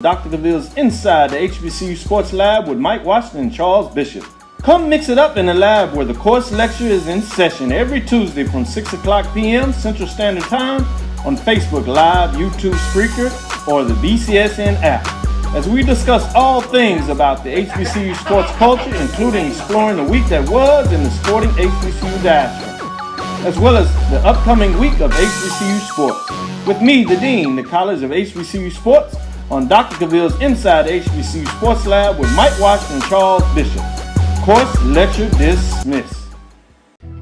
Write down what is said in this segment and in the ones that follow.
Dr. Gaville's Inside the HBCU Sports Lab with Mike Washington and Charles Bishop. Come mix it up in the lab where the course lecture is in session every Tuesday from 6 o'clock p.m. Central Standard Time on Facebook Live, YouTube Spreaker, or the BCSN app. As we discuss all things about the HBCU sports culture, including exploring the week that was in the sporting HBCU diaspora, as well as the upcoming week of HBCU sports. With me, the Dean, the College of HBCU Sports, on Dr. Gaville's Inside the HBCU Sports Lab with Mike Washington and Charles Bishop. Course lecture dismissed.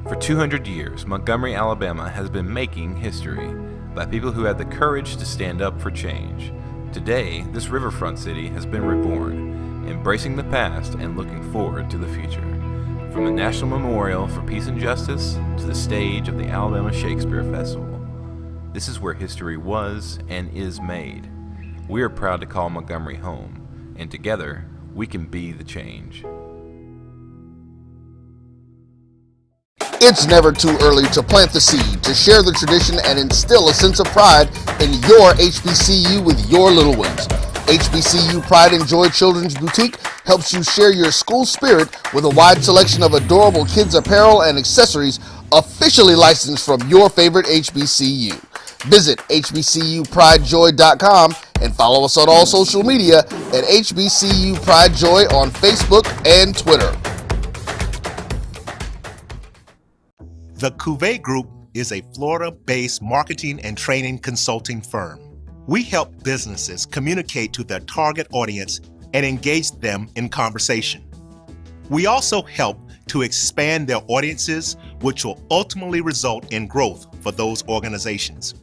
For 200 years, Montgomery, Alabama has been making history by people who had the courage to stand up for change. Today, this riverfront city has been reborn, embracing the past and looking forward to the future. From the National Memorial for Peace and Justice to the stage of the Alabama Shakespeare Festival, this is where history was and is made. We are proud to call Montgomery home, and together, we can be the change. It's never too early to plant the seed, to share the tradition, and instill a sense of pride in your HBCU with your little ones. HBCU Pride and Joy Children's Boutique helps you share your school spirit with a wide selection of adorable kids' apparel and accessories officially licensed from your favorite HBCU. Visit hbcupridejoy.com and follow us on all social media at HBCU Pride Joy on Facebook and Twitter. The Cuvée Group is a Florida-based marketing and training consulting firm. We help businesses communicate to their target audience and engage them in conversation. We also help to expand their audiences, which will ultimately result in growth for those organizations.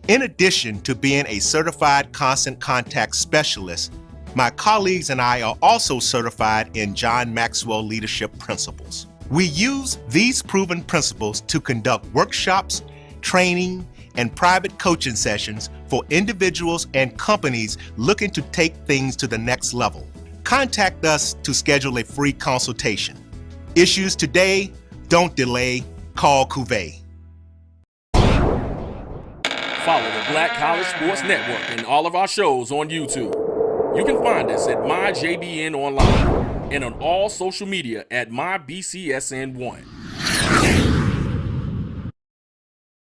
In addition to being a certified constant contact specialist, my colleagues and I are also certified in John Maxwell Leadership Principles. We use these proven principles to conduct workshops, training, and private coaching sessions for individuals and companies looking to take things to the next level. Contact us to schedule a free consultation. Issues today, don't delay, call Cuvée. Follow the Black College Sports Network and all of our shows on YouTube. You can find us at MyJBN Online and on all social media at MyBCSN1.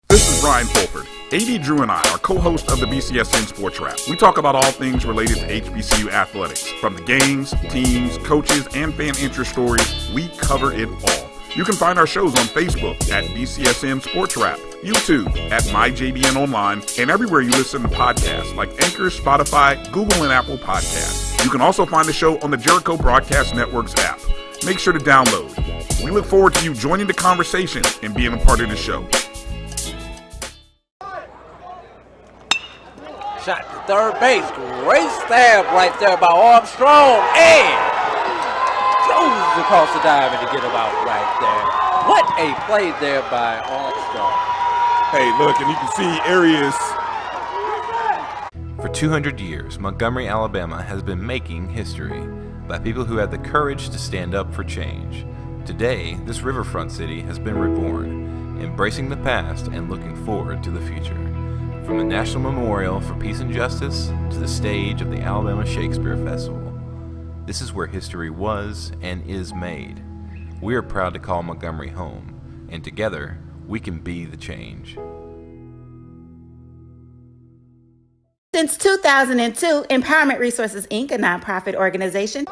This is Brian Fulford. AD Drew and I are co-hosts of the BCSN Sports Wrap. We talk about all things related to HBCU athletics. From the games, teams, coaches, and fan interest stories, we cover it all. You can find our shows on Facebook at BCSN Sports Wrap, YouTube at MyJBN Online, and everywhere you listen to podcasts like Anchor, Spotify, Google, and Apple Podcasts. You can also find the show on the Jericho Broadcast Network's app. Make sure to download. We look forward to you joining the conversation and being a part of the show. Shot to third base. Great stab right there by Armstrong. And goes across the diamond to get him out right there. What a play there by Armstrong. Hey, look, and you can see areas. For 200 years, Montgomery, Alabama has been making history by people who had the courage to stand up for change. Today, this riverfront city has been reborn, embracing the past and looking forward to the future. From the National Memorial for Peace and Justice to the stage of the Alabama Shakespeare Festival, this is where history was and is made. We are proud to call Montgomery home, and together, we can be the change. Since 2002, Empowerment Resources, Inc., a nonprofit organization.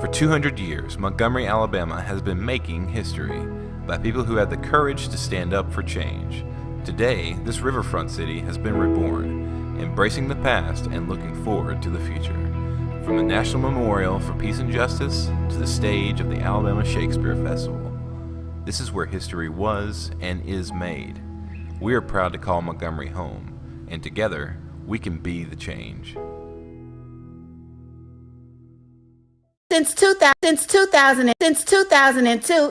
For 200 years, Montgomery, Alabama has been making history by people who had the courage to stand up for change. Today, this riverfront city has been reborn, embracing the past and looking forward to the future. From the National Memorial for Peace and Justice to the stage of the Alabama Shakespeare Festival, this is where history was and is made. We are proud to call Montgomery home, and together, we can be the change. Since 2002,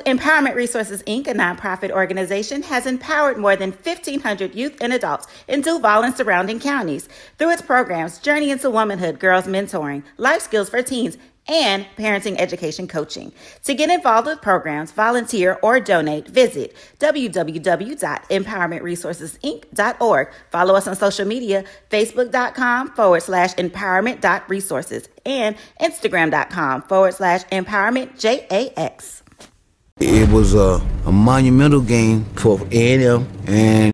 Empowerment Resources, Inc., a nonprofit organization, has empowered more than 1,500 youth and adults in Duval and surrounding counties. Through its programs, Journey into Womanhood, Girls Mentoring, Life Skills for Teens, and parenting education coaching. To get involved with programs, volunteer, or donate, visit www.empowermentresourcesinc.org. Follow us on social media, facebook.com/empowerment.resources and instagram.com/empowermentjax. It was a monumental game for A&M and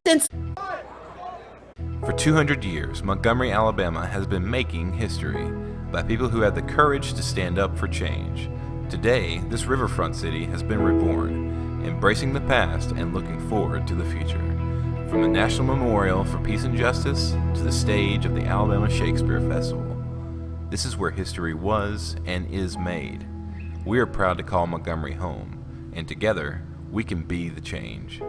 For 200 years, Montgomery, Alabama has been making history by people who had the courage to stand up for change. Today, this riverfront city has been reborn, embracing the past and looking forward to the future. From the National Memorial for Peace and Justice to the stage of the Alabama Shakespeare Festival, this is where history was and is made. We are proud to call Montgomery home, and together, we can be the change.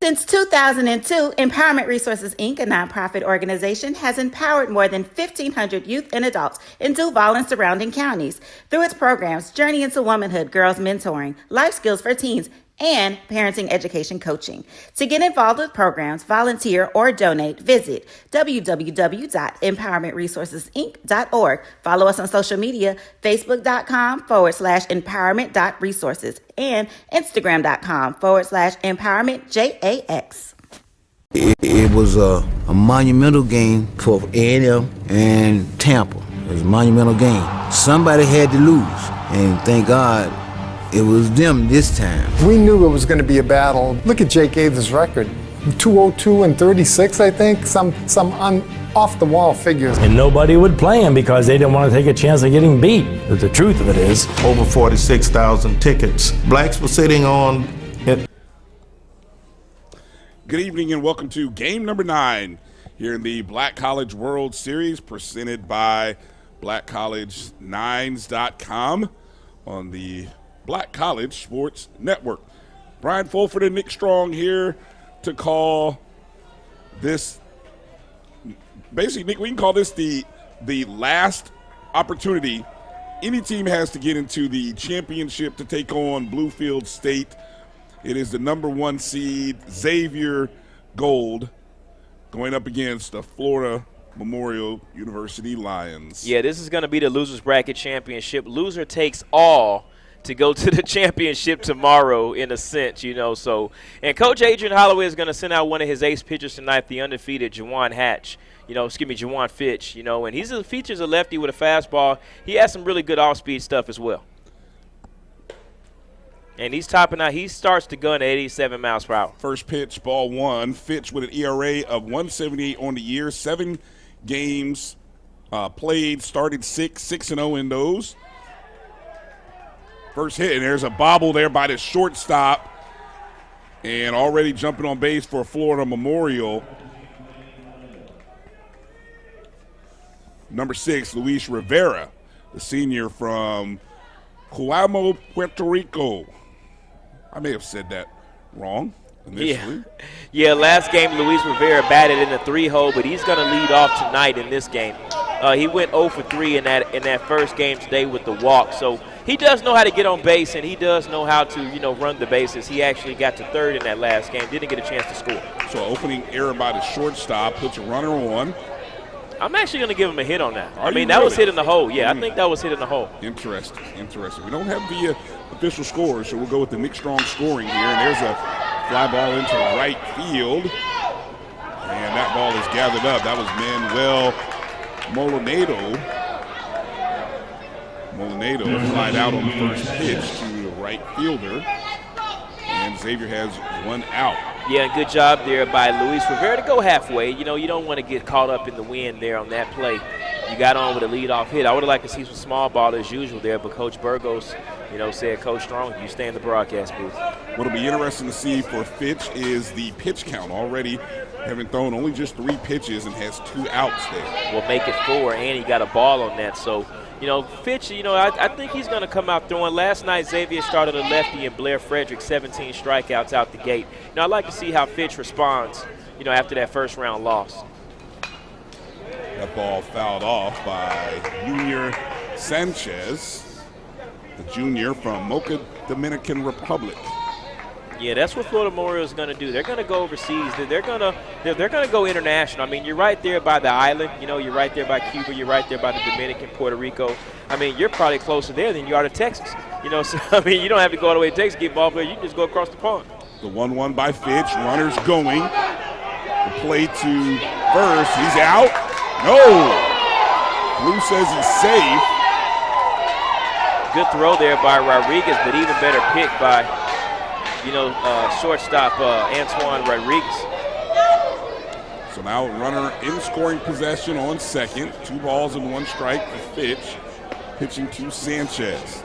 Since 2002, Empowerment Resources, Inc., a nonprofit organization, has empowered more than 1,500 youth and adults in Duval and surrounding counties through its programs Journey into Womanhood, Girls Mentoring, Life Skills for Teens, and parenting education coaching. To get involved with programs, volunteer, or donate, visit www.empowermentresourcesinc.org. Follow us on social media, facebook.com/empowerment.resources and instagram.com/empowermentjax. it was a monumental game for A&M and Tampa. It was a monumental game. Somebody had to lose, and thank God it was them this time. We knew it was going to be a battle. Look at Jake Gaither's record. 202 and 36, I think. Some off-the-wall figures. And nobody would play him because they didn't want to take a chance of getting beat. But the truth of it is, over 46,000 tickets. Blacks were sitting on it. Good evening and welcome to game number 9 here in the Black College World Series presented by blackcollegenines.com on the Black College Sports Network. Brian Fulford and Nick Strong here to call this. Basically, Nick, we can call this the last opportunity any team has to get into the championship to take on Bluefield State. It is the number 1 seed, Xavier Gold, going up against the Florida Memorial University Lions. Yeah, this is going to be the Losers Bracket Championship. Loser takes all to go to the championship tomorrow, in a sense, you know. So, and Coach Adrian Holloway is going to send out one of his ace pitchers tonight, the undefeated Juwan Fitch, you know, and features a lefty with a fastball. He has some really good off-speed stuff as well. And he's topping out. He starts the gun at 87 miles per hour. First pitch, ball 1. Fitch with an ERA of 178 on the year. 7 games played, started 6-0 in those. First hit, and there's a bobble there by the shortstop. And already jumping on base for Florida Memorial. Number 6, Luis Rivera, the senior from Cuamo, Puerto Rico. I may have said that wrong initially. Yeah, last game Luis Rivera batted in the 3-hole, but he's going to lead off tonight in this game. He went 0 for 3 in that first game today with the walk. So he does know how to get on base, and he does know how to, run the bases. He actually got to 3rd in that last game, didn't get a chance to score. So opening error by the shortstop, puts a runner on. I'm actually going to give him a hit on that. That really? Was hit in the hole. Yeah, I think that was hit in the hole. Interesting. We don't have the official scores, so we'll go with the Nick Strong scoring here. And there's a fly ball into right field. And that ball is gathered up. That was Manuel Molinado. Flied out on the first pitch to the right fielder. And Xavier has 1 out. Yeah, good job there by Luis Rivera to go halfway. You don't want to get caught up in the wind there on that play. You got on with a leadoff hit. I would have liked to see some small ball as usual there, but Coach Burgos, said, Coach Strong, you stay in the broadcast booth. What'll be interesting to see for Fitch is the pitch count. Already having thrown only just 3 pitches and has 2 outs there. Will make it 4, and he got a ball on that. So, Fitch, I think he's going to come out throwing. Last night, Xavier started a lefty and Blair Frederick, 17 strikeouts out the gate. I'd like to see how Fitch responds, after that first-round loss. That ball fouled off by Junior Sanchez, the junior from Mocha, Dominican Republic. Yeah, that's what Florida Memorial is going to do. They're going to go overseas. They're going to go international. I mean, you're right there by the island. You know, you're right there by Cuba. You're right there by the Dominican, Puerto Rico. I mean, you're probably closer there than you are to Texas. You know, so I mean, you don't have to go all the way to Texas to get ball player. You can just go across the pond. The 1-1 by Fitch. Runners going. The play to first. He's out. No. Blue says he's safe. Good throw there by Rodriguez, but even better pick by, shortstop Antoine Rodriguez. So now runner in scoring possession on second. 2 balls and 1 strike for Fitch. Pitching to Sanchez.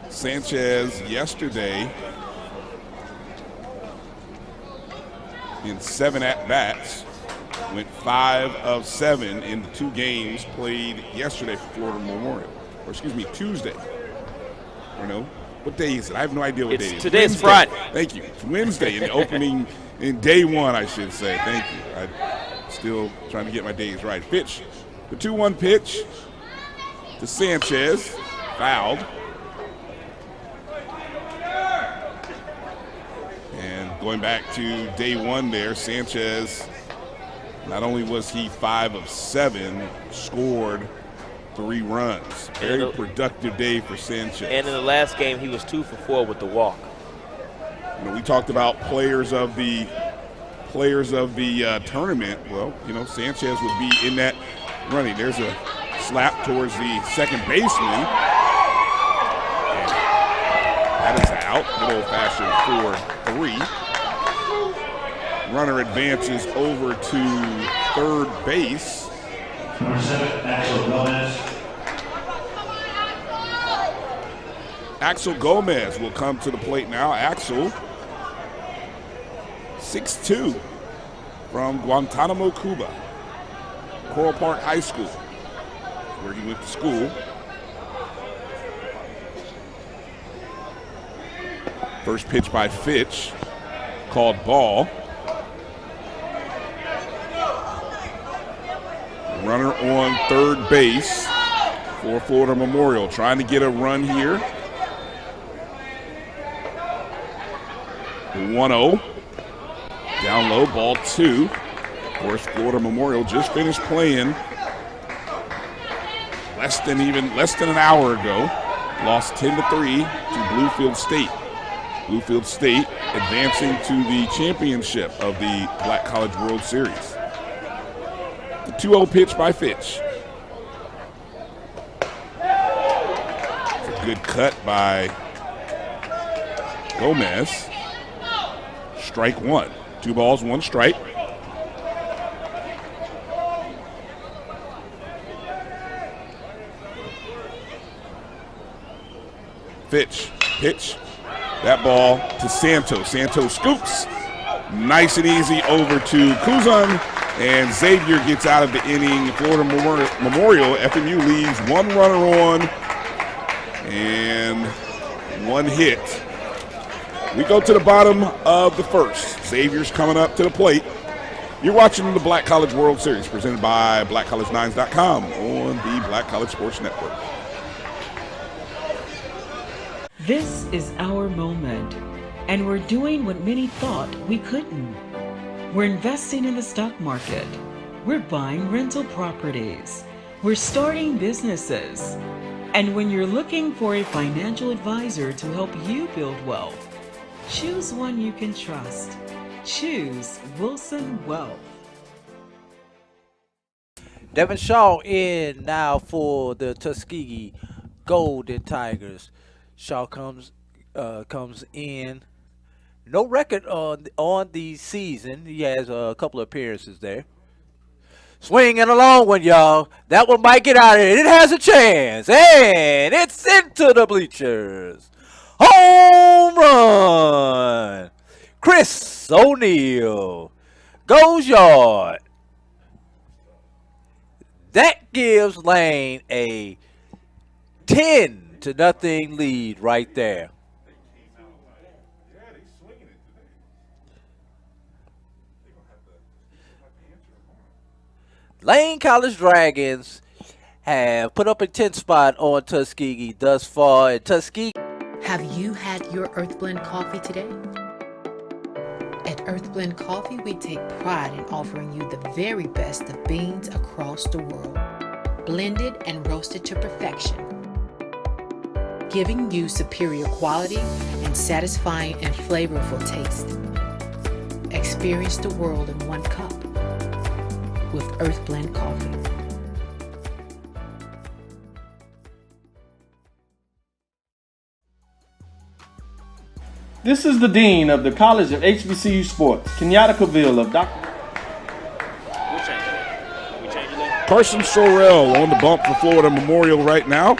Sanchez yesterday in 7 at-bats went 5 of 7 in the 2 games played yesterday for Florida Memorial. Or excuse me, Tuesday. You know, what day is it? I have no idea what day it is. Today's Friday. Thank you. It's Wednesday in the opening, in day 1, I should say. Thank you. I'm still trying to get my days right. Pitch. The 2-1 pitch to Sanchez. Fouled. And going back to day 1 there, Sanchez, not only was he 5 of 7, scored 3 runs. Very productive day for Sanchez. And in the last game, he was 2 for 4 with the walk. You know, we talked about players of the tournament. Well, you know, Sanchez would be in that running. There's a slap towards the second baseman. And that is out. Good old-fashioned 4-3. Runner advances over to third base. Number 7, Axel Gomez. Axel Gomez will come to the plate now. Axel, 6'2", from Guantanamo, Cuba. Coral Park High School, where he went to school. First pitch by Fitch, called ball. Runner on third base for Florida Memorial, trying to get a run here. 1-0. Down low, ball 2. Of course, Florida Memorial just finished playing less than an hour ago. Lost 10-3 to Bluefield State. Bluefield State advancing to the championship of the Black College World Series. The 2-0 pitch by Fitch. It's a good cut by Gomez. Strike 1. 2 balls, 1 strike. Fitch, pitch. That ball to Santos. Santos scoops. Nice and easy over to Kuzan. And Xavier gets out of the inning. Florida Memorial, FMU leaves 1 runner on and 1 hit. We go to the bottom of the first. Xavier's coming up to the plate. You're watching the Black College World Series presented by BlackCollegeNines.com on the Black College Sports Network. This is our moment, and we're doing what many thought we couldn't. We're investing in the stock market. We're buying rental properties. We're starting businesses. And when you're looking for a financial advisor to help you build wealth, choose one you can trust. Choose Wilson Wealth. Devin Shaw in now for the Tuskegee Golden Tigers. Shaw comes in. No record on the season. He has a couple of appearances there. Swinging a long one, y'all. That one might get out of it. It has a chance. And it's into the bleachers. Home run. Chris O'Neal goes yard. That gives Lane a 10-0 lead right there. Lane College Dragons have put up a 10 spot on Tuskegee thus far. And Tuskegee Have you had your Earthblend coffee today? At Earthblend Coffee, we take pride in offering you the very best of beans across the world, blended and roasted to perfection, giving you superior quality and satisfying and flavorful taste. Experience the world in one cup with Earthblend Coffee. This is the Dean of the College of HBCU Sports, Kenyatta Cavill of Dr. Carson Sorrell on the bump for Florida Memorial right now.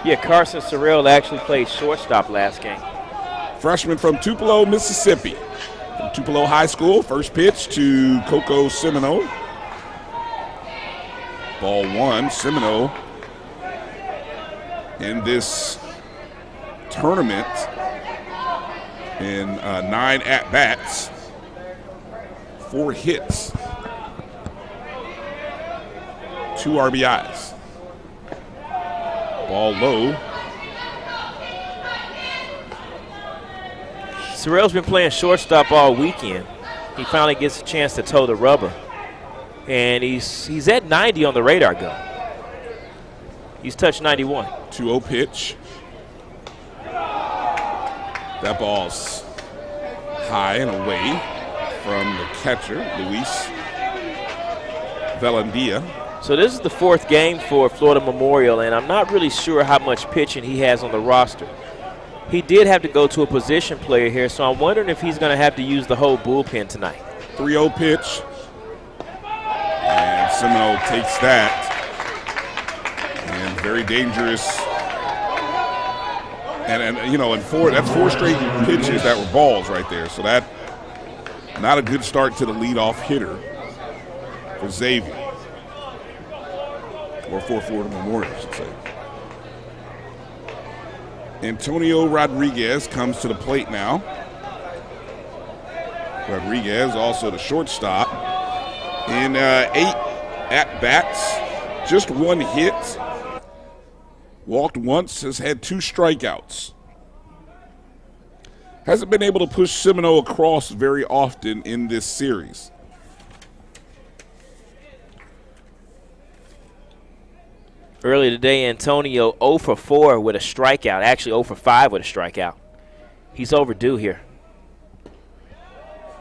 Yeah, Carson Sorrell actually played shortstop last game. Freshman from Tupelo, Mississippi. From Tupelo High School, first pitch to Coco Semino. Ball one, Semino in this tournament in 9 at-bats, 4 hits, 2 RBIs. Ball low. Sorrell's been playing shortstop all weekend. He finally gets a chance to toe the rubber. And he's at 90 on the radar gun. He's touched 91. 2-0 pitch. That ball's high and away from the catcher, Luis Velandia. So this is the 4th game for Florida Memorial, and I'm not really sure how much pitching he has on the roster. He did have to go to a position player here, so I'm wondering if he's going to have to use the whole bullpen tonight. 3-0 pitch. And Semino takes that. And very dangerous. And you know, that's 4 straight pitches that were balls right there. So that, not a good start to the leadoff hitter for Xavier. Or for Florida Memorial, I should say. Antonio Rodriguez comes to the plate now. Rodriguez, also the shortstop. In 8 at-bats, just 1 hit. Walked once, has had 2 strikeouts. Hasn't been able to push Semino across very often in this series. Earlier today, Antonio 0 for 4 with a strikeout. Actually 0 for 5 with a strikeout. He's overdue here.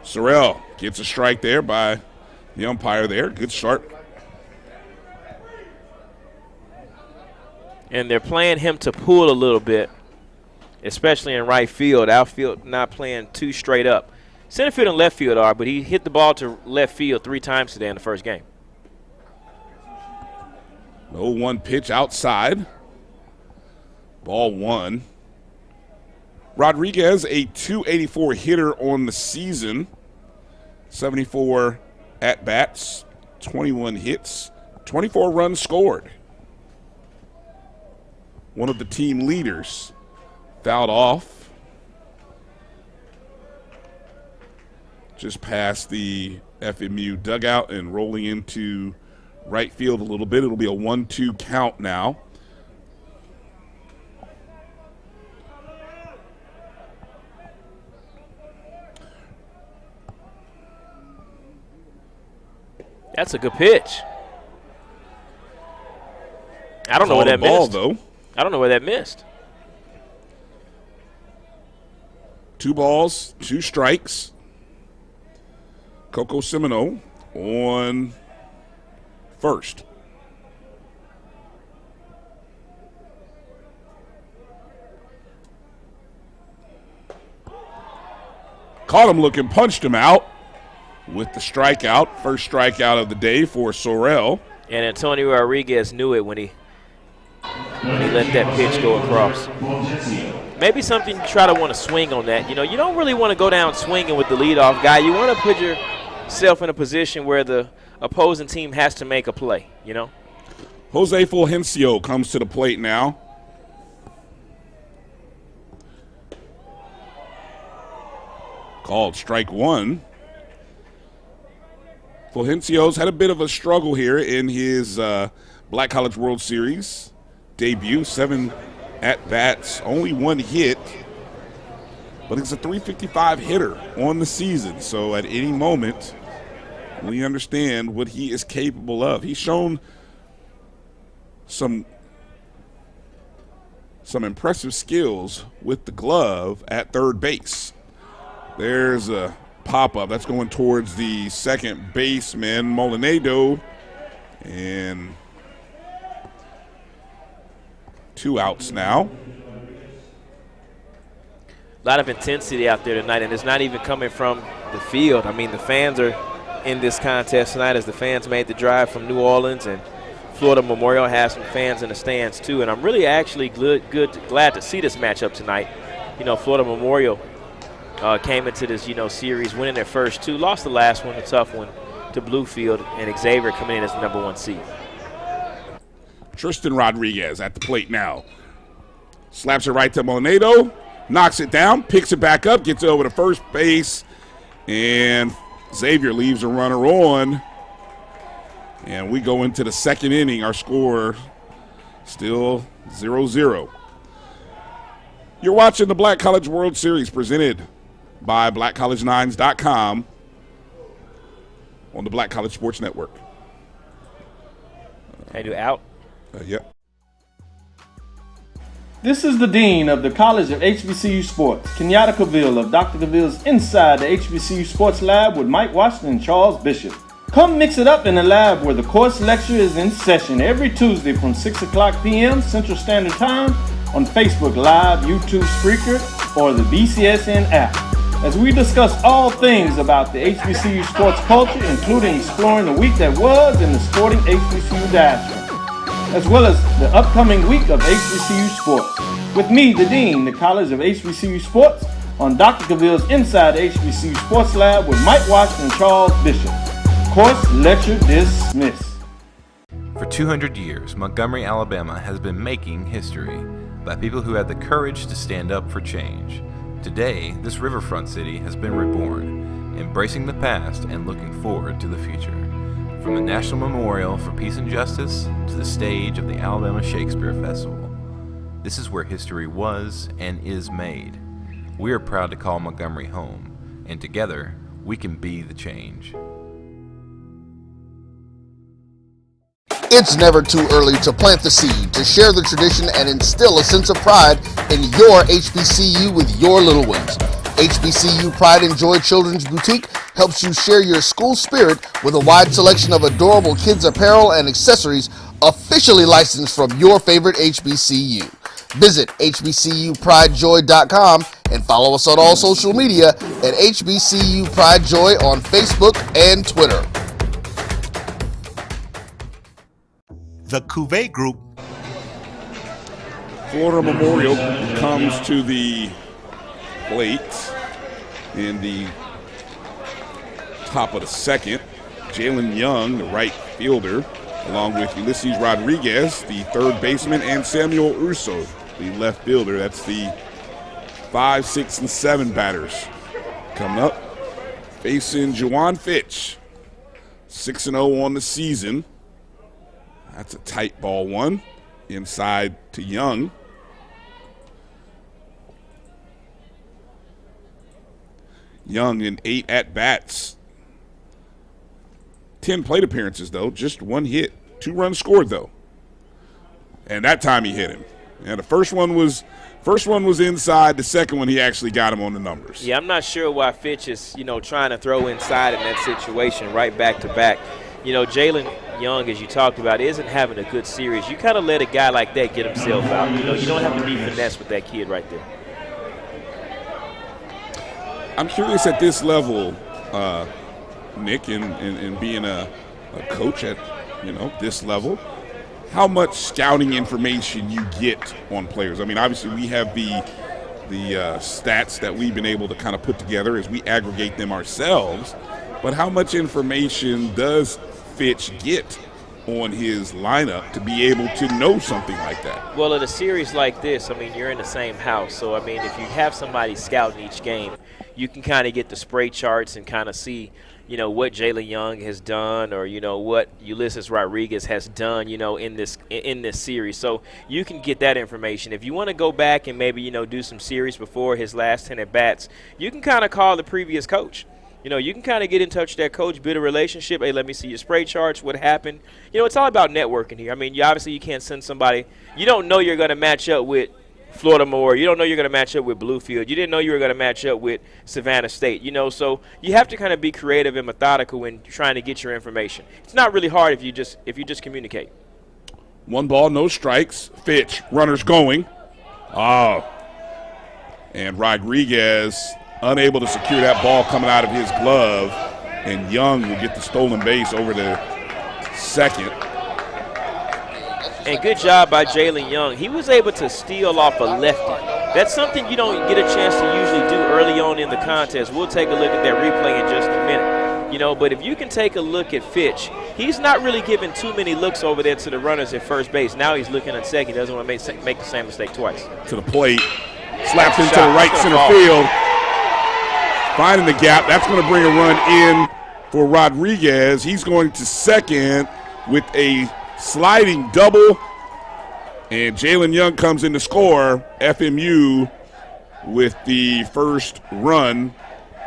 Sorrell gets a strike there by the umpire there. Good start. And they're playing him to pull a little bit, especially in right field. Outfield not playing too straight up. Center field and left field are, but he hit the ball to left field 3 times today in the first game. 0-1 pitch outside. Ball 1. Rodriguez, a .284 hitter on the season. 74 at-bats, 21 hits, 24 runs scored. One of the team leaders. Fouled off. Just past the FMU dugout and rolling into right field a little bit. It'll be a 1-2 count now. That's a good pitch. I don't know where that missed. Though. I don't know where that missed. 2 balls, 2 strikes. Coco Semino on first. Caught him looking, punched him out with the strikeout. First strikeout of the day for Sorrell. And Antonio Rodriguez knew it when he let that pitch go across. Maybe something you try to want to swing on that. You know, you don't really want to go down swinging with the leadoff guy. You want to put yourself in a position where the opposing team has to make a play, you know. Jose Fulgencio comes to the plate now. Called strike 1. Fulgencio's had a bit of a struggle here in his Black College World Series debut. 7 at-bats, only 1 hit, but he's a .355 hitter on the season. So at any moment, we understand what he is capable of. He's shown some impressive skills with the glove at third base. There's a pop-up that's going towards the second baseman, Molinado, and 2 outs now. A lot of intensity out there tonight, and it's not even coming from the field. I mean, the fans are in this contest tonight as the fans made the drive from New Orleans, and Florida Memorial has some fans in the stands too. And I'm really actually glad to see this matchup tonight. You know, Florida Memorial came into this, series winning their first 2, lost the last one, a tough one, to Bluefield, and Xavier coming in as the #1 seed. Tristan Rodriguez at the plate now. Slaps it right to Molinado, knocks it down, picks it back up, gets it over to first base, and Xavier leaves a runner on. And we go into the second inning. Our score still 0-0. You're watching the Black College World Series presented by blackcollege9s.com on the Black College Sports Network. Hey, do out? Yep. This is the Dean of the College of HBCU Sports, Kenyatta Cavill of Dr. Cavill's Inside the HBCU Sports Lab with Mike Washington and Charles Bishop. Come mix it up in the lab where the course lecture is in session every Tuesday from 6 o'clock p.m. Central Standard Time on Facebook Live, YouTube Spreaker, or the BCSN app, as we discuss all things about the HBCU sports culture, including exploring the week that was in the sporting HBCU diaspora, as well as the upcoming week of HBCU sports. With me, the Dean, the College of HBCU Sports, on Dr. Cavill's Inside the HBCU Sports Lab with Mike Washington and Charles Bishop. Course lecture dismissed. For 200 years, Montgomery, Alabama has been making history by people who had the courage to stand up for change. Today, this riverfront city has been reborn, embracing the past and looking forward to the future. From the National Memorial for Peace and Justice to the stage of the Alabama Shakespeare Festival, this is where history was and is made. We are proud to call Montgomery home, and together, we can be the change. It's never too early to plant the seed, to share the tradition, and instill a sense of pride in your HBCU with your little ones. HBCU Pride and Joy Children's Boutique helps you share your school spirit with a wide selection of adorable kids apparel and accessories officially licensed from your favorite HBCU. Visit hbcupridejoy.com and follow us on all social media at HBCU Pride Joy on Facebook and Twitter. The Cuvée Group. Florida Memorial comes to the plate in the top of the second. Jalen Young, the right fielder, along with Ulysses Rodriguez, the third baseman, and Samuel Urso, the left fielder. That's the 5, 6, and 7 batters coming up. Facing Juwan Fitch, 6-0 on the season. That's a tight ball one. Inside to Young. Young in 8 at-bats. 10 plate appearances, though. Just 1 hit. 2 runs scored, though. And that time he hit him. And the first one was inside. The second one, he actually got him on the numbers. Yeah, I'm not sure why Fitch is, trying to throw inside in that situation right back to back. Jalen Young, as you talked about, isn't having a good series. You kind of let a guy like that get himself out. You don't have to be finesse with that kid right there. I'm curious at this level, Nick, and being a coach at, this level, how much scouting information you get on players. I mean, obviously we have the stats that we've been able to kind of put together as we aggregate them ourselves, but how much information does Fitch get on his lineup to be able to know something like that. Well, in a series like this, I mean, you're in the same house. So, I mean, if you have somebody scouting each game, you can kind of get the spray charts and kind of see, you know, what Jalen Young has done or, you know, what Ulysses Rodriguez has done, you know, in this series. So you can get that information. If you want to go back and maybe, you know, do some series before his last 10 at-bats, you can kind of call the previous coach. You know, you can kind of get in touch with that coach, build a relationship. Hey, let me see your spray charts, what happened. You know, it's all about networking here. I mean, you can't send somebody. You don't know you're going to match up with Florida Moore. You don't know you're going to match up with Bluefield. You didn't know you were going to match up with Savannah State. You know, so you have to kind of be creative and methodical when trying to get your information. It's not really hard if you just communicate. 1 ball, no strikes. Fitch, runners going. And Rodriguez unable to secure that ball coming out of his glove, and Young will get the stolen base over to second. And good job by Jalen Young. He was able to steal off a lefty. That's something you don't get a chance to usually do early on in the contest. We'll take a look at that replay in just a minute. You know, but if you can take a look at Fitch, he's not really giving too many looks over there to the runners at first base. Now he's looking at second. He doesn't want to make the same mistake twice. To the plate. Slapped into the right center field. Finding the gap. That's going to bring a run in for Rodriguez. He's going to second with a sliding double. And Jalen Young comes in to score. FMU with the first run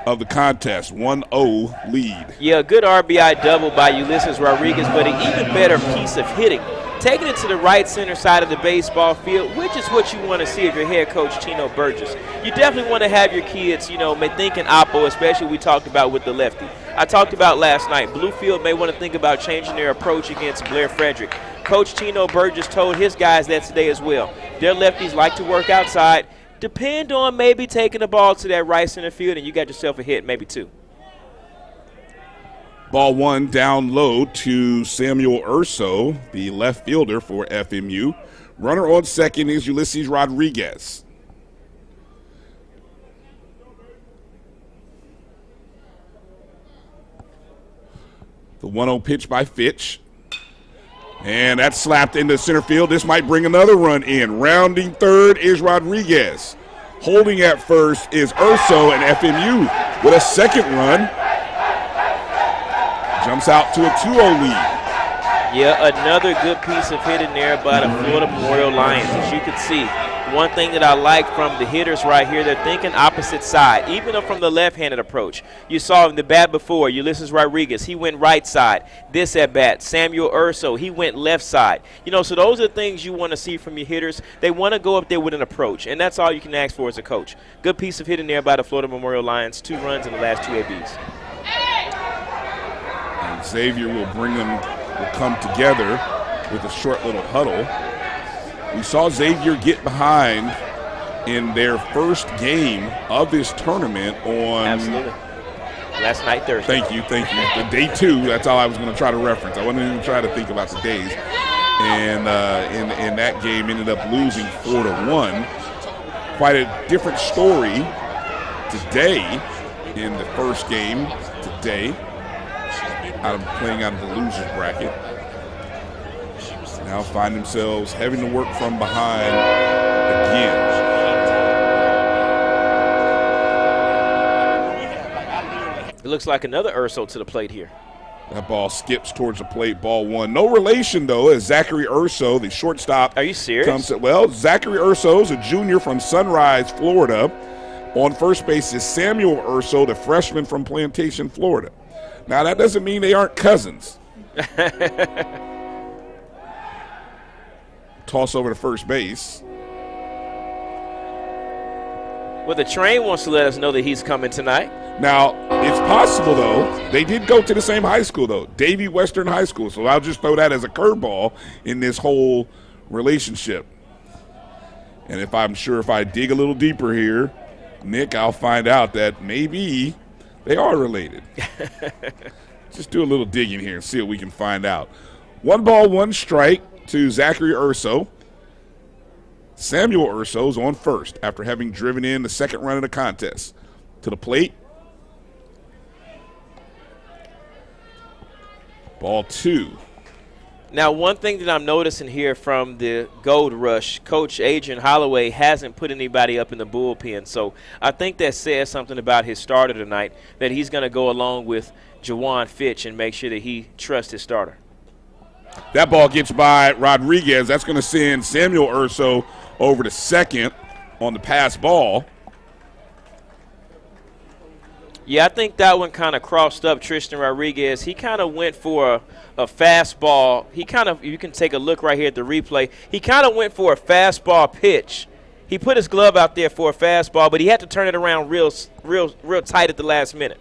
of the contest. 1-0 lead. Yeah, good RBI double by Ulysses Rodriguez, but an even better piece of hitting. Taking it to the right center side of the baseball field, which is what you want to see if you're head coach Tino Burgess. You definitely want to have your kids, you know, thinking oppo, especially we talked about with the lefty. I talked about last night, Bluefield may want to think about changing their approach against Blair Frederick. Coach Tino Burgess told his guys that today as well. Their lefties like to work outside. Depend on maybe taking the ball to that right center field, and you got yourself a hit, maybe two. Ball 1 down low to Samuel Urso, the left fielder for FMU. Runner on second is Ulysses Rodriguez. The 1-0 pitch by Fitch. And that's slapped into center field. This might bring another run in. Rounding third is Rodriguez. Holding at first is Urso, and FMU with a second run. Jumps out to a 2-0 lead. Yeah, another good piece of hitting there by the Florida Memorial Lions. As you can see, one thing that I like from the hitters right here, they're thinking opposite side, even from the left-handed approach. You saw in the bat before, Ulysses Rodriguez, he went right side. This at bat, Samuel Urso, he went left side. You know, so those are things you want to see from your hitters. They want to go up there with an approach, and that's all you can ask for as a coach. Good piece of hitting there by the Florida Memorial Lions, 2 runs in the last 2 ABs. And Xavier will come together with a short little huddle. We saw Xavier get behind in their first game of this tournament on absolutely last night, Thursday. Thank you. The day 2, that's all I was going to try to reference. I wasn't even trying to think about the days. And in that game ended up losing 4-1. Quite a different story today in the first game today. Playing out of the losers bracket. Now find themselves having to work from behind again. It looks like another Urso to the plate here. That ball skips towards the plate, ball 1. No relation, though, as Zachary Urso, the shortstop. Are you serious? Zachary Urso is a junior from Sunrise, Florida. On first base is Samuel Urso, the freshman from Plantation, Florida. Now, that doesn't mean they aren't cousins. Toss over to first base. Well, the train wants to let us know that he's coming tonight. Now, it's possible, though. They did go to the same high school, though, Davie Western High School. So I'll just throw that as a curveball in this whole relationship. And if I dig a little deeper here, Nick, I'll find out that maybe they are related. Just do a little digging here and see what we can find out. 1 ball, 1 strike to Zachary Urso. Samuel Urso's on first after having driven in the second run of the contest. To the plate. Ball 2. Now, one thing that I'm noticing here from the Gold Rush, Coach Adrian Holloway hasn't put anybody up in the bullpen. So I think that says something about his starter tonight, that he's going to go along with Juwan Fitch and make sure that he trusts his starter. That ball gets by Rodriguez. That's going to send Samuel Urso over to second on the pass ball. Yeah, I think that one kind of crossed up Tristan Rodriguez. He kind of went for a fastball. You can take a look right here at the replay. He kind of went for a fastball pitch. He put his glove out there for a fastball, but he had to turn it around real tight at the last minute.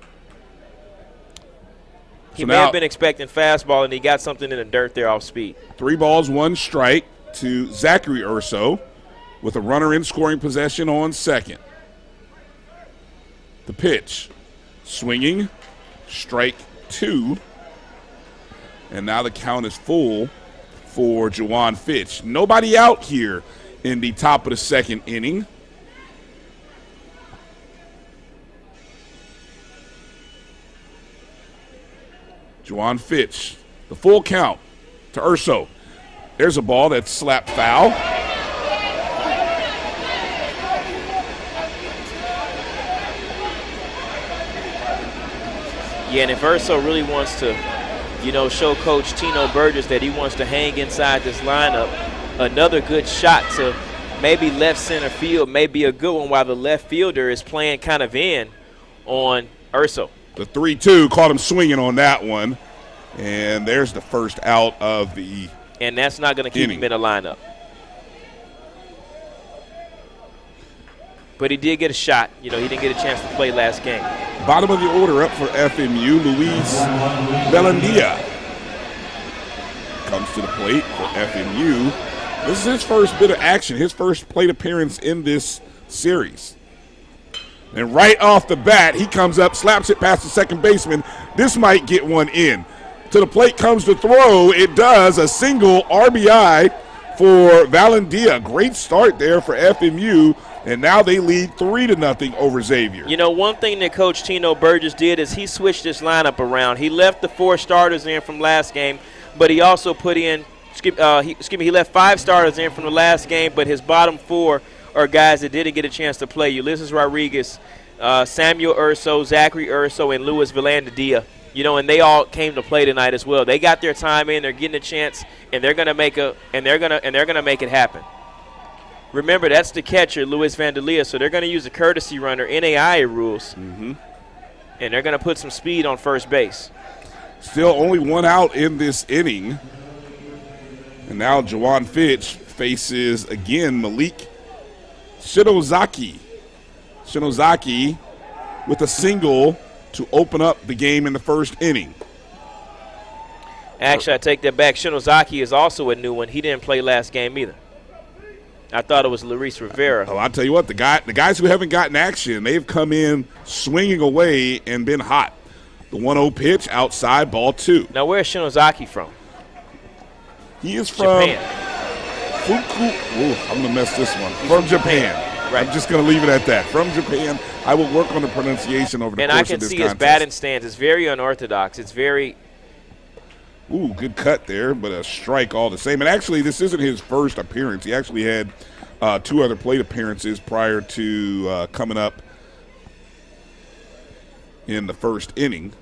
He may have been expecting fastball, and he got something in the dirt there off speed. 3 balls, 1 strike to Zachary Urso with a runner in scoring possession on second. The pitch. Swinging, strike 2. And now the count is full for Juwan Fitch. Nobody out here in the top of the second inning. Juwan Fitch, the full count to Urso. There's a ball that's slapped foul. Yeah, and if Urso really wants to, show Coach Tino Burgess that he wants to hang inside this lineup, another good shot to maybe left center field may be a good one while the left fielder is playing kind of in on Urso. The 3-2 caught him swinging on that one, and there's the first out of the And that's not going to keep him in the lineup. But he did get a shot. He didn't get a chance to play last game. Bottom of the order up for FMU, Luis Belandia comes to the plate for FMU. This is his first bit of action, his first plate appearance in this series. And right off the bat, he comes up, slaps it past the second baseman. This might get one in. To the plate comes the throw. It does. A single RBI for Valendia. Great start there for FMU. And now they lead 3-0 over Xavier. One thing that Coach Tino Burgess did is he switched this lineup around. He left the 4 starters in from last game, but he also put in he left 5 starters in from the last game, but his bottom 4 are guys that didn't get a chance to play. Ulysses Rodriguez, Samuel Urso, Zachary Urso, and Luis Villandia. And they all came to play tonight as well. They got their time in, they're getting a chance, and they're going to make it happen. Remember, that's the catcher, Luis Vandalia, so they're going to use a courtesy runner, NAIA rules, and they're going to put some speed on first base. Still only 1 out in this inning. And now Juwan Fitch faces, again, Malik Shinozaki. Shinozaki with a single to open up the game in the first inning. Actually, I take that back. Shinozaki is also a new one. He didn't play last game either. I thought it was Luis Rivera. Oh, I'll tell you what, the guys who haven't gotten action, they've come in swinging away and been hot. The 1-0 pitch outside, ball 2. Now, where's Shinozaki from? He is from Japan. I'm going to mess this one. From Japan. Right. I'm just going to leave it at that. From Japan. I will work on the pronunciation over the course of this contest. And I can see his batting stance. It's very unorthodox. It's very Ooh, good cut there, but a strike all the same. And actually, this isn't his first appearance. He actually had 2 other plate appearances prior to coming up in the first inning.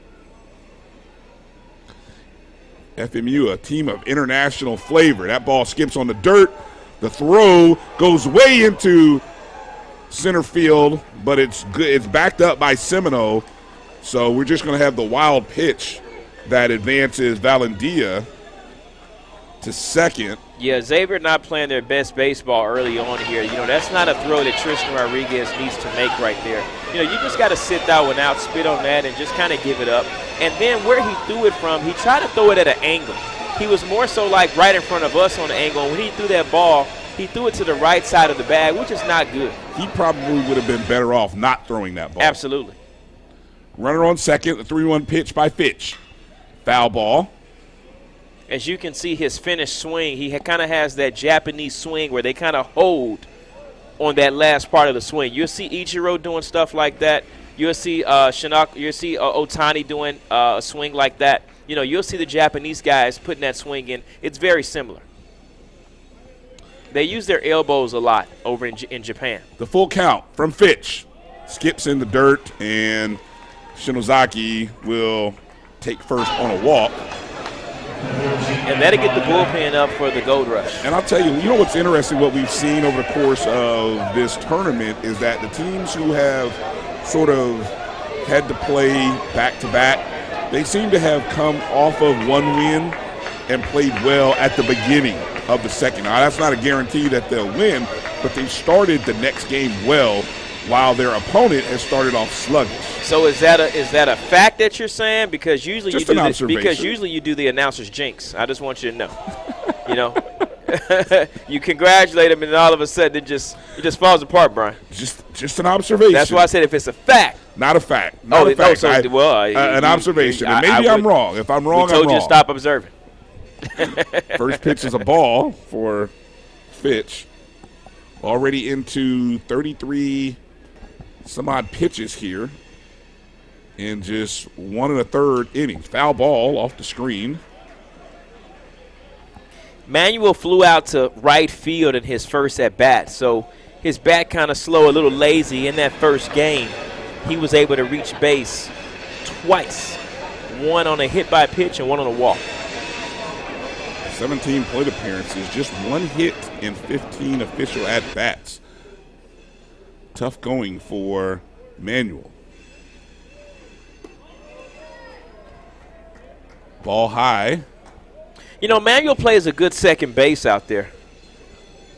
FMU, a team of international flavor. That ball skips on the dirt. The throw goes way into center field, but it's good. It's backed up by Semino. So we're just going to have the wild pitch that advances Valendia to second. Yeah, Xavier not playing their best baseball early on here. That's not a throw that Tristan Rodriguez needs to make right there. You just got to sit that one out, spit on that, and just kind of give it up. And then where he threw it from, he tried to throw it at an angle. He was more so like right in front of us on the angle. When he threw that ball, he threw it to the right side of the bag, which is not good. He probably would have been better off not throwing that ball. Absolutely. Runner on second, the 3-1 pitch by Fitch. Foul ball. As you can see, his finished swing, he kind of has that Japanese swing where they kind of hold on that last part of the swing. You'll see Ichiro doing stuff like that. You'll see Otani doing a swing like that. you know, you'll see the Japanese guys putting that swing in. It's very similar. They use their elbows a lot over in Japan. The full count from Fitch. Skips in the dirt, and Shinozaki will take first on a walk. And that'll get the bullpen up for the Gold Rush. And I'll tell you, you know what's interesting, what we've seen over the course of this tournament is that the teams who have sort of had to play back-to-back, they seem to have come off of one win and played well at the beginning of the second. Now, that's not a guarantee that they'll win, but they've started the next game well while their opponent has started off sluggish. So is that a fact that you're saying? Because usually Just you do an observation. you do the announcer's jinx. I just want you to know. You know, you congratulate him, and then all of a sudden it just falls apart, Brian. Just an observation. That's why I said if it's a fact. Not a fact. Not a fact. An observation. And maybe I'm wrong. If I'm wrong, I'm wrong. We told you to stop observing. First pitch is a ball for Fitch. Already into 33 some odd pitches here in just 1 1/3 innings. Foul ball off the screen. Manuel flew out to right field in his first at bat, so his bat kind of slow, a little lazy. In that first game, he was able to reach base twice, one on a hit by pitch and one on a walk. 17 plate appearances, just 1 hit in 15 official at-bats. Tough going for Manuel. Ball high. You know, Manuel plays a good second base out there.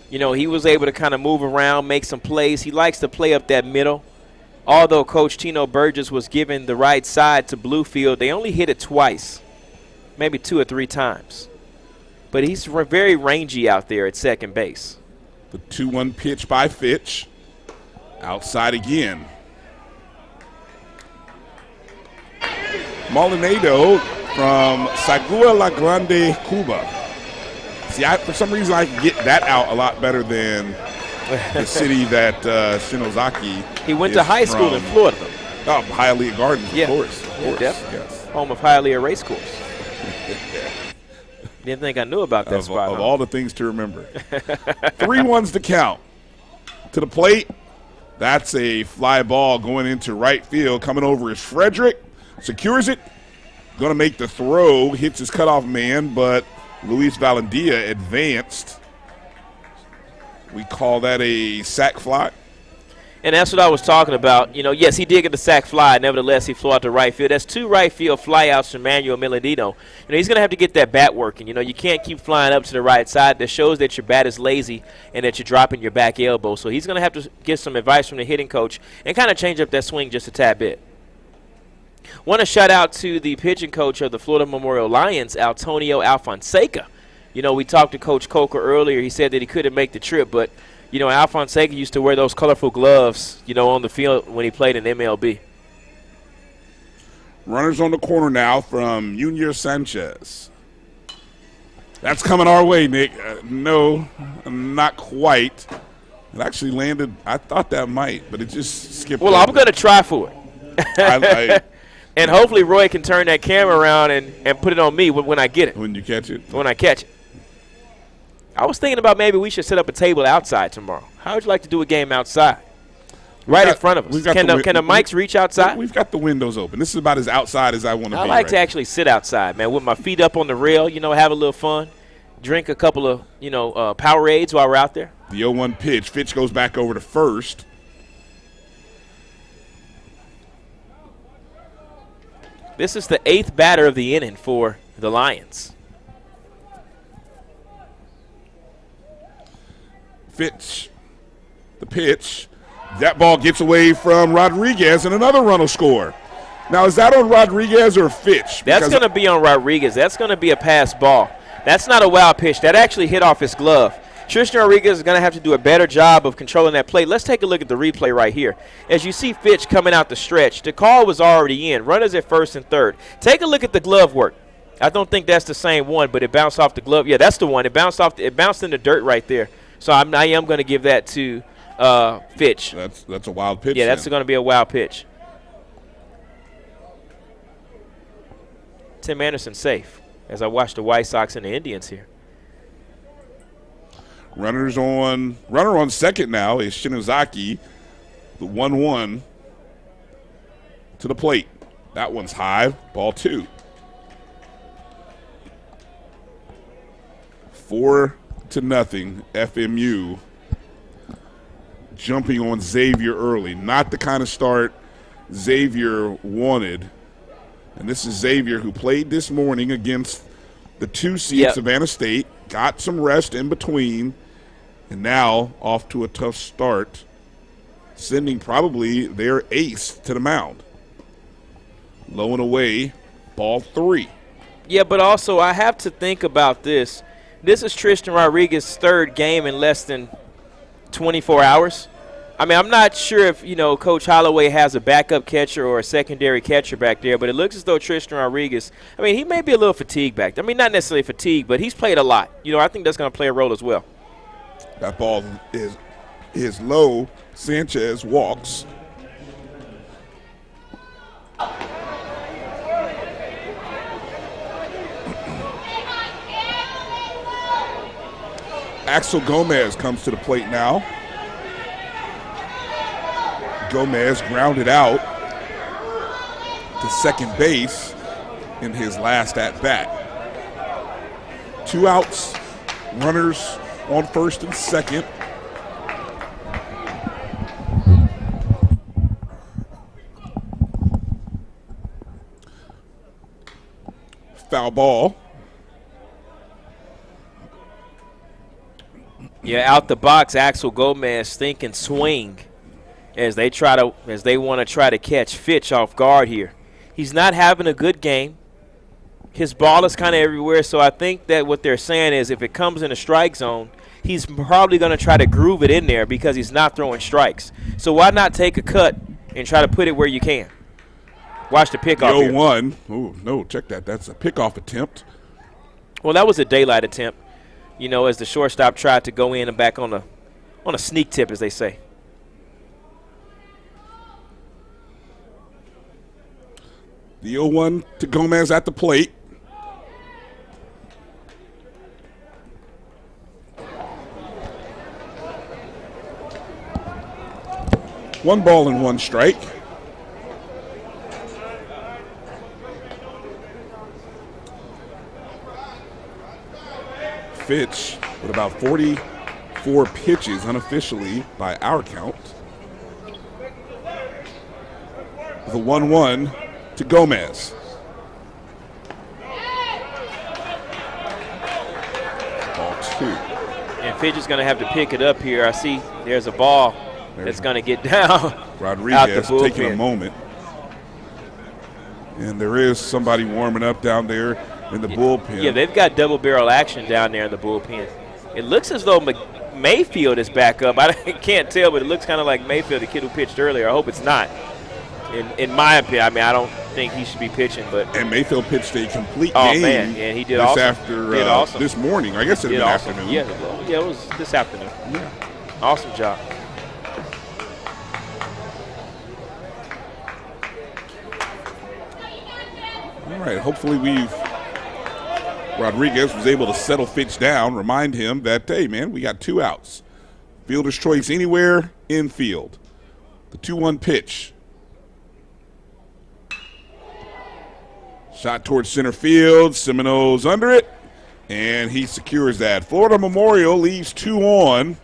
You know, he was able to kind of move around, make some plays. He likes to play up that middle. Although Coach Tino Burgess was given the right side to Bluefield, they only hit it twice, maybe 2 or 3 times. But he's very rangy out there at second base. The 2-1 pitch by Fitch. Outside again. Maldonado from Sagua La Grande, Cuba. See, for some reason I can get that out a lot better than the city that Shinozaki He went to high school in Florida. Oh, Hialeah Gardens, of course. Definitely. Yes. Home of Hialeah Race Course. Didn't think I knew about that spot. Of all the things to remember. 3-1's the count. To the plate. That's a fly ball going into right field. Coming over is Frederick. Secures it. Going to make the throw. Hits his cutoff man, but Luis Valendia advanced. We call that a sac fly. And that's what I was talking about. You know, yes, he did get the sac fly. Nevertheless, he flew out to right field. That's 2 right field flyouts from Manuel Maldonado. You know, he's going to have to get that bat working. You know, you can't keep flying up to the right side. That shows that your bat is lazy and that you're dropping your back elbow. So he's going to have to get some advice from the hitting coach and kind of change up that swing just a tad bit. Want to shout out to the pitching coach of the Florida Memorial Lions, Antonio Alfonseca. You know, we talked to Coach Coker earlier. He said that he couldn't make the trip, but you know, Alfonseca used to wear those colorful gloves, you know, on the field when he played in MLB. Runners on the corner now from Junior Sanchez. That's coming our way, Nick. No, not quite. It actually landed. I thought that might, but it just skipped. Well, over. I'm going to try for it. And hopefully Roy can turn that camera around and put it on me when I get it. When you catch it? When I catch it. I was thinking about maybe we should set up a table outside tomorrow. How would you like to do a game outside? Right in front of us. Can the mics reach outside? We've got the windows open. This is about as outside as I want to be. I like to actually sit outside, man, with my feet up on the rail, you know, have a little fun, drink a couple of, you know, Powerades while we're out there. The 0-1 pitch. Fitch goes back over to first. This is the 8th batter of the inning for the Lions. Fitch, the pitch. That ball gets away from Rodriguez, and another run will score. Now, is that on Rodriguez or Fitch? That's going to be on Rodriguez. That's going to be a pass ball. That's not a wild pitch. That actually hit off his glove. Tristan Rodriguez is going to have to do a better job of controlling that play. Let's take a look at the replay right here. As you see Fitch coming out the stretch, the call was already in. Runners at first and third. Take a look at the glove work. I don't think that's the same one, but it bounced off the glove. Yeah, that's the one. It bounced in the dirt right there. So I am going to give that to Fitch. That's a wild pitch. Yeah, that's going to be a wild pitch. Tim Anderson safe as I watch the White Sox and the Indians here. Runner on second now is Shinozaki, the 1-1 to the plate. That one's high, ball 2. 4-0, FMU jumping on Xavier early. Not the kind of start Xavier wanted. And this is Xavier who played this morning against the 2 seed Savannah State, got some rest in between, and now off to a tough start, sending probably their ace to the mound. Low and away, ball 3. Yeah, but also I have to think about this. This is Tristan Rodriguez's 3rd game in less than 24 hours. I mean, I'm not sure if, Coach Holloway has a backup catcher or a secondary catcher back there, but it looks as though Tristan Rodriguez, he may be a little fatigued back there. I mean, not necessarily fatigued, but he's played a lot. I think that's going to play a role as well. That ball is low. Sanchez walks. Axel Gomez comes to the plate now. Gomez grounded out to second base in his last at-bat. 2 outs, runners on first and second. Foul ball. Yeah, out the box, Axel Gomez thinking swing as they want to try to catch Fitch off guard here. He's not having a good game. His ball is kind of everywhere, so I think that what they're saying is if it comes in a strike zone, he's probably going to try to groove it in there because he's not throwing strikes. So why not take a cut and try to put it where you can? Watch the pickoff here. 0-1. Oh, no, check that. That's a pickoff attempt. Well, that was a daylight attempt, as the shortstop tried to go in and back on a sneak tip, as they say. The 0-1 to Gomez at the plate. One ball and one strike. Fitch with about 44 pitches unofficially by our count. The 1-1 to Gomez. Ball 2. And Fitch is going to have to pick it up here. I see there's a ball that's going to get down. Rodriguez taking a moment. And there is somebody warming up down there in the bullpen. Yeah, they've got double barrel action down there in the bullpen. It looks as though Mayfield is back up. I can't tell, but it looks kind of like Mayfield, the kid who pitched earlier. I hope it's not. In my opinion, I don't think he should be pitching. And Mayfield pitched a complete game. Oh, man, and he did awesome. After this morning. I guess it was afternoon. Yeah, it was this afternoon. Yeah. Awesome job. All right, hopefully Rodriguez was able to settle Fitch down, remind him that, hey, man, we got 2 outs. Fielder's choice anywhere, infield. The 2-1 pitch. Shot towards center field. Semino's under it, and he secures that. Florida Memorial leaves 2 on,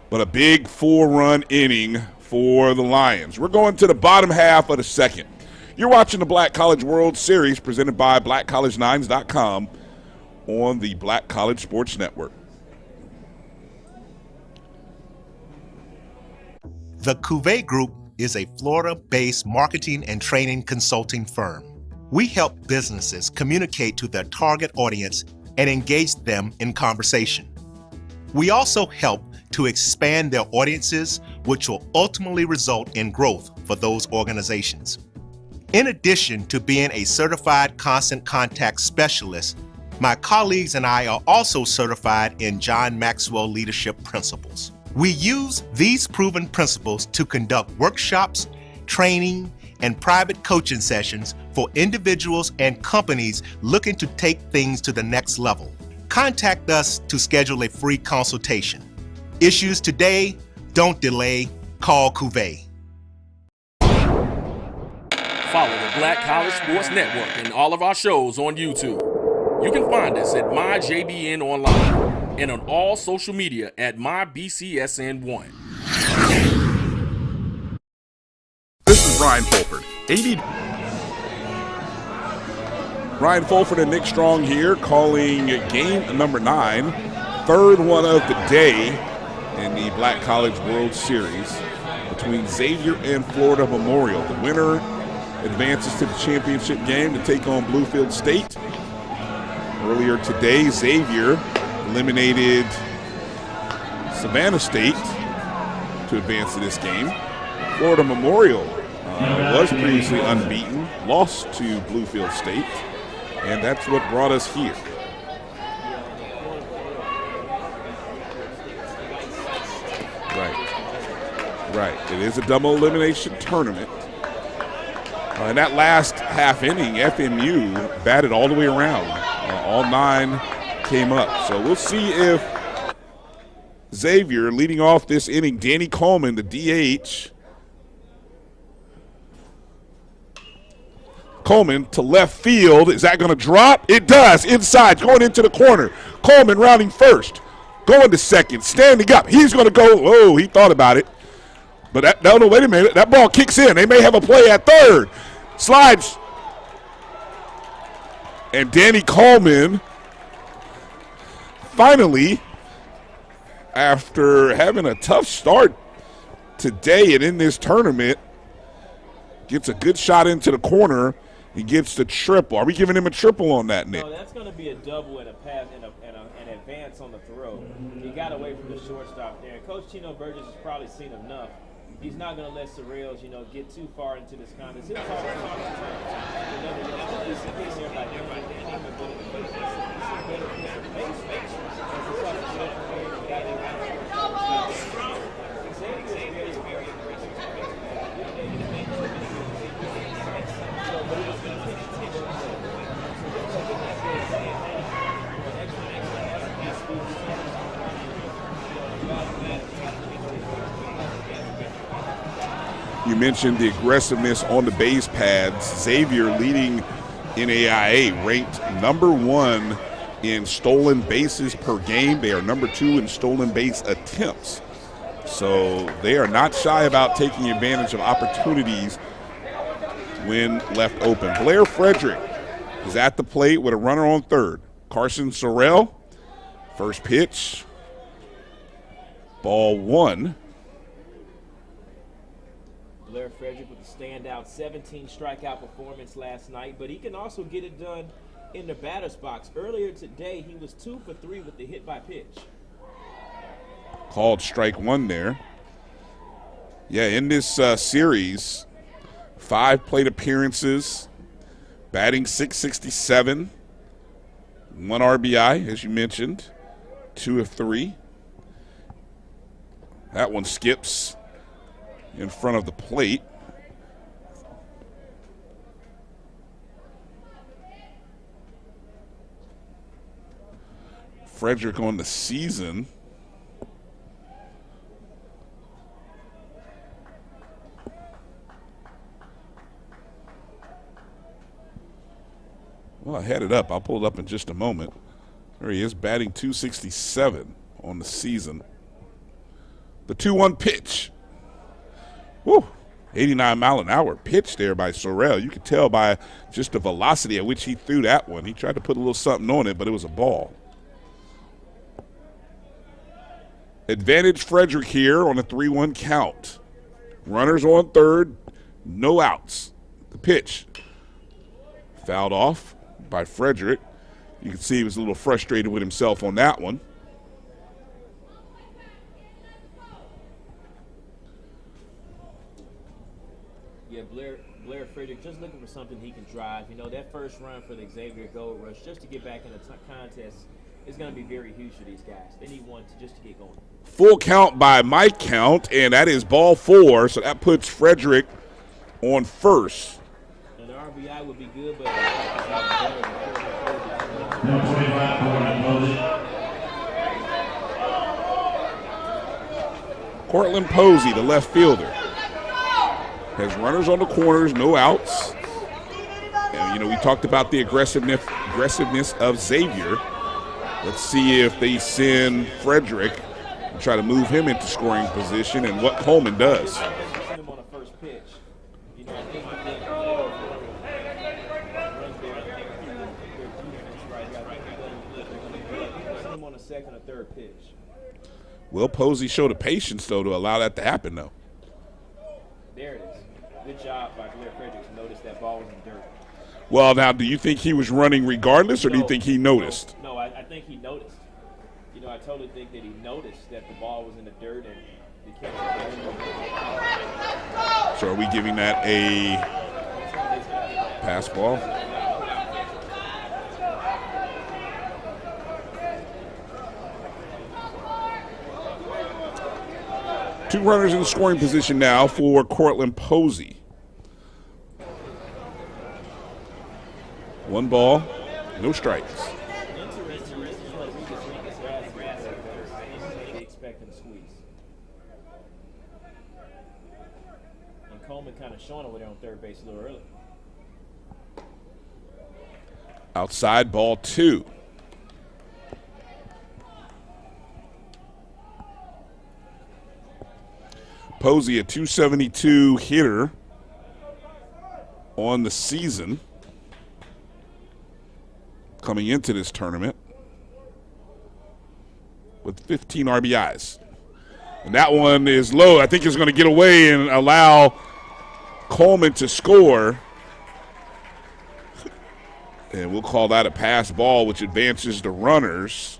but a big 4-run inning for the Lions. We're going to the bottom half of the second. You're watching the Black College World Series presented by BlackCollege9s.com on the Black College Sports Network. The Cuvée Group is a Florida-based marketing and training consulting firm. We help businesses communicate to their target audience and engage them in conversation. We also help to expand their audiences, which will ultimately result in growth for those organizations. In addition to being a certified constant contact specialist, my colleagues and I are also certified in John Maxwell Leadership Principles. We use these proven principles to conduct workshops training, and private coaching sessions for individuals and companies looking to take things to the next level. Contact us to schedule a free consultation. Issues today, don't delay, call Cuvée. Follow the Black College Sports Network and all of our shows on YouTube. You can find us at MyJBN Online and on all social media at MyBCSN1. This is Ryan Fulford. Ryan Fulford and Nick Strong here calling game number 9, third one of the day in the Black College World Series between Xavier and Florida Memorial. The winner advances to the championship game to take on Bluefield State. Earlier today, Xavier eliminated Savannah State to advance to this game. Florida Memorial was previously unbeaten, lost to Bluefield State, and that's what brought us here. Right. It is a double elimination tournament. In that last half inning, FMU batted all the way around. All 9 came up. So we'll see if Xavier, leading off this inning, Danny Coleman, the DH. Coleman to left field. Is that going to drop? It does. Inside, going into the corner. Coleman rounding first. Going to second. Standing up. He's going to go. Oh, he thought about it. But no, wait a minute. That ball kicks in. They may have a play at third. Slides. And Danny Coleman finally, after having a tough start today and in this tournament, gets a good shot into the corner. He gets the triple. Are we giving him a triple on that, Nick? No, that's going to be a double and a pass and an advance on the throw. He got away from the shortstop there. Coach Tino Burgess has probably seen enough. He's not going to let Sorrells, get too far into this contest. He'll talk You mentioned the aggressiveness on the base pads. Xavier leading in AIA, ranked number 1 in stolen bases per game. They are number 2 in stolen base attempts. So they are not shy about taking advantage of opportunities when left open. Blair Frederick is at the plate with a runner on third. Carson Sorrell, first pitch, ball 1. Blair Frederick with a standout 17 strikeout performance last night, but he can also get it done in the batter's box. Earlier today, he was 2 for 3 with the hit by pitch. Called strike 1 there. Yeah, in this series, 5 plate appearances, batting .667, 1 RBI, as you mentioned, 2 of 3. That one skips in front of the plate. Frederick on the season. Well, I had it up. I'll pull it up in just a moment. There he is, batting .267 on the season. The 2-1 pitch. Woo, 89-mile-an-hour pitch there by Sorrell. You could tell by just the velocity at which he threw that one. He tried to put a little something on it, but it was a ball. Advantage Frederick here on a 3-1 count. Runners on third, no outs. The pitch fouled off by Frederick. You can see he was a little frustrated with himself on that one. Yeah, Blair Frederick just looking for something he can drive. That first run for the Xavier Gold Rush just to get back in the contest is going to be very huge for these guys. They need one just to get going. Full count by Mike Count, and that is ball 4. So that puts Frederick on first. An RBI would be good, but Number 25, Courtland Posey. Courtland Posey, the left fielder, has runners on the corners, no outs. And, we talked about the aggressiveness of Xavier. Let's see if they send Frederick and try to move him into scoring position and what Coleman does. Second or third pitch. Will Posey show the patience, though, to allow that to happen, though? There it is. Good job by Blair Fredericks to notice that ball was in dirt. Well, now, do you think he was running regardless, or do you think he noticed? No, I think he noticed. I totally think that he noticed that the ball was in the dirt and the catcher. So are we giving that a pass ball? Two runners in the scoring position now for Courtland Posey. One ball, no strikes. Expecting a squeeze. And Coleman kind of showing over there on third base a little early. Outside, ball 2. Posey, a .272 hitter on the season coming into this tournament with 15 RBIs. And that one is low. I think it's going to get away and allow Coleman to score. And we'll call that a pass ball, which advances the runners.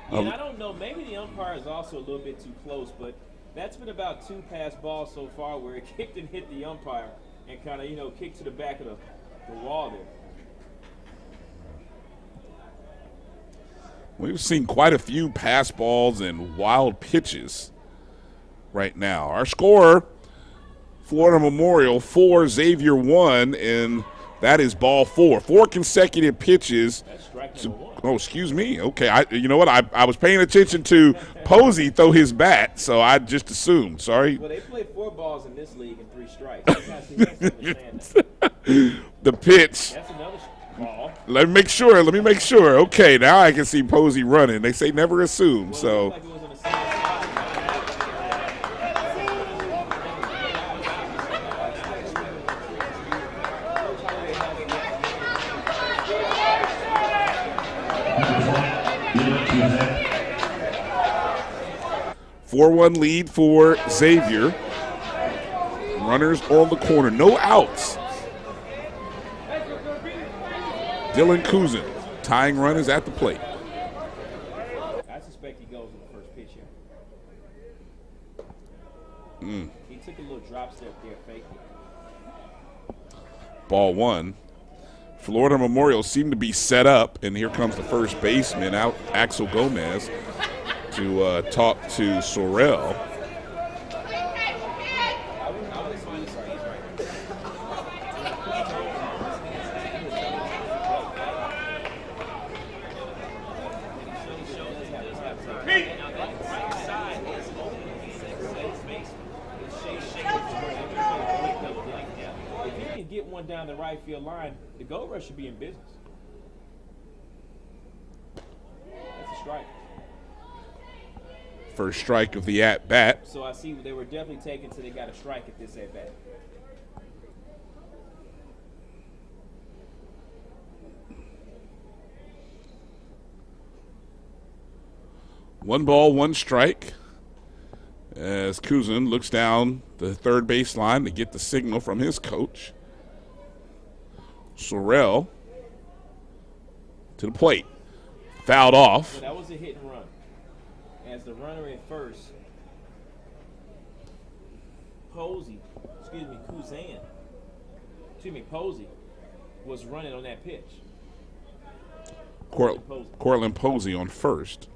And I don't know, maybe the umpire is also a little bit too close, but that's been about 2 pass balls so far where it kicked and hit the umpire and kind of, kicked to the back of the wall there. We've seen quite a few pass balls and wild pitches right now. Our score, Florida Memorial 4, Xavier 1, and that is ball 4. 4 consecutive pitches. That's strike number 1. Oh, excuse me. Okay, you know what? I was paying attention to Posey throw his bat, so I just assumed. Sorry. Well, they play 4 balls in this league and 3 strikes. The pitch. That's another ball. Let me make sure. Okay, now I can see Posey running. They say never assume, so. Like it was on the side. 4-1 lead for Xavier. Runners on the corner, no outs. Dylan Kuzin, tying runners at the plate. I suspect he goes with the first pitch here. He took a little drop step there, fake it. Ball 1. Florida Memorial seemed to be set up, and here comes the first baseman out, Axel Gomez, to talk to Sorrell. If you can get one down the right field line, the Gold Rush should be in business. That's a strike. First strike of the at-bat. So I see they were definitely taken till they got a strike at this at-bat. One ball, one strike. As Kuzin looks down the third baseline to get the signal from his coach. Sorrell to the plate. Fouled off. So that was a hit and run. As the runner at first, Posey was running on that pitch. Courtland Posey on first.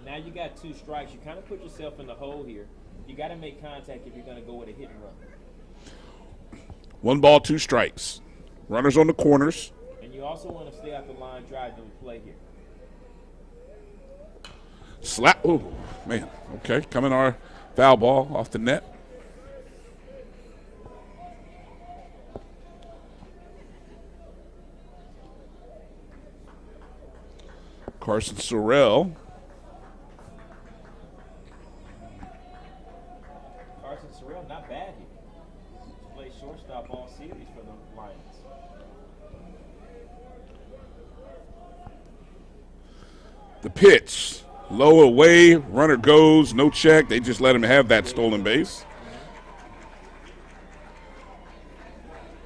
Now you got 2 strikes. You kind of put yourself in the hole here. You got to make contact if you're going to go with a hit and run. 1 ball, 2 strikes. Runners on the corners. And you also want to stay out the line drive to play here. Slap. Oh, man. Okay, coming our foul ball off the net. Carson Sorrell. Carson Sorrell, not bad here. He's played shortstop all series for the Lions. The pitch. Low away, runner goes, no check. They just let him have that stolen base.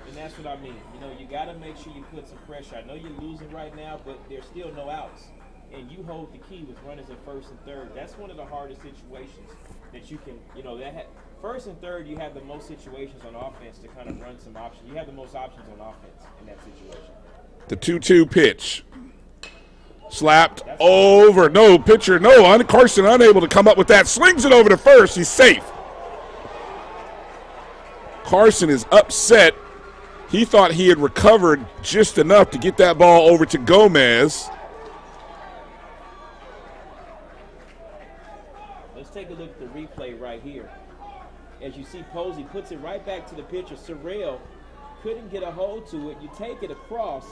And that's what I mean. You know, you got to make sure you put some pressure. I know you're losing right now, but there's still no outs. And you hold the key with runners at first and third. That's one of the hardest situations that you can, you know, first and third, you have the most situations on offense to kind of run some options. You have the most options on offense in that situation. The 2-2 pitch. Slapped over. No, pitcher, no. Carson unable to come up with that. Slings it over to first. He's safe. Carson is upset. He thought he had recovered just enough to get that ball over to Gomez. Let's take a look at the replay right here. As you see, Posey puts it right back to the pitcher. Sorrell couldn't get a hold to it. You take it across.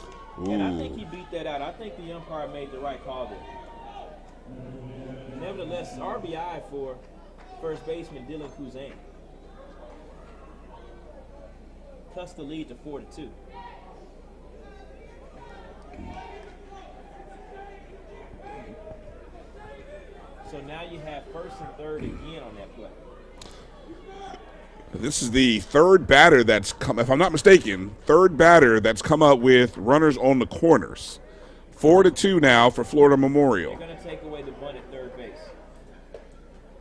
And I think he beat that out. I think the umpire made the right call there. Nevertheless, RBI for first baseman Dylan Kuzan. Cuts the lead to 4-2. So now you have first and third again on that play. This is the third batter that's come, if I'm not mistaken, third batter that's come up with runners on the corners. 4-2 now for Florida Memorial. They're going to take away the bunt at third base.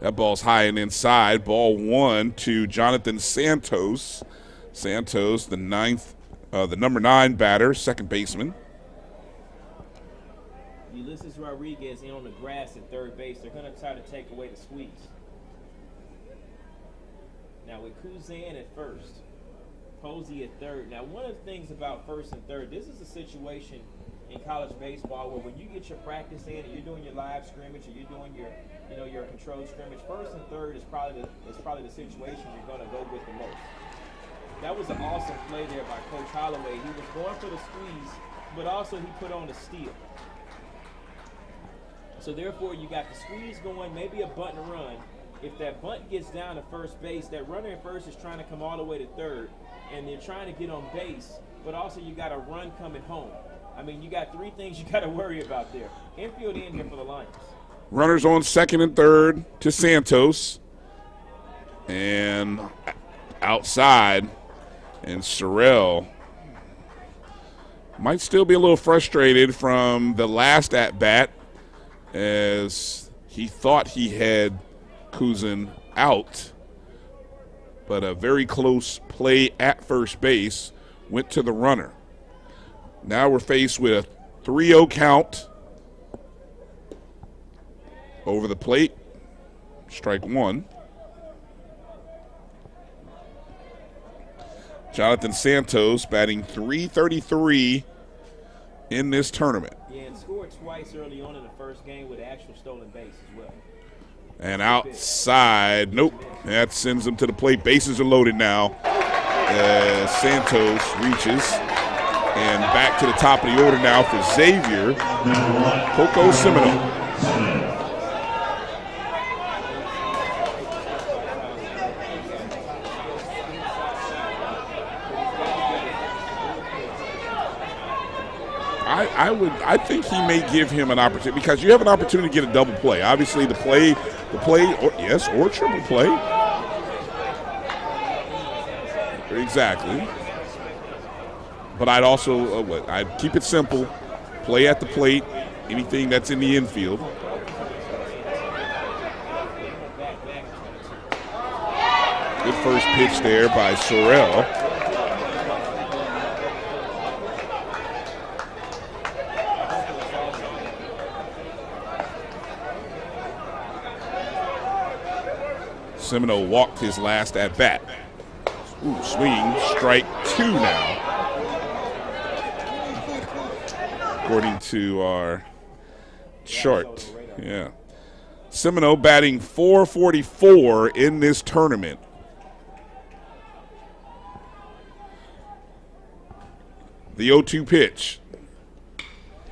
That ball's high and inside. Ball 1 to Jonathan Santos. Santos, the number 9 batter, second baseman. Ulysses Rodriguez in on the grass at third base. They're going to try to take away the squeeze. Now with Kuzan at first, Posey at third. Now one of the things about first and third, this is a situation in college baseball where when you get your practice in and you're doing your live scrimmage or you're doing your, your controlled scrimmage, first and third is probably the situation you're going to go with the most. That was an awesome play there by Coach Holloway. He was going for the squeeze, but also he put on the steal. So therefore you got the squeeze going, maybe a bunt and run. If that bunt gets down to first base, that runner at first is trying to come all the way to third, and they're trying to get on base, but also you got a run coming home. I mean, you got 3 things you got to worry about there. Infield in here for the Lions. Runners on second and third to Santos. And outside, and Sorrell might still be a little frustrated from the last at-bat as he thought he had Kuzan out, but a very close play at first base went to the runner. Now we're faced with a 3-0 count. Over the plate, strike 1. Jonathan Santos batting .333 in this tournament. Yeah, and scored twice early on in the first game with an actual stolen base as well. And outside, nope, that sends them to the plate. Bases are loaded now as Santos reaches. And back to the top of the order now for Xavier, Coco Semino. I think he may give him an opportunity because you have an opportunity to get a double play. Obviously, the play, or triple play. Exactly. But I'd also, I'd keep it simple, play at the plate, anything that's in the infield. Good first pitch there by Sorrell. Seminole walked his last at bat. Ooh, swing, strike 2 now. According to our chart. Yeah. Seminole batting .444 in this tournament. The 0-2 pitch.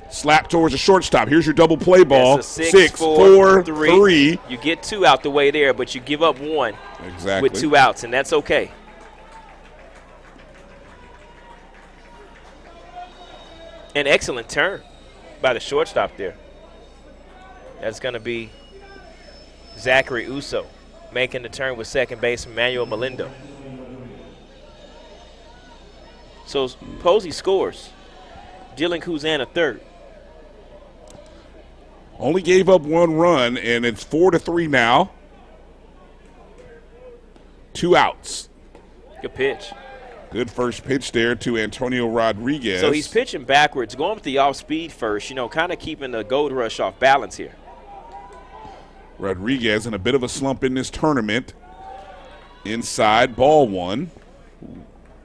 Slap towards the shortstop. Here's your double play ball. 6-4-3. You get 2 out the way there, but you give up 1 exactly with 2 outs, and that's okay. An excellent turn by the shortstop there. That's going to be Zachary Uso making the turn with second baseman Manuel Melindo. So Posey scores. Dylan Kuzan a third. Only gave up 1 run, and it's 4-3 now. 2 outs. Good pitch. Good first pitch there to Antonio Rodriguez. So he's pitching backwards, going with the off-speed first, kind of keeping the gold rush off balance here. Rodriguez in a bit of a slump in this tournament. Inside, ball 1.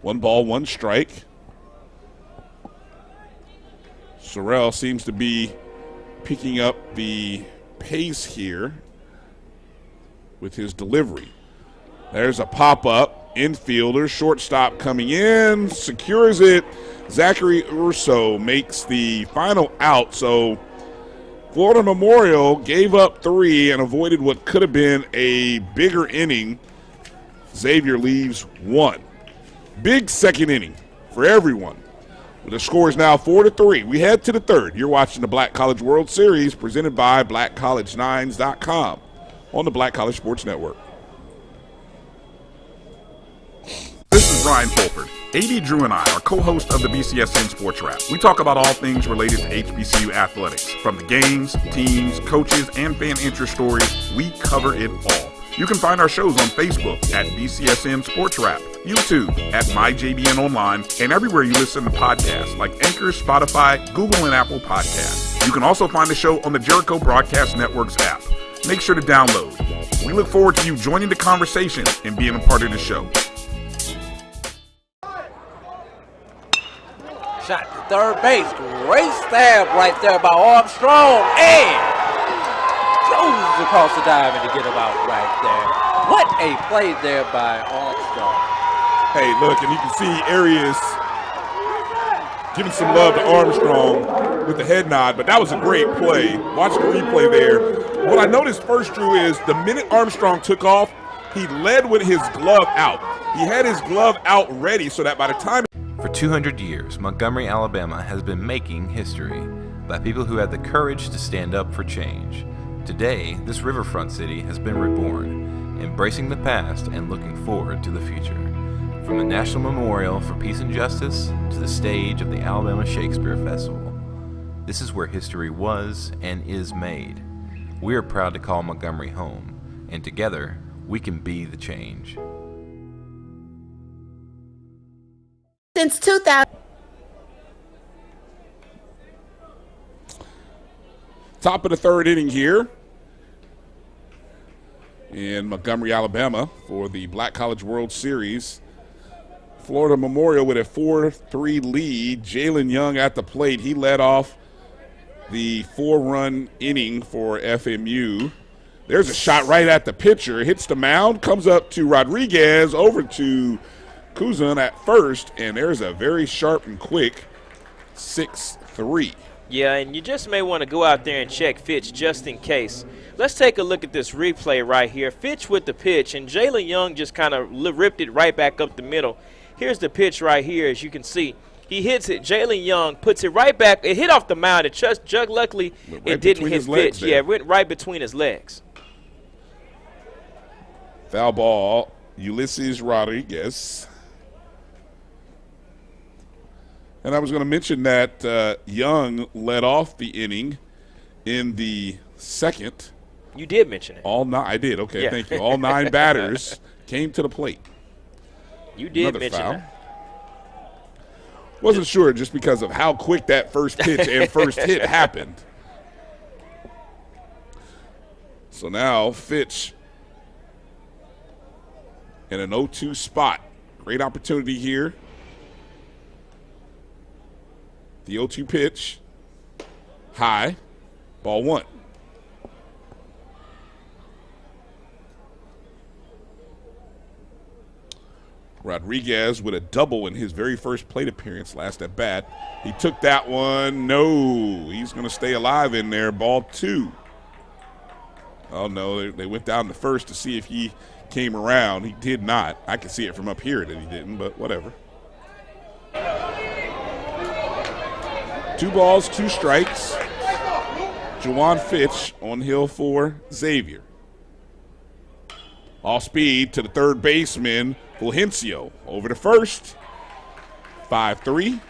1 ball, 1 strike. Sorrell seems to be picking up the pace here with his delivery. There's a pop-up, infielder, shortstop coming in, secures it. Zachary Urso makes the final out, so Florida Memorial gave up 3 and avoided what could have been a bigger inning. Xavier leaves 1. Big second inning for everyone. The score is now 4-3. We head to the third. You're watching the Black College World Series presented by BlackCollege9s.com on the Black College Sports Network. This is Ryan Fulford. AD Drew and I are co-hosts of the BCSN Sports Wrap. We talk about all things related to HBCU athletics. From the games, teams, coaches, and fan interest stories, we cover it all. You can find our shows on Facebook at BCSN Sports Wrap, YouTube at MyJBN Online, and everywhere you listen to podcasts like Anchor, Spotify, Google, and Apple Podcasts. You can also find the show on the Jericho Broadcast Network's app. Make sure to download. We look forward to you joining the conversation and being a part of the show. Shot to third base. Great stab right there by Armstrong. And goes across the diamond to get him out right there. What a play there by Armstrong. Hey, look, and you can see Arias giving some love to Armstrong with the head nod, but that was a great play. Watch the replay there. What I noticed first, Drew, is the minute Armstrong took off, he led with his glove out. He had his glove out ready so that by the time... For 200 years, Montgomery, Alabama has been making history by people who had the courage to stand up for change. Today, this riverfront city has been reborn, embracing the past and looking forward to the future. From the National Memorial for Peace and Justice to the stage of the Alabama Shakespeare Festival, this is where history was and is made. We are proud to call Montgomery home, and together, we can be the change. Since 2000. Top of the third inning here in Montgomery, Alabama for the Black College World Series. Florida Memorial with a 4-3 lead. Jalen Young at the plate. He led off the 4-run inning for FMU. There's a shot right at the pitcher. Hits the mound, comes up to Rodriguez, over to Kuzan at first, and there's a very sharp and quick 6-3. Yeah, and you just may want to go out there and check Fitch just in case. Let's take a look at this replay right here. Fitch with the pitch, and Jalen Young just kind of ripped it right back up the middle. Here's the pitch right here, as you can see. He hits it. Jalen Young puts it right back. It hit off the mound. It just luckily it didn't hit Fitch. Yeah, it went right between his legs. Foul ball, Ulysses Rodriguez. And I was going to mention that Young led off the inning in the second. You did mention it. I did. Okay, yeah. Thank you. All 9 batters came to the plate. You did mention that. Wasn't sure just because of how quick that first pitch and first hit happened. So now Fitch in an 0-2 spot. Great opportunity here. The 0-2 pitch. High. Ball 1. Rodriguez with a double in his very first plate appearance last at bat. He took that one. No. He's going to stay alive in there. Ball 2. Oh, no. They went down to first to see if he came around. He did not. I can see it from up here that he didn't, but whatever. 2 balls, 2 strikes. Juwan Fitch on hill for Xavier. Off speed to the third baseman, Fulgencio. Over to first. 5-3.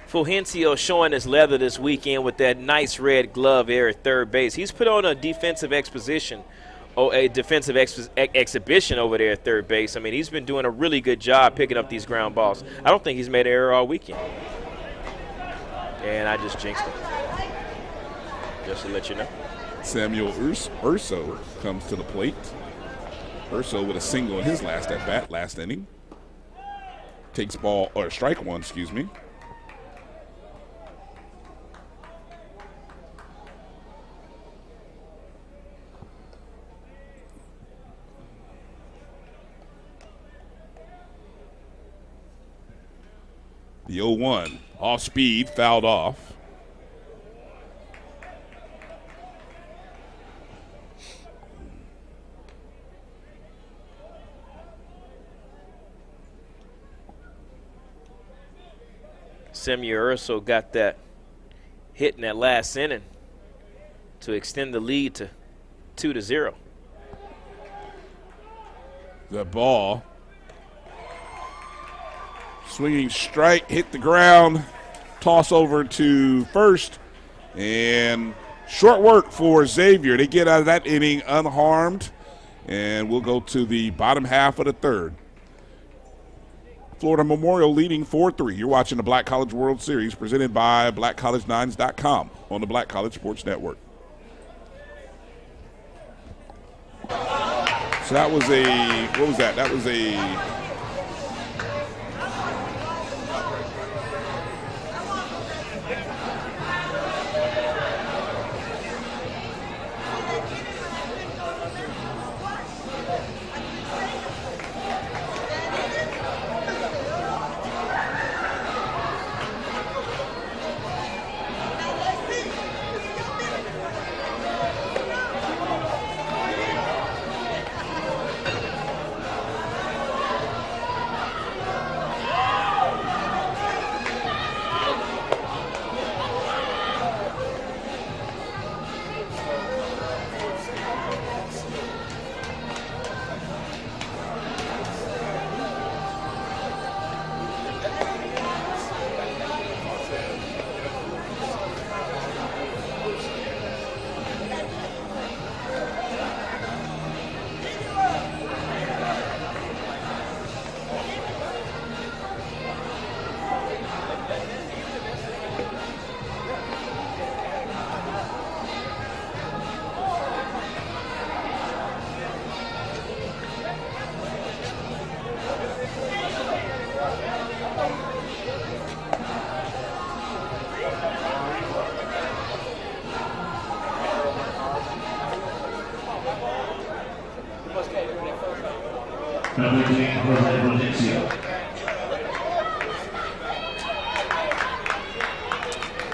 Fulgencio showing his leather this weekend with that nice red glove there at third base. He's put on a defensive exhibition over there at third base. I mean, he's been doing a really good job picking up these ground balls. I don't think he's made an error all weekend. And I just jinxed him. Just to let you know. Samuel Urso comes to the plate. Urso with a single in his last at bat, last inning. Takes strike 1, excuse me. The 0-1, off speed, fouled off. Samuel Urso got that hit in that last inning to extend the lead to 2-0. The ball. Swinging strike, hit the ground, toss over to first, and short work for Xavier. They get out of that inning unharmed, and we'll go to the bottom half of the third. Florida Memorial leading 4-3. You're watching the Black College World Series presented by BlackCollegeNines.com on the Black College Sports Network. So that was what was that? That was a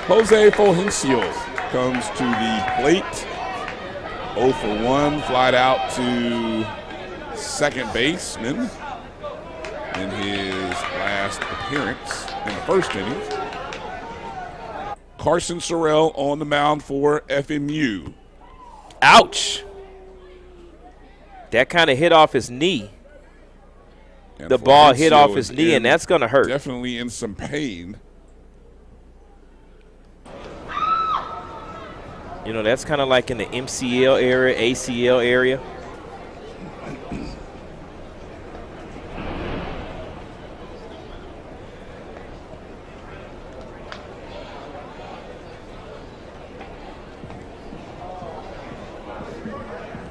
Jose Fulgencio comes to the plate. 0 for 1, flied out to second baseman in his last appearance in the first inning. Carson Sorrell on the mound for FMU. Ouch. That kind of hit off his knee. And the ball hit off his knee, and that's going to hurt. Definitely in some pain. You know, that's kind of like in the MCL area, ACL area.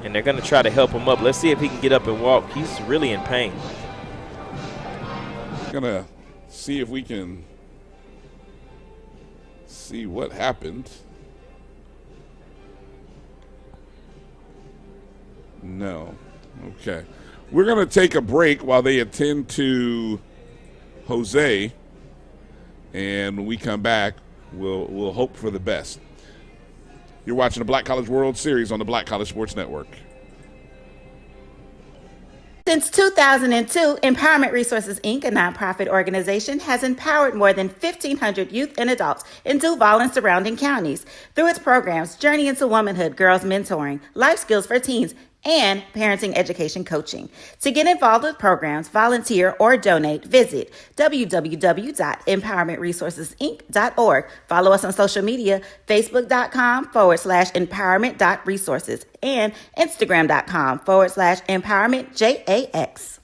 and they're going to try to help him up. Let's see if he can get up and walk. He's really in pain. Going to see if we can see what happened. No. Okay. We're going to take a break while they attend to Jose, and when we come back, we'll hope for the best. You're watching the Black College World Series on the Black College Sports Network. Since 2002, Empowerment Resources, Inc., a nonprofit organization, has empowered more than 1,500 youth and adults in Duval and surrounding counties. Through its programs, Journey into Womanhood, Girls Mentoring, Life Skills for Teens, and Parenting Education Coaching. To get involved with programs, volunteer, or donate, visit www.empowermentresourcesinc.org. Follow us on social media, facebook.com/empowerment.resources and instagram.com/empowermentJAX.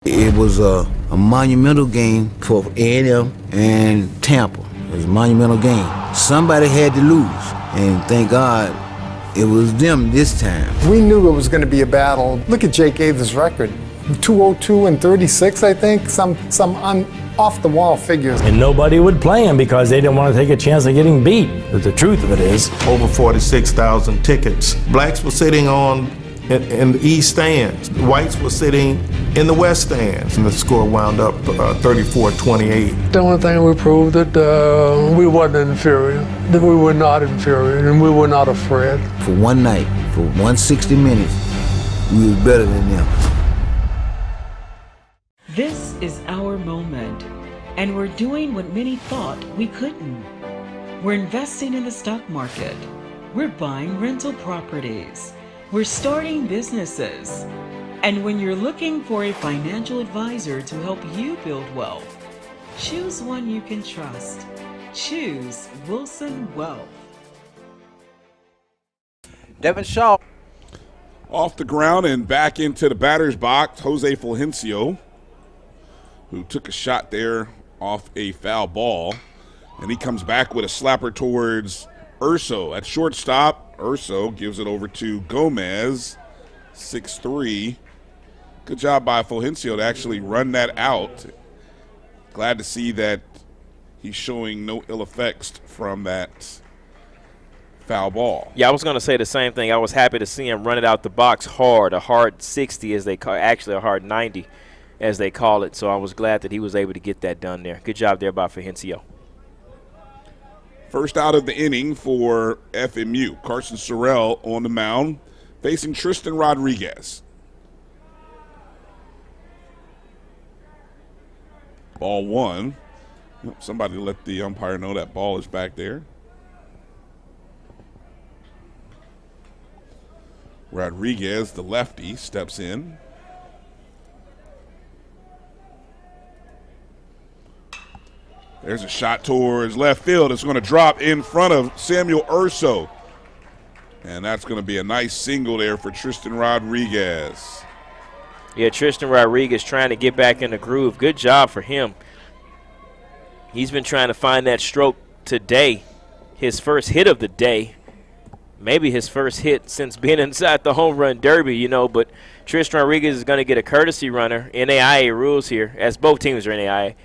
It was a monumental game for A&M and Tampa. It was a monumental game. Somebody had to lose, and thank God it was them this time. We knew it was going to be a battle. Look at Jake Ave's record. 202 and 36, I think. Some off-the-wall figures. And nobody would play him because they didn't want to take a chance of getting beat. But the truth of it is, over 46,000 tickets. Blacks were sitting in the east stands. Whites were sitting in the west stands. And the score wound up 34-28. The only thing we proved that we wasn't inferior, that we were not inferior, and we were not afraid. For one night, for 160 minutes, we was better than them. This is our moment, and we're doing what many thought we couldn't. We're investing in the stock market. We're buying rental properties. We're starting businesses. And when you're looking for a financial advisor to help you build wealth, choose one you can trust. Choose Wilson Wealth. Devin Shaw. Off the ground and back into the batter's box, Jose Fulgencio, who took a shot there off a foul ball. And he comes back with a slapper towards Urso at shortstop. Urso gives it over to Gomez, 6'3". Good job by Fulgencio to actually run that out. Glad to see that he's showing no ill effects from that foul ball. Yeah, I was going to say the same thing. I was happy to see him run it out the box hard, a hard 60 as they call it, actually a hard 90 as they call it. So I was glad that he was able to get that done there. Good job there by Fulgencio. First out of the inning for FMU. Carson Sorrell on the mound facing Tristan Rodriguez. Ball one. Somebody let the umpire know that ball is back there. Rodriguez, the lefty, steps in. There's a shot towards left field. It's going to drop in front of Samuel Urso. And that's going to be a nice single there for Tristan Rodriguez. Yeah, Tristan Rodriguez trying to get back in the groove. Good job for him. He's been trying to find that stroke today. His first hit of the day. Maybe his first hit since being inside the home run derby, you know. But Tristan Rodriguez is going to get a courtesy runner. NAIA rules here, as both teams are NAIA.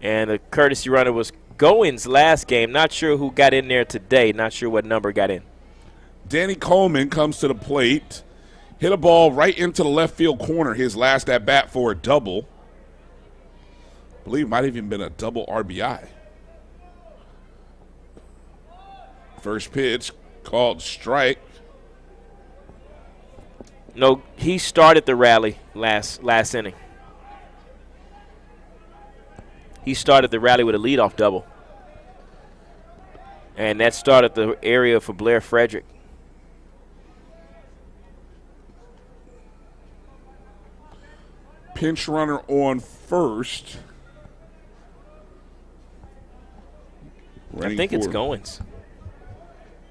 And the courtesy runner was Goins last game. Not sure who got in there today. Not sure what number got in. Danny Coleman comes to the plate. Hit a ball right into the left field corner. His last at bat for a double. I believe it might have even been a double RBI. First pitch called strike. No, he started the rally last inning. He started the rally with a leadoff double. And that started the area for Blair Frederick. Pinch runner on first. I think it's Goins.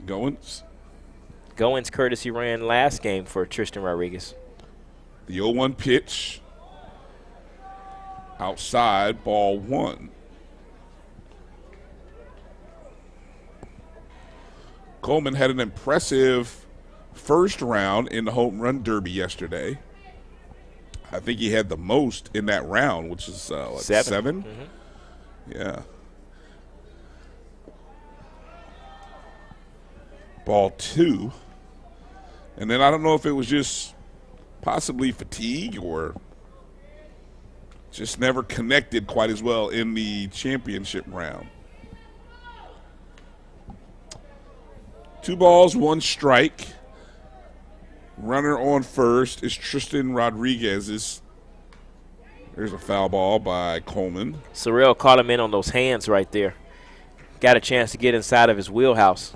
Goins? Goins courtesy ran last game for Tristan Rodriguez. The 0-1 pitch. Outside, ball one. Coleman had an impressive first round in the home run derby yesterday. I think he had the most in that round, which is like 7. Mm-hmm. Yeah. Ball 2. And then I don't know if it was just possibly fatigue or just never connected quite as well in the championship round. 2 balls, 1 strike. Runner on first is Tristan Rodriguez's. There's a foul ball by Coleman. Sorrell caught him in on those hands right there. Got a chance to get inside of his wheelhouse.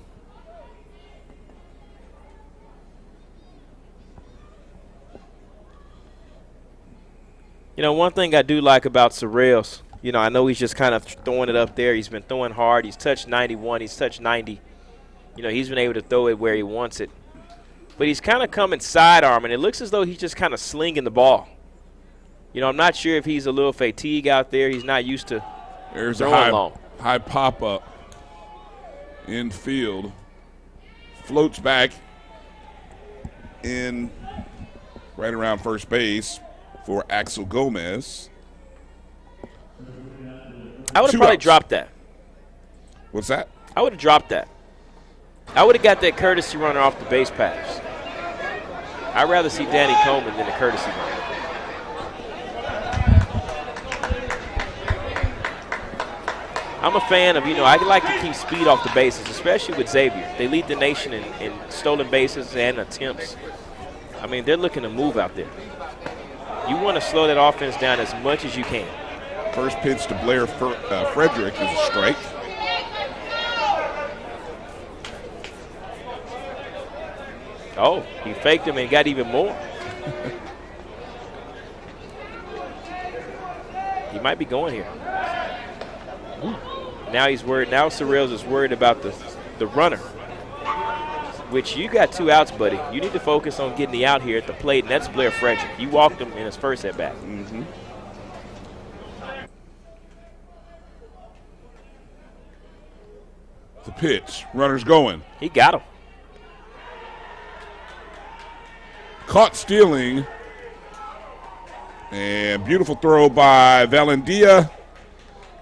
You know, one thing I do like about Sorrell's, you know, I know he's just kind of throwing it up there. He's been throwing hard. He's touched 91. He's touched 90. You know, he's been able to throw it where he wants it. But he's kind of coming sidearm, and it looks as though he's just kind of slinging the ball. You know, I'm not sure if he's a little fatigue out there. He's not used to There's throwing a long. high pop-up in field. Floats back in right around first base for Axel Gomez. I would have probably dropped that. What's that? I would have dropped that. I would have got that courtesy runner off the base paths. I'd rather see Danny Coleman than a courtesy runner. I'm a fan of, you know, I like to keep speed off the bases, especially with Xavier. They lead the nation in stolen bases and attempts. I mean, they're looking to move out there. You want to slow that offense down as much as you can. First pitch to Blair Frederick is a strike. Oh, he faked him and got even more. He might be going here. Now he's worried. Now Sorrells is worried about the runner, which you got 2 outs, buddy. You need to focus on getting the out here at the plate, and that's Blair Frederick. You walked him in his first at bat. Mm-hmm. The pitch. Runner's going. He got him. Caught stealing. And beautiful throw by Valendia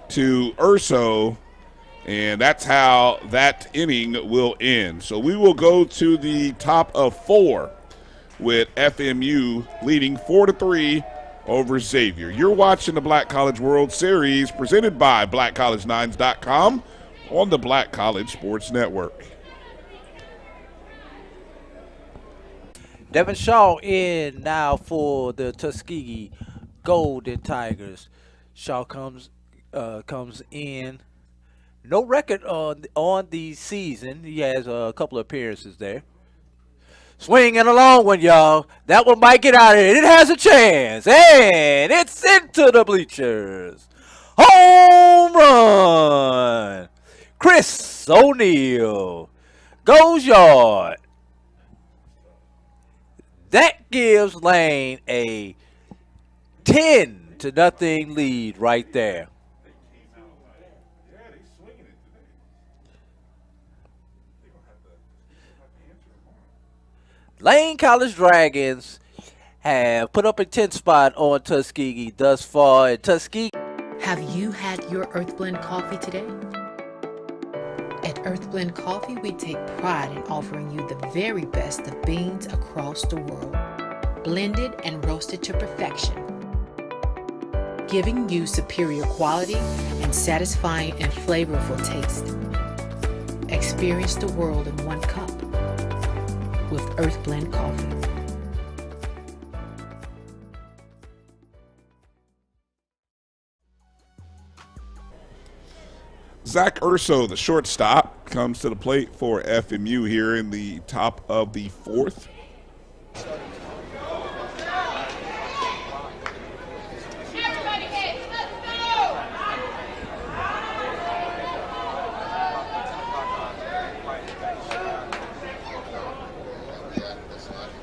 to Urso. And that's how that inning will end. So we will go to the top of 4 with FMU leading 4-3 over Xavier. You're watching the Black College World Series presented by BlackCollege9s.com on the Black College Sports Network. Devin Shaw in now for the Tuskegee Golden Tigers. Shaw comes in. No record on the season. He has a couple of appearances there. Swinging a long one, y'all. That one might get out of here. It has a chance. And it's into the bleachers. Home run. Chris O'Neal goes yard. That gives Lane a 10-0 lead right there. Lane College Dragons have put up a 10 spot on Tuskegee thus far. And Tuskegee. Have you had your Earth Blend coffee today? At Earth Blend Coffee, we take pride in offering you the very best of beans across the world, blended and roasted to perfection, giving you superior quality and satisfying and flavorful taste. Experience the world in one cup with Earth Blend Coffee. Zach Urso, the shortstop, comes to the plate for FMU here in the top of the 4th.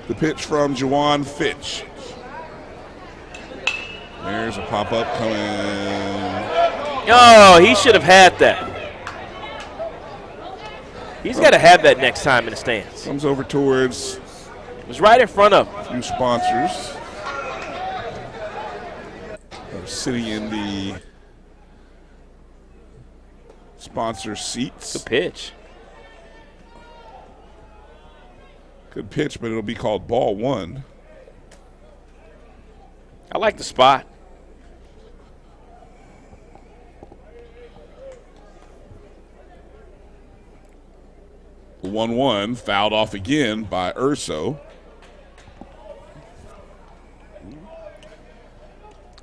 The pitch from Juwan Fitch. There's a pop-up coming. Oh, he should have had that. He's got to have that next time in the stands. Comes over towards was right in front of him. A few sponsors are sitting in the sponsor seats. Good pitch. Good pitch, but it'll be called ball one. I like the spot. The 1-1 fouled off again by Urso.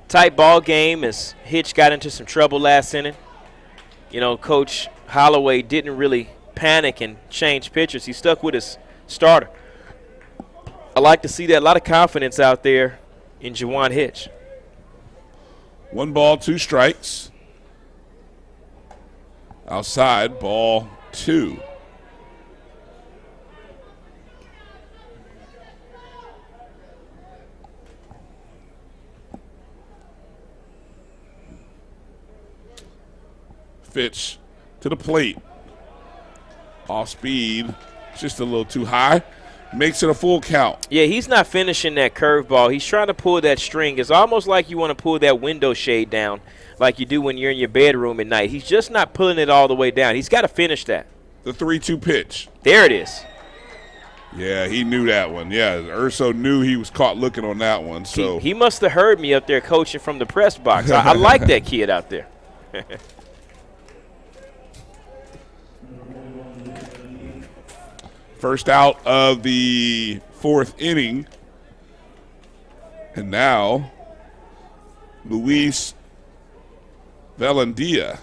Tight ball game as Hitch got into some trouble last inning. You know, Coach Holloway didn't really panic and change pitchers. He stuck with his starter. I like to see that. A lot of confidence out there in Juwan Hitch. 1 ball, 2 strikes. Outside, ball 2. Pitch to the plate. Off speed, just a little too high. Makes it a full count. Yeah, he's not finishing that curveball. He's trying to pull that string. It's almost like you want to pull that window shade down like you do when you're in your bedroom at night. He's just not pulling it all the way down. He's got to finish that. The 3-2 pitch. There it is. Yeah, he knew that one. Yeah, Urso knew he was caught looking on that one. So he must have heard me up there coaching from the press box. I like that kid out there. First out of the 4th inning. And now, Luis Valendia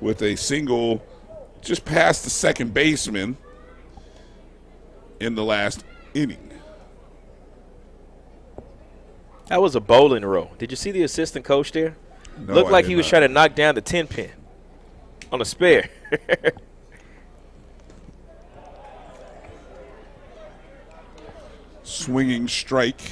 with a single just past the second baseman in the last inning. That was a bowling row. Did you see the assistant coach there? No, Looked like he was trying to knock down the 10 pin on a spare. Swinging strike.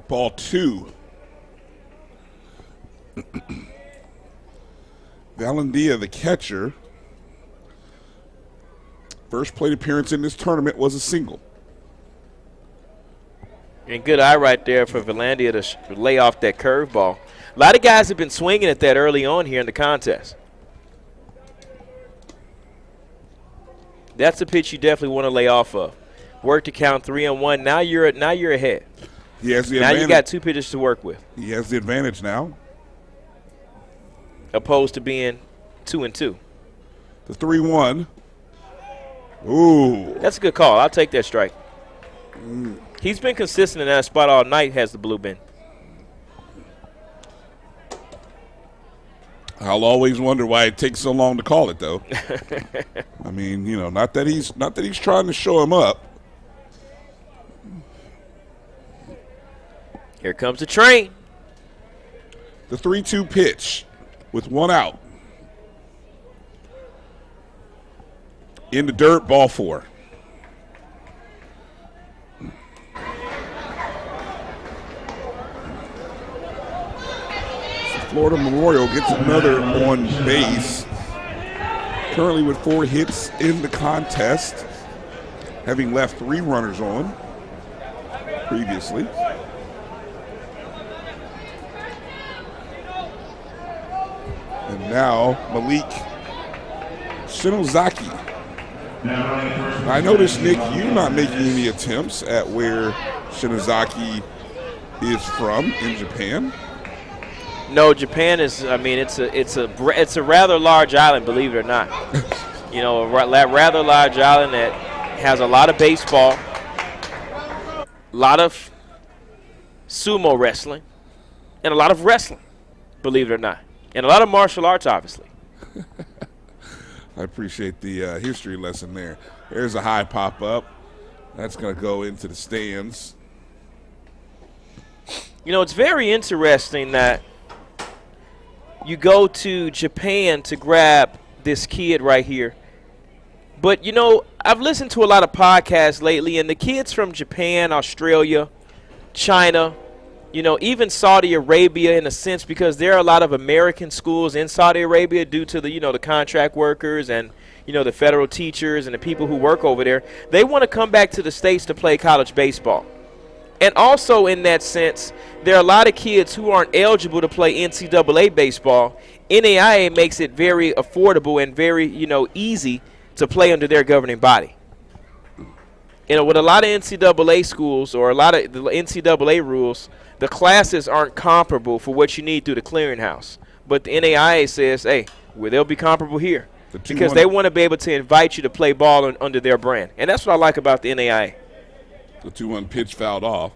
Ball 2. Valendia, the catcher. First plate appearance in this tournament was a single. And good eye right there for Valandia to lay off that curveball. A lot of guys have been swinging at that early on here in the contest. That's a pitch you definitely want to lay off of. Work to count 3-1. Now you're ahead. He has the now advantage. You got 2 pitches to work with. He has the advantage now. Opposed to being 2-2. The 3-1. Ooh. That's a good call. I'll take that strike. He's been consistent in that spot all night, has the blue bin. I'll always wonder why it takes so long to call it, though. I mean, you know, not that he's trying to show him up. Here comes the train. The 3-2 pitch with 1 out. In the dirt, ball 4. Florida Memorial gets another on base. Currently with 4 hits in the contest, having left 3 runners on previously. And now Malik Shinozaki. I noticed, Nick, you not making any attempts at where Shinozaki is from in Japan. No, Japan is. I mean, it's a rather large island, believe it or not. You know, a rather large island that has a lot of baseball, a lot of sumo wrestling, and a lot of wrestling, believe it or not, and a lot of martial arts, obviously. I appreciate the history lesson there. There's a high pop-up. That's going to go into the stands. You know, it's very interesting that you go to Japan to grab this kid right here. But, you know, I've listened to a lot of podcasts lately, and the kids from Japan, Australia, China, even Saudi Arabia in a sense, because there are a lot of American schools in Saudi Arabia due to the, the contract workers and, the federal teachers and the people who work over there. They want to come back to the States to play college baseball. And also in that sense, there are a lot of kids who aren't eligible to play NCAA baseball. NAIA makes it very affordable and very, easy to play under their governing body. With a lot of NCAA schools or a lot of the NCAA rules, the classes aren't comparable for what you need through the clearinghouse. But the NAIA says, hey, they'll be comparable here because they want to be able to invite you to play ball under their brand. And that's what I like about the NAIA. The 2-1 pitch fouled off.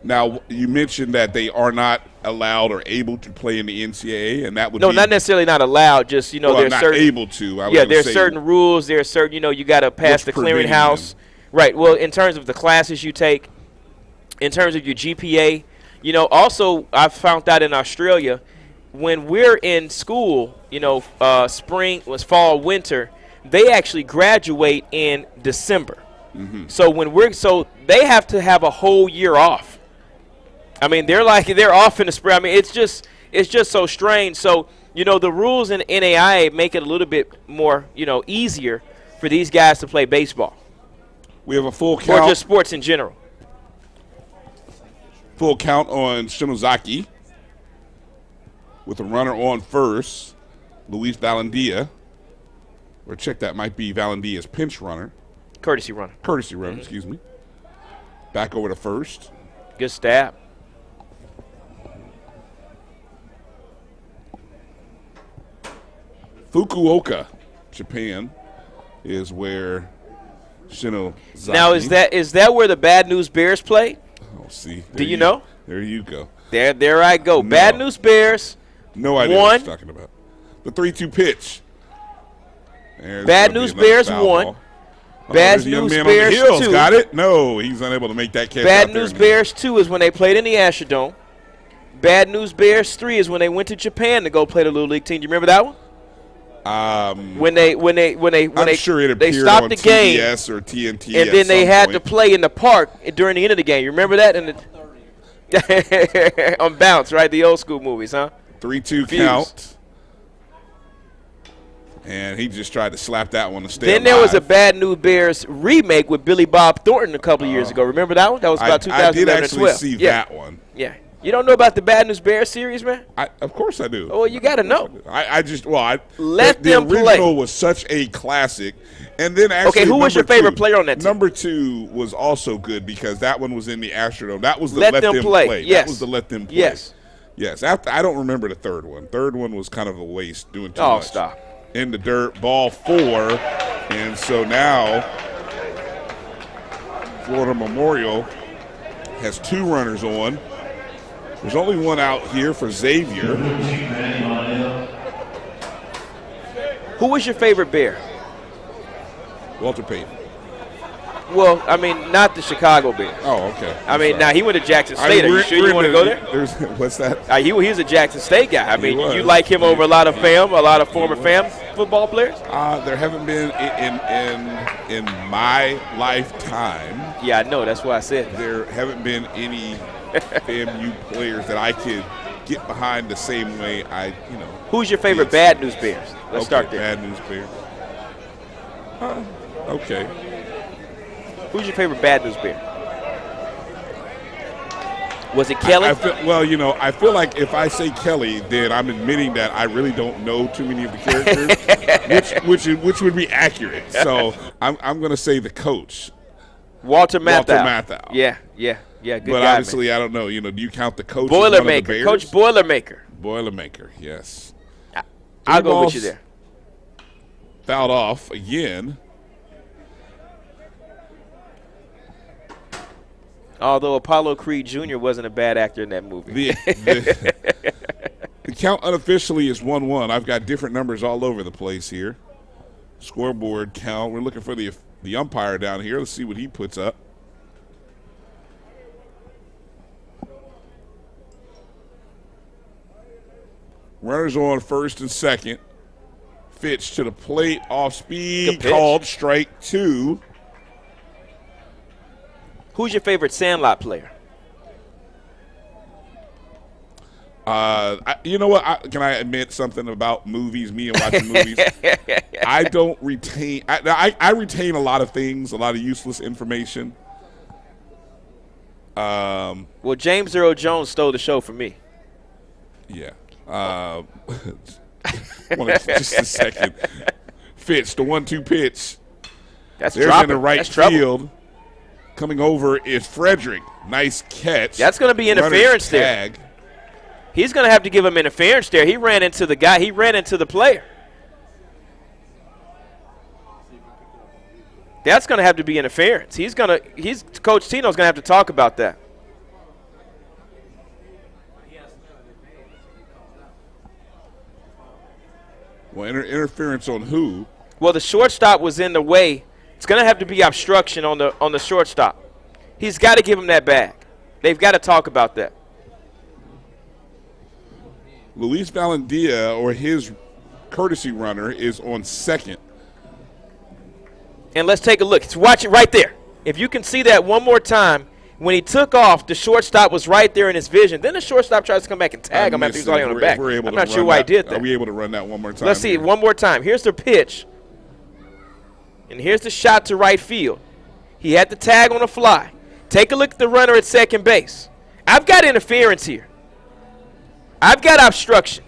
Now, you mentioned that they are not allowed or able to play in the NCAA, and that would no, not necessarily not allowed. Just there's not certain able to. There's certain rules. There's certain you got to pass the clearinghouse, right? Well, in terms of the classes you take, in terms of your GPA, Also, I found out in Australia, when we're in school, spring, fall, winter, they actually graduate in December. Mm-hmm. So they have to have a whole year off. I mean, they're off in the spring. I mean, it's just so strange. So, the rules in NAIA make it a little bit more, easier for these guys to play baseball. We have a full count. Or just sports in general. Full count on Shinozaki with a runner on first, Luis Valendia. Or check, that might be Valendia's pinch runner. Courtesy runner. Mm-hmm. Excuse me. Back over to first. Good stab. Fukuoka, Japan, is where Shinozaki. Now, is that where the Bad News Bears play? Oh, see. Do you know? There you go. There I go. No. Bad News Bears. No idea what you're talking about. The 3-2 pitch. Bad News Bears 1. Bad News Bears 2. Got it? No, he's unable to make that catch. Bad News Bears 2 is when they played in the Astrodome. Bad News Bears 3 is when they went to Japan to go play the Little League team. Do you remember that one? When they sure it they stopped on the game TBS or TNT, and then they had to play in the park during the end of the game. You remember that? On Bounce, right? The old school movies, huh? 3-2 count. And he just tried to slap that one to stay Then alive. there was a Bad News Bears remake with Billy Bob Thornton a couple of years ago. Remember that one? That was about 2011 I did actually 12. see that one. Yeah. You don't know about the Bad News Bears series, man? Of course I do. Oh, well, you got to know. Let them play. The original was such a classic. And then actually, okay, who was your favorite player on that team? Number 2 was also good because that one was in the Astrodome. That was the Let Them Play. Yes. That was the Let Them Play. Yes. Yes. I don't remember the third one. Third one was kind of a waste, doing too much. Oh, stop. In the dirt, ball 4. And so now Florida Memorial has 2 runners on. There's only one out here for Xavier. Who was your favorite Bear? Walter Payton. Well, I mean, not the Chicago Bears. Oh, okay. I mean, now he went to Jackson State. Are you sure you want to go there? What's that? He was a Jackson State guy. I mean, you like him over a lot of former FAM football players? There haven't been in my lifetime. Yeah, I know. That's why I said there haven't been any FMU players that I could get behind the same way Who's your favorite Bad News Bears? Let's start there. Bad News Bears. Okay. Who's your favorite Bad News Bear? Was it Kelly? I feel like if I say Kelly, then I'm admitting that I really don't know too many of the characters, which would be accurate. So I'm going to say the coach, Walter Matthau. Yeah. Good but guy, obviously, man. I don't know. Do you count the coach? Boilermaker, Coach Boilermaker. Boilermaker, yes. I'll go with you there. Fouled off again. Although Apollo Creed Jr. wasn't a bad actor in that movie. The count unofficially is 1-1. I've got different numbers all over the place here. Scoreboard count. We're looking for the umpire down here. Let's see what he puts up. Runners on first and second Fitch to the plate, off speed, Good pitch. called strike 2. Who's your favorite Sandlot player? You know what? Can I admit something about movies, me and watching movies? I don't retain – I retain a lot of things, a lot of useless information. Well, James Earl Jones stole the show from me. Yeah. Just a second. Fitch, the 1-2 pitch. That's There's dropping. in the right That's trouble. field. Coming over is Frederick. Nice catch. That's going to be interference there. He's going to have to give him interference there. He ran into the guy. He ran into the player. That's going to have to be interference. Coach Tino's going to have to talk about that. Well, interference on who? Well, the shortstop was in the way. It's going to have to be obstruction on the shortstop. He's got to give him that bag. They've got to talk about that. Luis Valendia, or his courtesy runner, is on second. And let's take a look. Watch it right there. If you can see that one more time, when he took off, the shortstop was right there in his vision. Then the shortstop tries to come back and tag him after he's already on the back. I'm not sure why he did that. Are we able to run that one more time? Let's see it one more time. Here's the pitch. And here's the shot to right field. He had the tag on the fly. Take a look at the runner at second base. I've got interference here. I've got obstruction.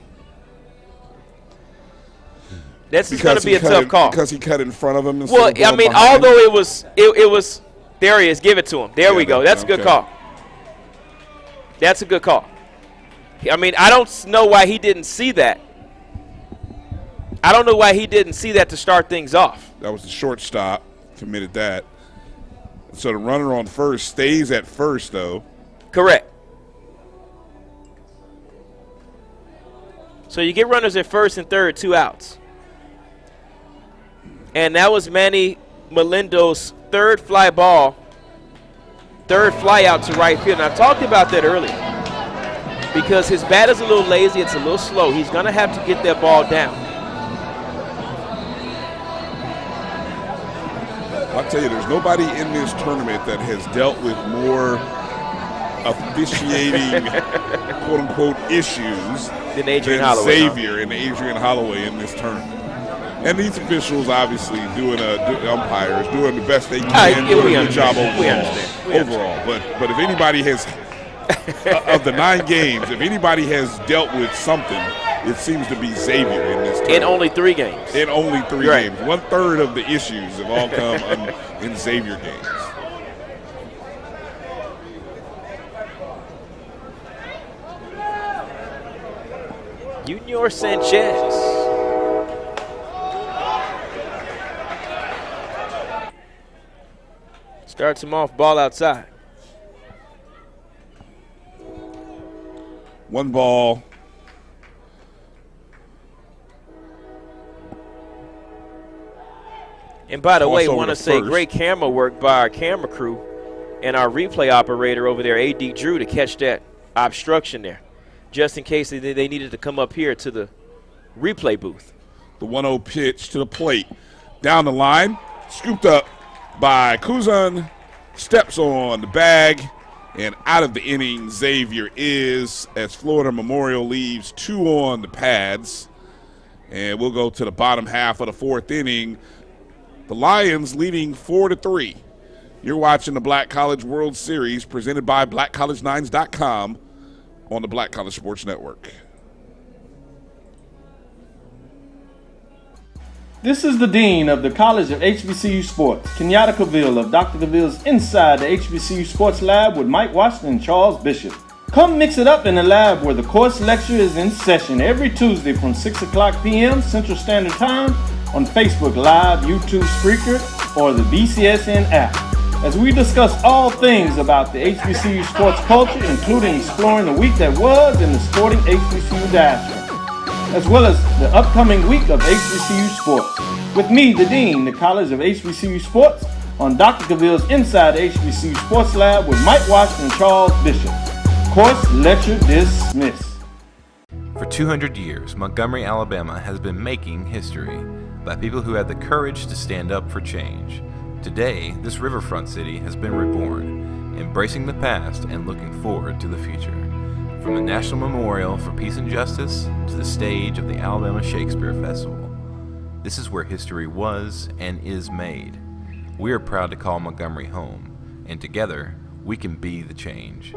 This is going to be a tough call. Because he cut in front of him. Well, I mean, although it was, there he is. Give it to him. There we go. That's a good call. That's a good call. I mean, I don't know why he didn't see that. I don't know why he didn't see that to start things off. That was the shortstop. Committed that. So the runner on first stays at first, though. Correct. So you get runners at first and third, 2 outs. And that was Manny Melindo's third fly ball, third fly out to right field. And I talked about that earlier because his bat is a little lazy. It's a little slow. He's going to have to get that ball down. I'll tell you, there's nobody in this tournament that has dealt with more officiating, quote-unquote, issues than Adrian than Holloway, Xavier and Adrian Holloway in this tournament. And these officials, obviously, umpires, doing the best they can, doing a good job overall. But if anybody has, of the 9 games, if anybody has dealt with something, it seems to be Xavier in this tournament. In only 3 games. In only 3 games. 1/3 of the issues have all come in Xavier games. Junior Sanchez. Starts him off, ball outside. 1 ball. And by the way, I want to say great camera work by our camera crew and our replay operator over there, A.D. Drew, to catch that obstruction there, just in case they needed to come up here to the replay booth. The 1-0 pitch to the plate. Down the line, scooped up by Kuzan, steps on the bag, and out of the inning, Xavier is, as Florida Memorial leaves 2 on the pads. And we'll go to the bottom half of the 4th inning. The Lions leading 4-3. You're watching the Black College World Series presented by BlackCollege9s.com on the Black College Sports Network. This is the Dean of the College of HBCU Sports, Kenyatta Cavill of Dr. Cavill's Inside the HBCU Sports Lab with Mike Washington and Charles Bishop. Come mix it up in the lab where the course lecture is in session every Tuesday from 6 o'clock p.m. Central Standard Time on Facebook Live, YouTube Spreaker, or the BCSN app, as we discuss all things about the HBCU sports culture, including exploring the week that was in the sporting HBCU diaspora, as well as the upcoming week of HBCU sports. With me, the Dean, the College of HBCU Sports, on Dr. Cavill's Inside the HBCU Sports Lab with Mike Washington and Charles Bishop. Course lecture dismissed. For 200 years, Montgomery, Alabama has been making history by people who had the courage to stand up for change. Today, this riverfront city has been reborn, embracing the past and looking forward to the future. From the National Memorial for Peace and Justice to the stage of the Alabama Shakespeare Festival, this is where history was and is made. We are proud to call Montgomery home, and together, we can be the change.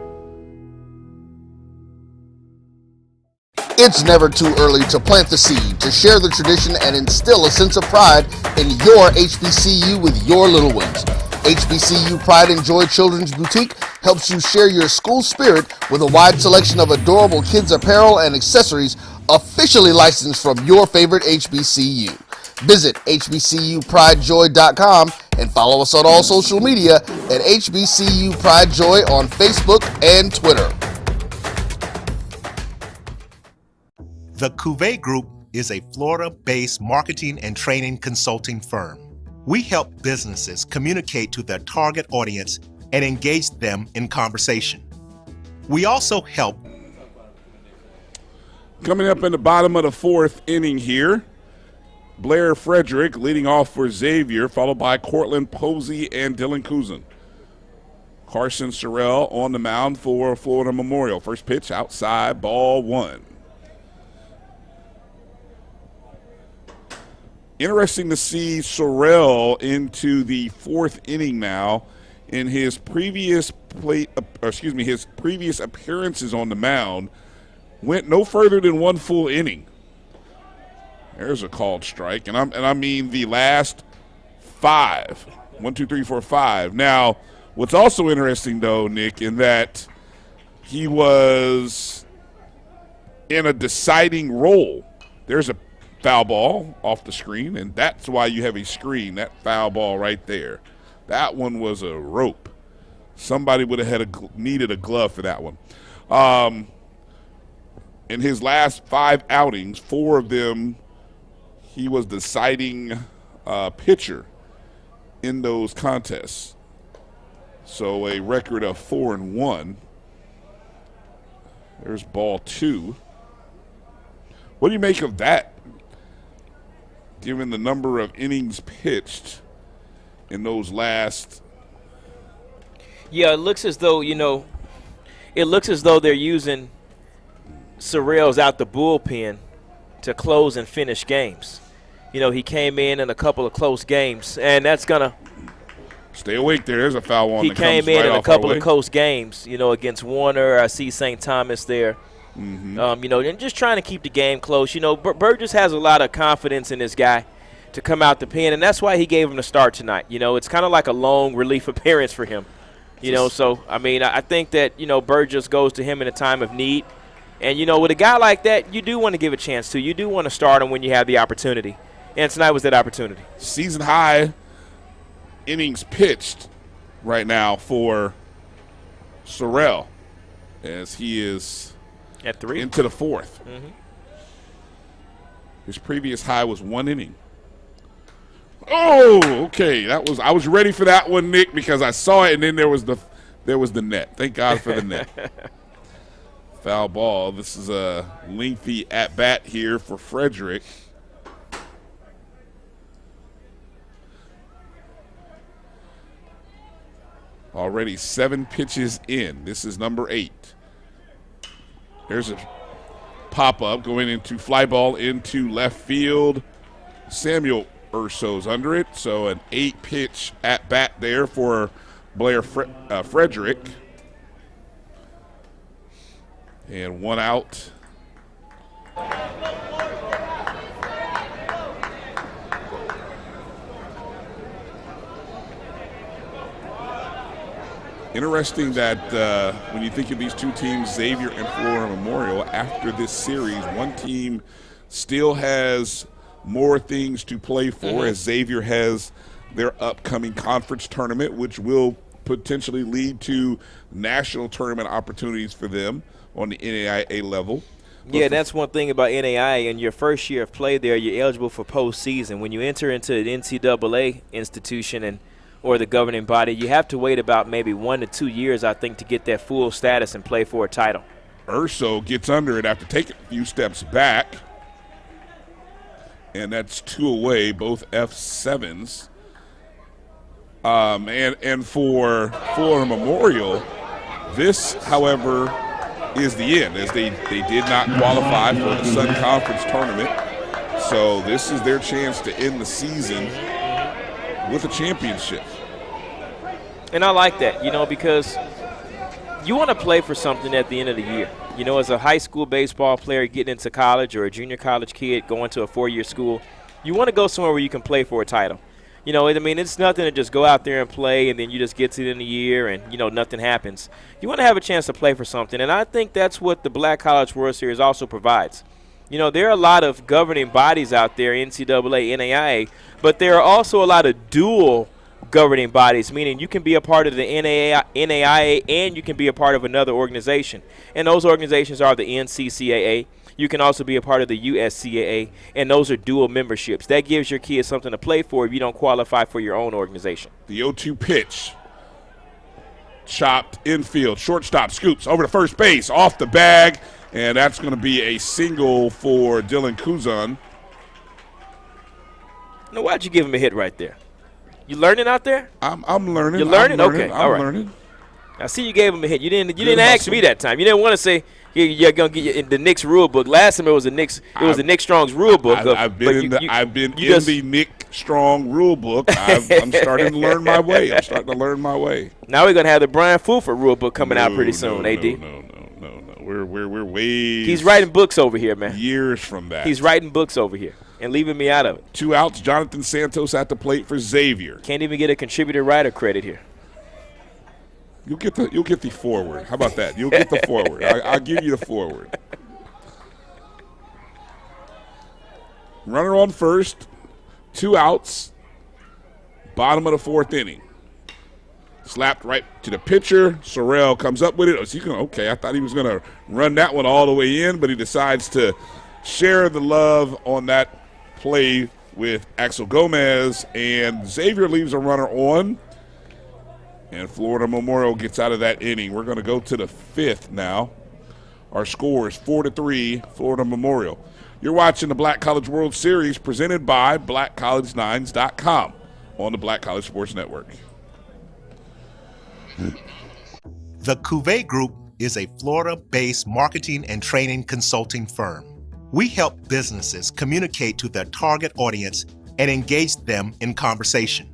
It's never too early to plant the seed, to share the tradition, and instill a sense of pride in your HBCU with your little ones. HBCU Pride and Joy Children's Boutique helps you share your school spirit with a wide selection of adorable kids apparel and accessories officially licensed from your favorite HBCU. Visit hbcupridejoy.com and follow us on all social media at HBCU Pride Joy on Facebook and Twitter. The XULA Group is a Florida-based marketing and training consulting firm. We help businesses communicate to their target audience and engage them in conversation. We also help. Coming up in the bottom of the fourth inning here, Blair Frederick leading off for Xavier, followed by Cortland Posey and Dylan Cousin. Carson Sorrell on the mound for Florida Memorial. First pitch outside, ball one. Interesting to see Sorrell into the fourth inning now. In his previous his previous appearances on the mound, went no further than one full inning. There's a called strike, and I mean the last five. 1, 2, 3, 4, 5. Now, what's also interesting though, Nick, in that he was in a deciding role. There's a foul ball off the screen, and that's why you have a screen, that foul ball right there. That one was a rope. Somebody would have needed a glove for that one. In his last 5 outings, 4 of them, he was deciding pitcher in those contests. So a record of 4-1. There's ball 2. What do you make of that? Given the number of innings pitched in those last. Yeah, it looks as though, they're using Sorrell's out the bullpen to close and finish games. He came in a couple of close games, and that's going to. Stay awake there. There's a foul one. He came in a couple of close games, against Warner. I see St. Thomas there. Mm-hmm. And just trying to keep the game close. Burgess has a lot of confidence in this guy to come out the pen, and that's why he gave him the start tonight. It's kind of like a long relief appearance for him. So, I think that, Burgess goes to him in a time of need. And, with a guy like that, you do want to give a chance to. You do want to start him when you have the opportunity. And tonight was that opportunity. Season high innings pitched right now for Sorrell as he is at 3 into the 4th. Mm-hmm. His previous high was 1 inning. Oh, okay. I was ready for that one, Nick, because I saw it, and then there was the net. Thank God for the net. Foul ball. This is a lengthy at bat here for Frederick. Already 7 pitches in. This is number 8. There's a pop-up going into fly ball into left field. Samuel Urso's under it, so an 8-pitch at-bat there for Blair Frederick. And 1 out. Interesting that when you think of these two teams, Xavier and Florida Memorial, after this series, one team still has more things to play for, as Xavier has their upcoming conference tournament, which will potentially lead to national tournament opportunities for them on the NAIA level. Yeah, that's one thing about NAIA. In your first year of play there, you're eligible for postseason. When you enter into an NCAA institution or the governing body, you have to wait about maybe 1 to 2 years, I think, to get that full status and play for a title. Urso gets under it after taking a few steps back. And that's 2 away, both F7s. And for Florida Memorial, this, however, is the end, as they did not qualify for the Sun Conference tournament. So this is their chance to end the season with a championship. And I like that, because you want to play for something at the end of the year. As a high school baseball player getting into college, or a junior college kid going to a 4-year school, you want to go somewhere where you can play for a title. It's nothing to just go out there and play and then you just get to the end of the year and, nothing happens. You want to have a chance to play for something, and I think that's what the Black College World Series also provides. There are a lot of governing bodies out there, NCAA, NAIA, but there are also a lot of dual governing bodies, meaning you can be a part of the NAIA and you can be a part of another organization. And those organizations are the NCCAA. You can also be a part of the USCAA, and those are dual memberships. That gives your kids something to play for if you don't qualify for your own organization. The 0-2 pitch. Chopped infield. Shortstop scoops over to first base, off the bag, and that's going to be a single for Dylan Kuzan. Now, why'd you give him a hit right there? You learning out there? I'm learning. You're learning? Okay, all right. I'm learning. I see you gave him a hit. You didn't ask me that time. You didn't want to say you're gonna get in the Knicks rule book. Last time it was the Knicks. It was the Nick Strong's rule book. I've been in the Nick Strong rule book. I'm starting to learn my way. Now we're gonna have the Brian Fulford rule book coming out pretty soon. AD. No. We're way. He's writing books over here, man. Years from that. He's writing books over here and leaving me out of it. 2 outs. Jonathan Santos at the plate for Xavier. Can't even get a contributor writer credit here. You'll get the forward. How about that? You'll get the forward. I'll give you the forward. Runner on first. 2 outs. Bottom of the 4th inning. Slapped right to the pitcher. Sorrell comes up with it. I thought he was going to run that one all the way in, but he decides to share the love on that play with Axel Gomez, and Xavier leaves a runner on. And Florida Memorial gets out of that inning. We're going to go to the 5th now. Our score is 4-3, Florida Memorial. You're watching the Black College World Series presented by BlackCollege9s.com on the Black College Sports Network. The Cuvée Group is a Florida-based marketing and training consulting firm. We help businesses communicate to their target audience and engage them in conversation.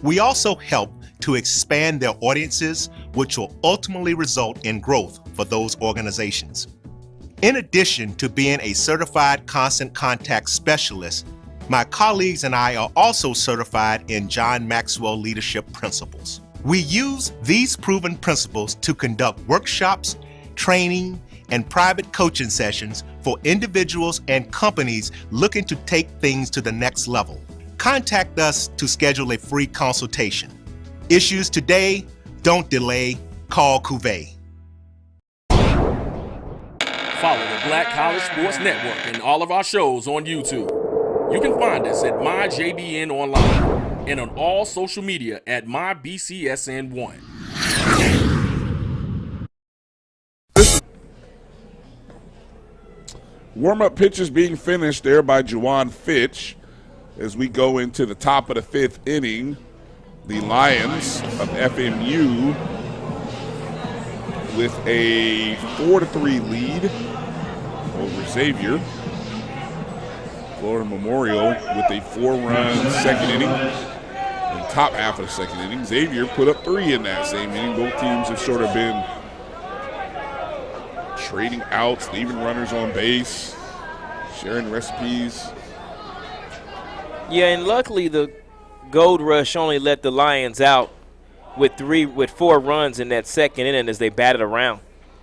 We also help to expand their audiences, which will ultimately result in growth for those organizations. In addition to being a certified constant contact specialist, my colleagues and I are also certified in John Maxwell Leadership Principles. We use these proven principles to conduct workshops, training, and private coaching sessions for individuals and companies looking to take things to the next level. Contact us to schedule a free consultation. Issues today, don't delay, call Cuvée. Follow the Black College Sports Network and all of our shows on YouTube. You can find us at MyJBN Online and on all social media at MyBCSN1. Warm-up pitches being finished there by Juwan Fitch as we go into the top of the 5th inning. The Lions of FMU with a 4-3 lead over Xavier. Florida Memorial with a 4-run second inning. In the top half of the second inning, Xavier put up 3 in that same inning. Both teams have sort of been trading outs, leaving runners on base, sharing recipes. Yeah, and luckily the Gold Rush only let the Lions out with 4 runs in that second inning as they batted around.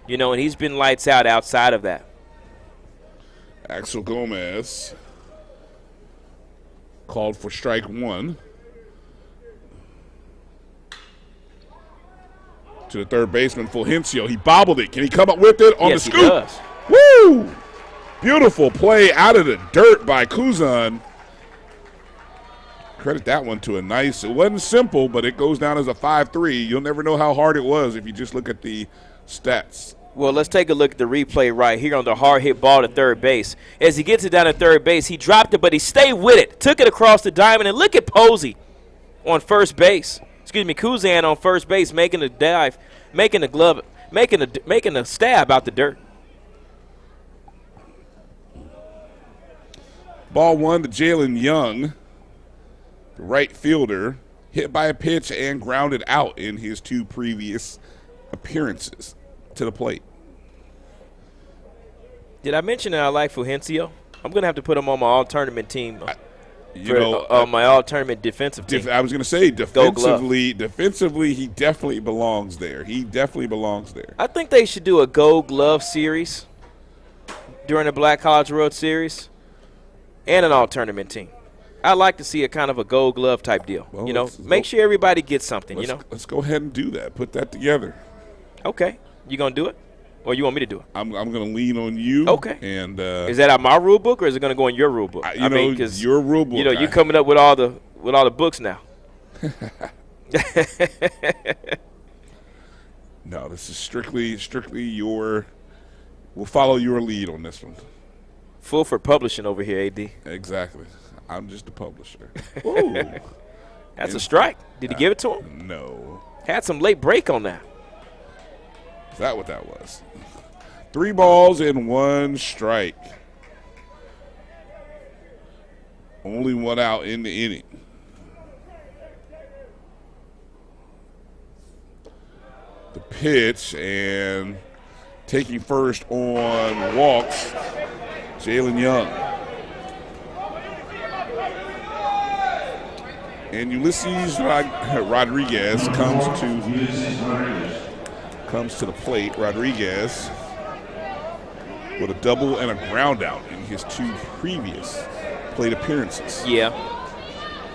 And he's been lights out outside of that. Axel Gomez called for strike 1. To the third baseman, Fulgencio. He bobbled it. Can he come up with it on the scoop? He does. Woo! Beautiful play out of the dirt by Kuzan. Credit that one to a nice, it wasn't simple, but it goes down as a 5-3. You'll never know how hard it was if you just look at the stats. Well, let's take a look at the replay right here on the hard hit ball to third base. As he gets it down to third base, he dropped it, but he stayed with it, took it across the diamond, and look at Posey on first base. Excuse me, Kuzan on first base, making a dive, making a glove, making a stab out the dirt. Ball one to Jalen Young, the right fielder, hit by a pitch and grounded out in his 2 previous appearances to the plate. Did I mention that I like Fulgencio? I'm going to have to put him on my all-tournament team. My all-tournament defensive team. I was going to say, defensively, he definitely belongs there. I think they should do a Gold Glove series during the Black College World Series and an all-tournament team. I'd like to see a kind of a Gold Glove type deal. Well, make sure everybody gets something, Let's go ahead and do that. Put that together. Okay. You going to do it? Or you want me to do it? I'm going to lean on you. Okay. And is that out my rule book, or is it going to go in your rule book? Because your rule book. You're coming up with all the books now. No, this is strictly your. We'll follow your lead on this one. Full for publishing over here, AD. Exactly. I'm just a publisher. That's a strike. Did he give it to him? No. Had some late break on that. Is that what that was? 3 balls and 1 strike. Only 1 out in the inning. The pitch, and taking first on walks, Jalen Young. And Ulysses Rodriguez comes to the plate. Rodriguez with a double and a ground out in his 2 previous plate appearances. Yeah.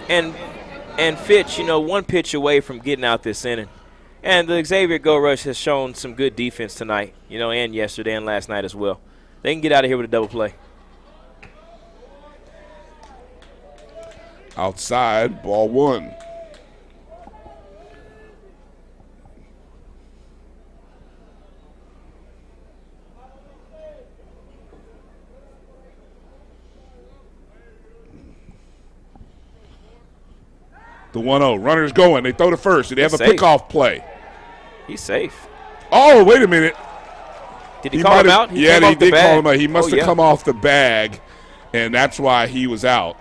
And Fitch, 1 pitch away from getting out this inning. And the Xavier Go Rush has shown some good defense tonight, and yesterday and last night as well. They can get out of here with a double play. Outside, ball 1. The 1-0. Runner's going. They throw to first. They have a pickoff play. He's safe. Oh, wait a minute. Did he call him out? He did call him out. He must have come off the bag, and that's why he was out.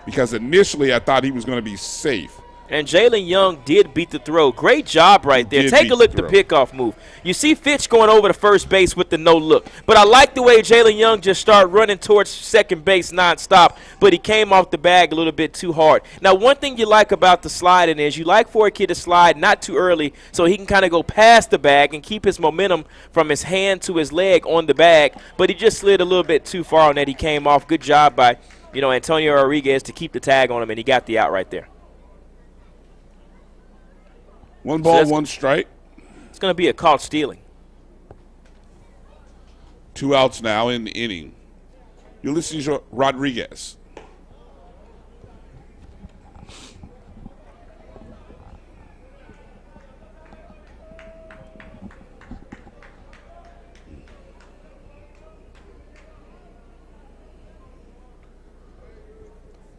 Because initially I thought he was going to be safe. And Jalen Young did beat the throw. Great job right there. Take a look at the pickoff move. You see Fitch going over to first base with the no look. But I like the way Jalen Young just started running towards second base nonstop, but he came off the bag a little bit too hard. Now, one thing you like about the sliding is you like for a kid to slide not too early so he can kind of go past the bag and keep his momentum from his hand to his leg on the bag. But he just slid a little bit too far on that. He came off. Good job by, Antonio Rodriguez to keep the tag on him, and he got the out right there. 1 ball, 1 strike. It's going to be a caught stealing. 2 outs now in the inning. Ulysses Rodriguez.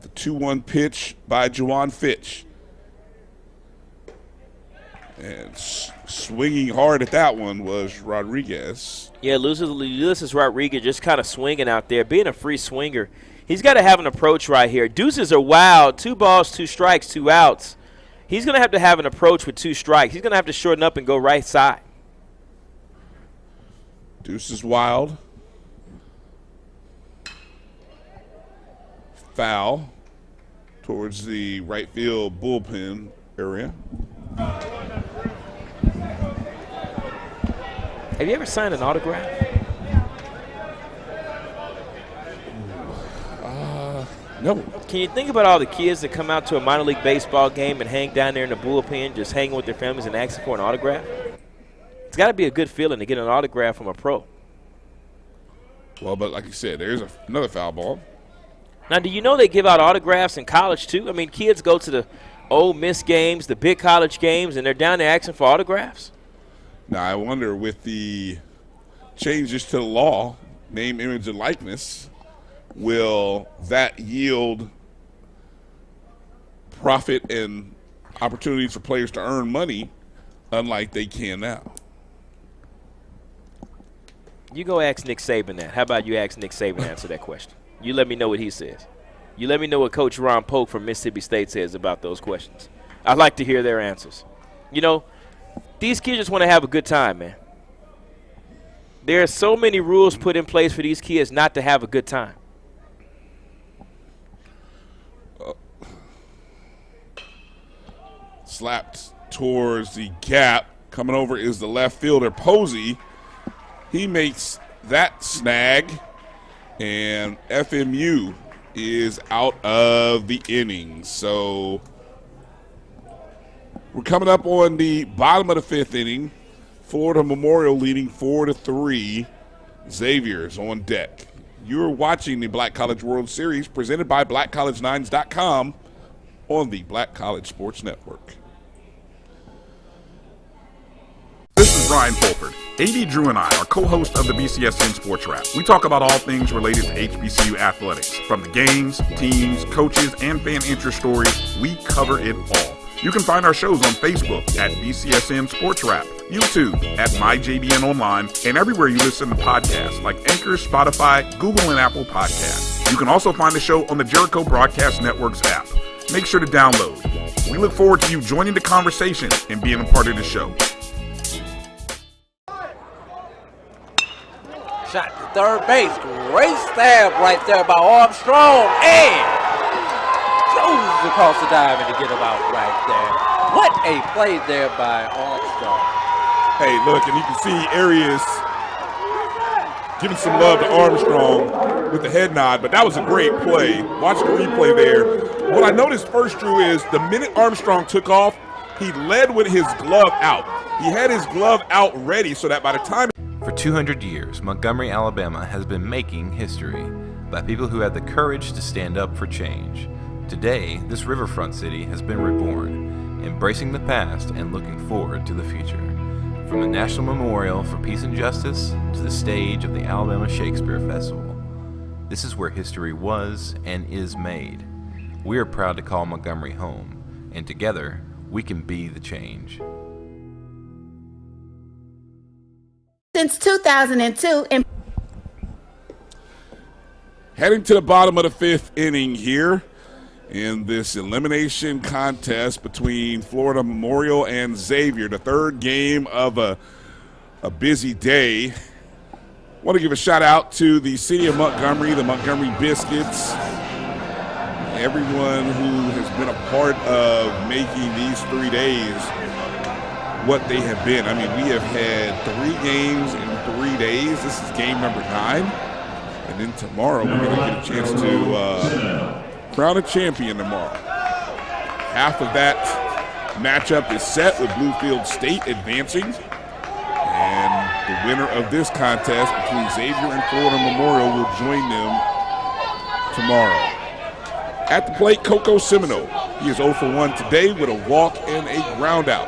The 2-1 pitch by Juwan Fitch. And swinging hard at that one was Rodriguez. Yeah, Ulysses Rodriguez just kind of swinging out there, being a free swinger. He's got to have an approach right here. Deuces are wild. 2 balls, 2 strikes, 2 outs. He's going to have an approach with 2 strikes. He's going to have to shorten up and go right side. Deuces wild. Foul towards the right field bullpen area. Have you ever signed an autograph? No. Can you think about all the kids that come out to a minor league baseball game and hang down there in the bullpen just hanging with their families and asking for an autograph? It's got to be a good feeling to get an autograph from a pro. Well, but like you said, there's another foul ball. Now, do you know they give out autographs in college too? I mean, kids go to the Ole Miss games, the big college games, and they're down there asking for autographs? Now, I wonder with the changes to the law, name, image, and likeness, will that yield profit and opportunities for players to earn money unlike they can now? You go ask Nick Saban that. How about you ask Nick Saban to answer that question? You let me know what he says. You let me know what Coach Ron Polk from Mississippi State says about those questions. I'd like to hear their answers. You know, these kids just want to have a good time, man. There are so many rules put in place for these kids not to have a good time. Slapped towards the gap. Coming over is the left fielder, Posey. He makes that snag, and FMU is out of the inning. So we're coming up on the bottom of the fifth inning. Florida Memorial leading 4-3. Xavier's on deck. You're watching the Black College World Series presented by BlackCollege9s.com on the Black College Sports Network. This is Ryan Fulford. AD Drew and I are co-hosts of the BCSN Sports Wrap. We talk about all things related to HBCU athletics. From the games, teams, coaches, and fan interest stories, we cover it all. You can find our shows on Facebook at BCSN Sports Wrap, YouTube at MyJBN Online, and everywhere you listen to podcasts like Anchor, Spotify, Google, and Apple Podcasts. You can also find the show on the Jericho Broadcast Network's app. Make sure to download. We look forward to you joining the conversation and being a part of the show. Shot to third base. Great stab right there by Armstrong. And goes across the diamond to get him out right there. What a play there by Armstrong. Hey, look, and you can see Arias giving some love to Armstrong with the head nod, but that was a great play. Watch the replay there. What I noticed first, Drew, is the minute Armstrong took off, he led with his glove out. He had his glove out ready so that by the time... For 200 years, Montgomery, Alabama has been making history by people who had the courage to stand up for change. Today, this riverfront city has been reborn, embracing the past and looking forward to the future. From the National Memorial for Peace and Justice to the stage of the Alabama Shakespeare Festival, this is where history was and is made. We are proud to call Montgomery home, and together, we can be the change. Since 2002, Heading to the bottom of the fifth inning here in this elimination contest between Florida Memorial and Xavier, the third game of a busy day. I want to give a shout out to the city of Montgomery, the Montgomery Biscuits, everyone who has been a part of making these 3 days what they have been. I mean, we have had 3 games in 3 days. This is game number 9. And then tomorrow we're going to get a chance to crown a champion tomorrow. Half of that matchup is set with Bluefield State advancing. And the winner of this contest between Xavier and Florida Memorial will join them tomorrow. At the plate, Coco Semino. He is 0 for 1 today with a walk and a ground out.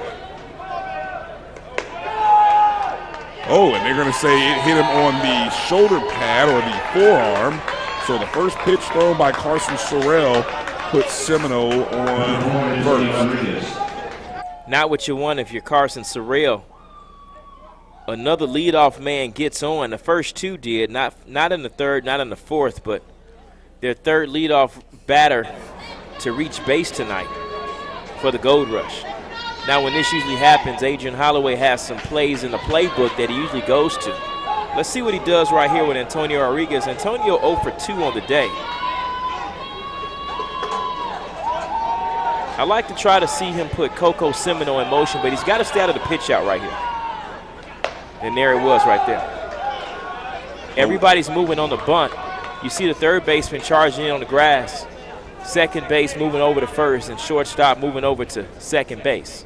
Oh, and they're going to say it hit him on the shoulder pad or the forearm. So the first pitch thrown by Carson Sorrell puts Semino on first. Not what you want if you're Carson Sorrell. Another leadoff man gets on. The first 2 did, not in the third, not in the fourth, but their third leadoff batter to reach base tonight for the Gold Rush. Now, when this usually happens, Adrian Holloway has some plays in the playbook that he usually goes to. Let's see what he does right here with Antonio Rodriguez. Antonio 0 for 2 on the day. I like to try to see him put Coco Semino in motion, but he's got to stay out of the pitch out right here. And there it was right there. Everybody's moving on the bunt. You see the third baseman charging in on the grass. Second base moving over to first, and shortstop moving over to second base.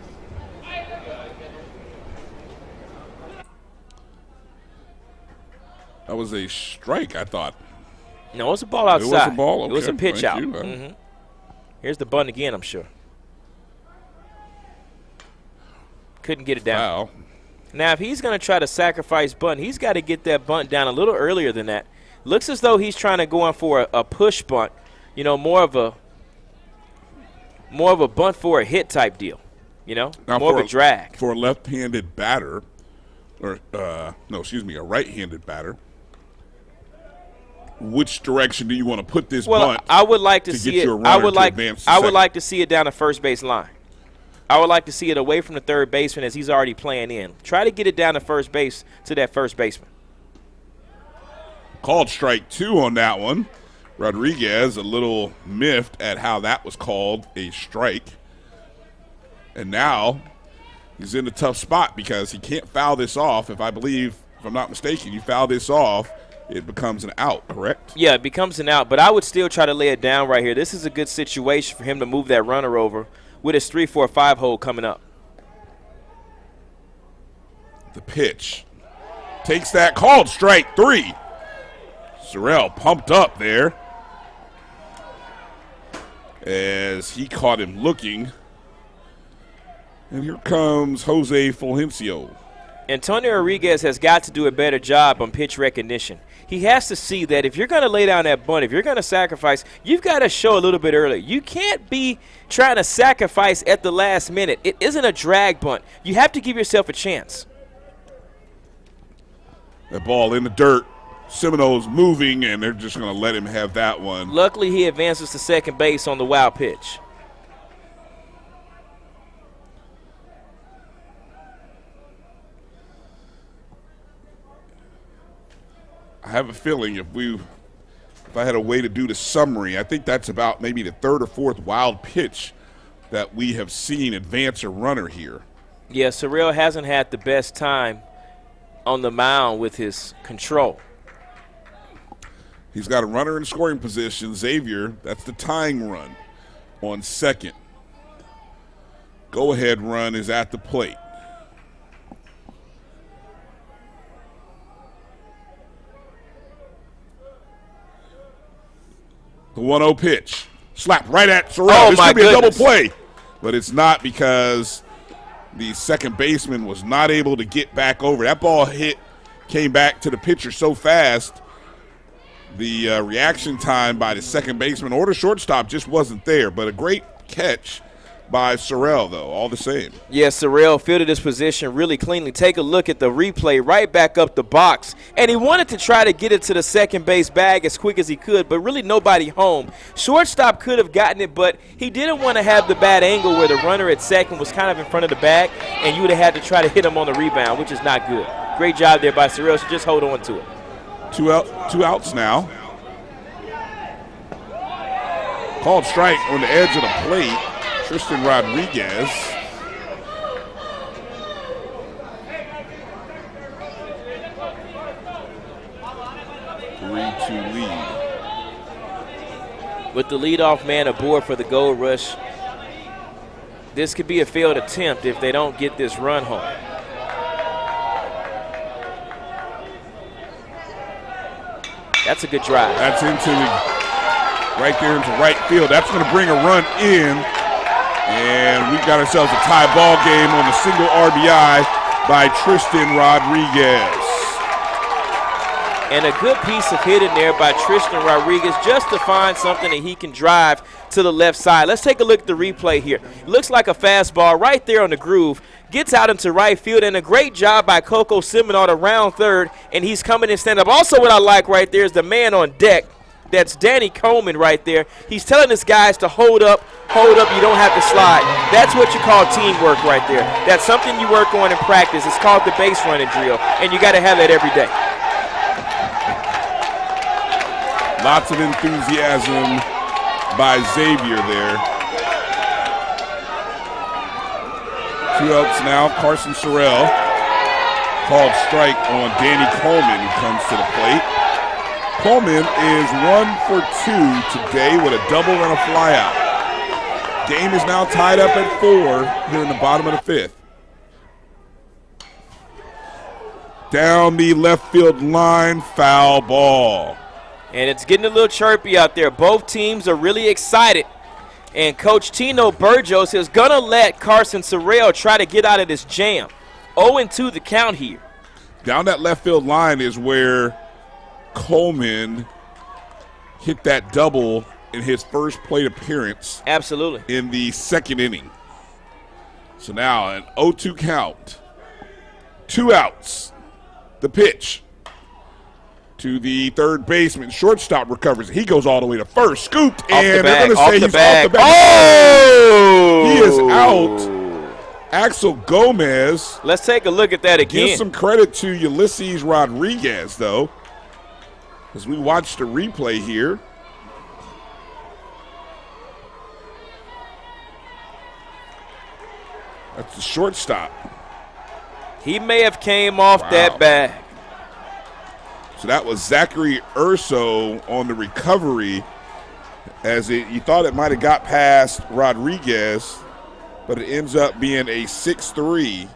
That was a strike, I thought. No, it was a ball outside. It was a ball? Okay. It was a pitch Thank out. you. Here's the bunt again, I'm sure. Couldn't get it down. Foul. Now, if he's going to try to sacrifice bunt, he's got to get that bunt down a little earlier than that. Looks as though he's trying to go in for a push bunt, more of a bunt for a hit type deal, now more of a drag. For a left-handed batter, a right-handed batter, which direction do you want to put this bunt? I would like to see it. I would like to see it down the first base line. I would like to see it away from the third baseman as he's already playing in. Try to get it down to first base to that first baseman. Called strike 2 on that one. Rodriguez a little miffed at how that was called a strike. And now he's in a tough spot because he can't foul this off. If I'm not mistaken, you foul this off, it becomes an out, correct? Yeah, it becomes an out, but I would still try to lay it down right here. This is a good situation for him to move that runner over with his 3-4-5 hole coming up. The pitch. Takes that, called strike 3. Sorrell pumped up there as he caught him looking. And here comes Jose Fulgencio. Antonio Rodriguez has got to do a better job on pitch recognition. He has to see that if you're going to lay down that bunt, if you're going to sacrifice, you've got to show a little bit earlier. You can't be trying to sacrifice at the last minute. It isn't a drag bunt. You have to give yourself a chance. That ball in the dirt. Seminole's moving, and they're just going to let him have that one. Luckily, he advances to second base on the wild pitch. I have a feeling if I had a way to do the summary, I think that's about maybe the third or fourth wild pitch that we have seen advance a runner here. Yeah, Sorrell hasn't had the best time on the mound with his control. He's got a runner in scoring position. Xavier, that's the tying run on second. Go-ahead run is at the plate. The 1-0 pitch. Slapped right at Sorrell. Oh, this could be a double play. But it's not because the second baseman was not able to get back over. That ball came back to the pitcher so fast. The reaction time by the second baseman or the shortstop just wasn't there. But a great catch by Sorrell, though, all the same. Yeah, Sorrell fielded his position really cleanly. Take a look at the replay right back up the box. And he wanted to try to get it to the second base bag as quick as he could, but really nobody home. Shortstop could have gotten it, but he didn't want to have the bad angle where the runner at second was kind of in front of the bag, and you would have had to try to hit him on the rebound, which is not good. Great job there by Sorrell, so just hold on to it. Two outs now. Called strike on the edge of the plate. Tristan Rodriguez. Three-two lead. With the leadoff man aboard for the Gold Rush, this could be a failed attempt if they don't get this run home. That's a good drive. That's right there into right field. That's going to bring a run in. And we've got ourselves a tie ball game on the single RBI by Tristan Rodriguez. And a good piece of hitting there by Tristan Rodriguez just to find something that he can drive to the left side. Let's take a look at the replay here. It looks like a fastball right there on the groove. Gets out into right field, and a great job by Coco Seminole to round third, and he's coming in stand up. Also what I like right there is the man on deck. That's Danny Coleman right there. He's telling his guys to hold up, you don't have to slide. That's what you call teamwork right there. That's something you work on in practice. It's called the base running drill, and you got to have that every day. Lots of enthusiasm by Xavier there. Two outs now. Carson Sorrell called strike on Danny Coleman, who comes to the plate. Coleman is 1 for 2 today with a double and a flyout. Game is now tied up at 4 here in the bottom of the fifth. Down the left field line, foul ball. And it's getting a little chirpy out there. Both teams are really excited. And Coach Tino Burgos is going to let Carson Sorrell try to get out of this jam. 0-2 the count here. Down that left field line is where Coleman hit that double in his first plate appearance. Absolutely. In the second inning. So now an 0-2 count. 2 outs. The pitch to the third baseman. Shortstop recovers. He goes all the way to first. Scooped. And they're going to say he's off the bag. Oh! He is out. Axel Gomez. Let's take a look at that again. Give some credit to Ulysses Rodriguez, though, as we watch the replay here. That's the shortstop. He may have came off that bag. So that was Zachary Urso on the recovery, as you thought it might have got past Rodriguez, but it ends up being a 6-3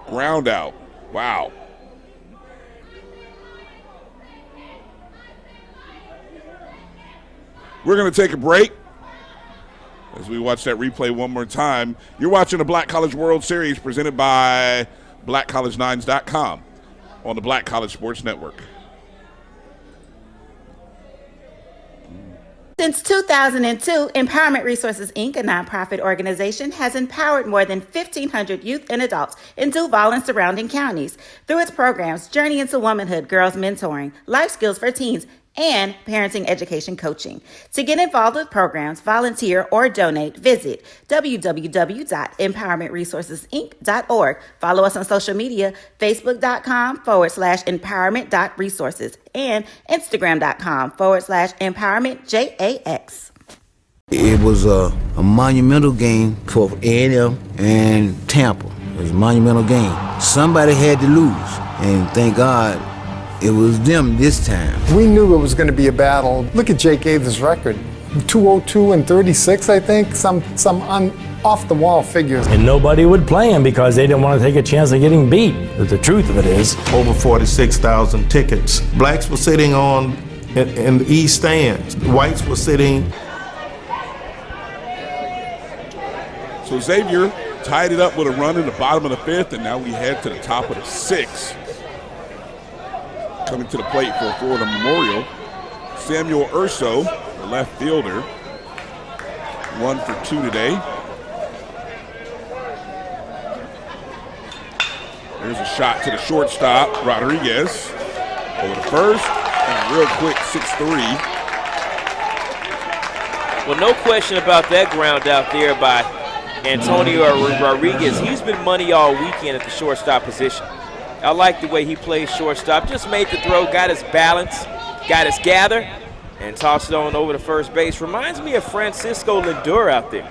ground out. Wow. We're going to take a break as we watch that replay one more time. You're watching the Black College World Series presented by BlackCollegeNines.com on the Black College Sports Network. Since 2002, Empowerment Resources, Inc., a nonprofit organization, has empowered more than 1,500 youth and adults in Duval and surrounding counties through its programs Journey into Womanhood, Girls Mentoring, Life Skills for Teens, and parenting education coaching. To get involved with programs, volunteer, or donate, visit www.empowermentresourcesinc.org. Follow us on social media, facebook.com/empowerment.resources and instagram.com/empowermentjax. It was a monumental game for A&M and Tampa. It was a monumental game. Somebody had to lose, and thank God it was them this time. We knew it was going to be a battle. Look at Jake Athers' record. 202 and 36, I think. Some off-the-wall figures. And nobody would play him because they didn't want to take a chance of getting beat. But the truth of it is, over 46,000 tickets. Blacks were sitting in the east stands. Whites were sitting. So Xavier tied it up with a run in the bottom of the fifth, and now we head to the top of the sixth. Coming to the plate for Florida Memorial, Samuel Urso, the left fielder, 1 for 2 today. There's a shot to the shortstop, Rodriguez, over to first, and a real quick 6-3. Well, no question about that ground out there by Antonio Rodriguez. He's been money all weekend at the shortstop position. I like the way he plays shortstop. Just made the throw, got his balance, got his gather, and tossed it on over to first base. Reminds me of Francisco Lindor out there.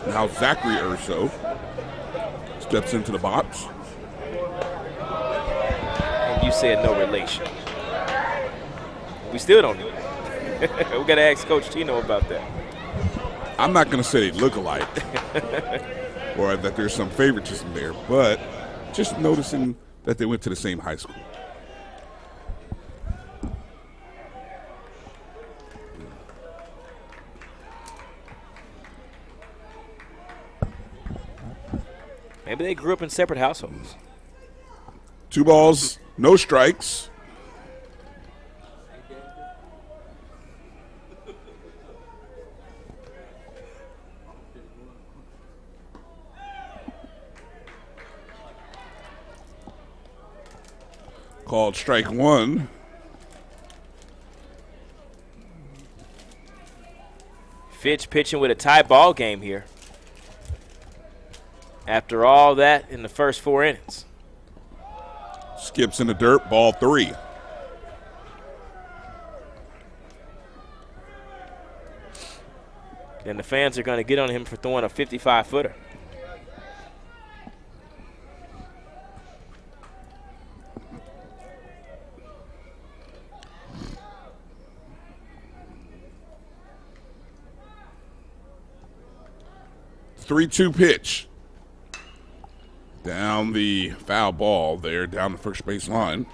Now Zachary Urso steps into the box. And you said no relation. We still don't know. We got to ask Coach Tino about that. I'm not going to say they look alike or that there's some favoritism there, but just noticing that they went to the same high school. Maybe they grew up in separate households. 2 balls, no strikes. Called strike 1. Fitch pitching with a tie ball game here. After all that in the first 4 innings. Skips in the dirt, ball 3. And the fans are going to get on him for throwing a 55-footer. Three-two pitch. Down the foul ball there, down the first base line.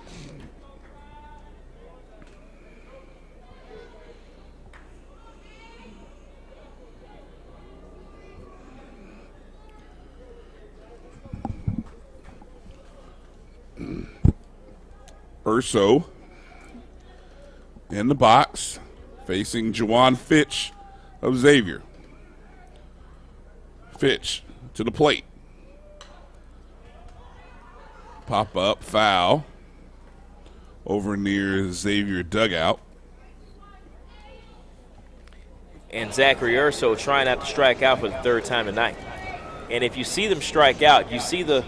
Urso in the box, facing Juwan Fitch of Xavier. Fitch to the plate. Pop up, foul. Over near Xavier dugout. And Zachary Urso trying not to strike out for the third time tonight. And if you see them strike out, you see the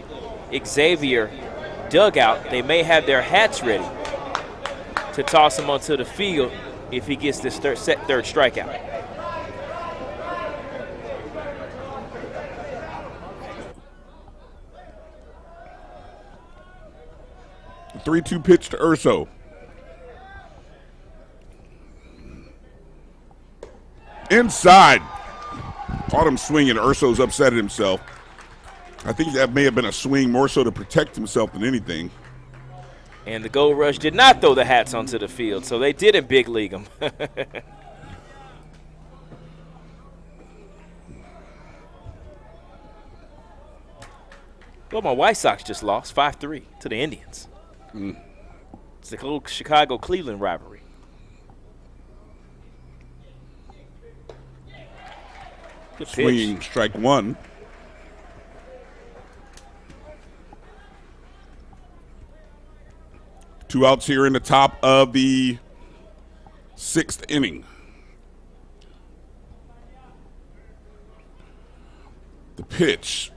Xavier dugout, they may have their hats ready to toss him onto the field if he gets this third strikeout. The 3-2 pitch to Urso. Inside. Caught him swinging. Urso's upset at himself. I think that may have been a swing more so to protect himself than anything. And the Gold Rush did not throw the hats onto the field, so they didn't big league them. Well, my White Sox just lost 5-3 to the Indians. It's the little Chicago-Cleveland rivalry. Good Swinging, pitch. strike one. Two outs here in the top of the sixth inning. The pitch.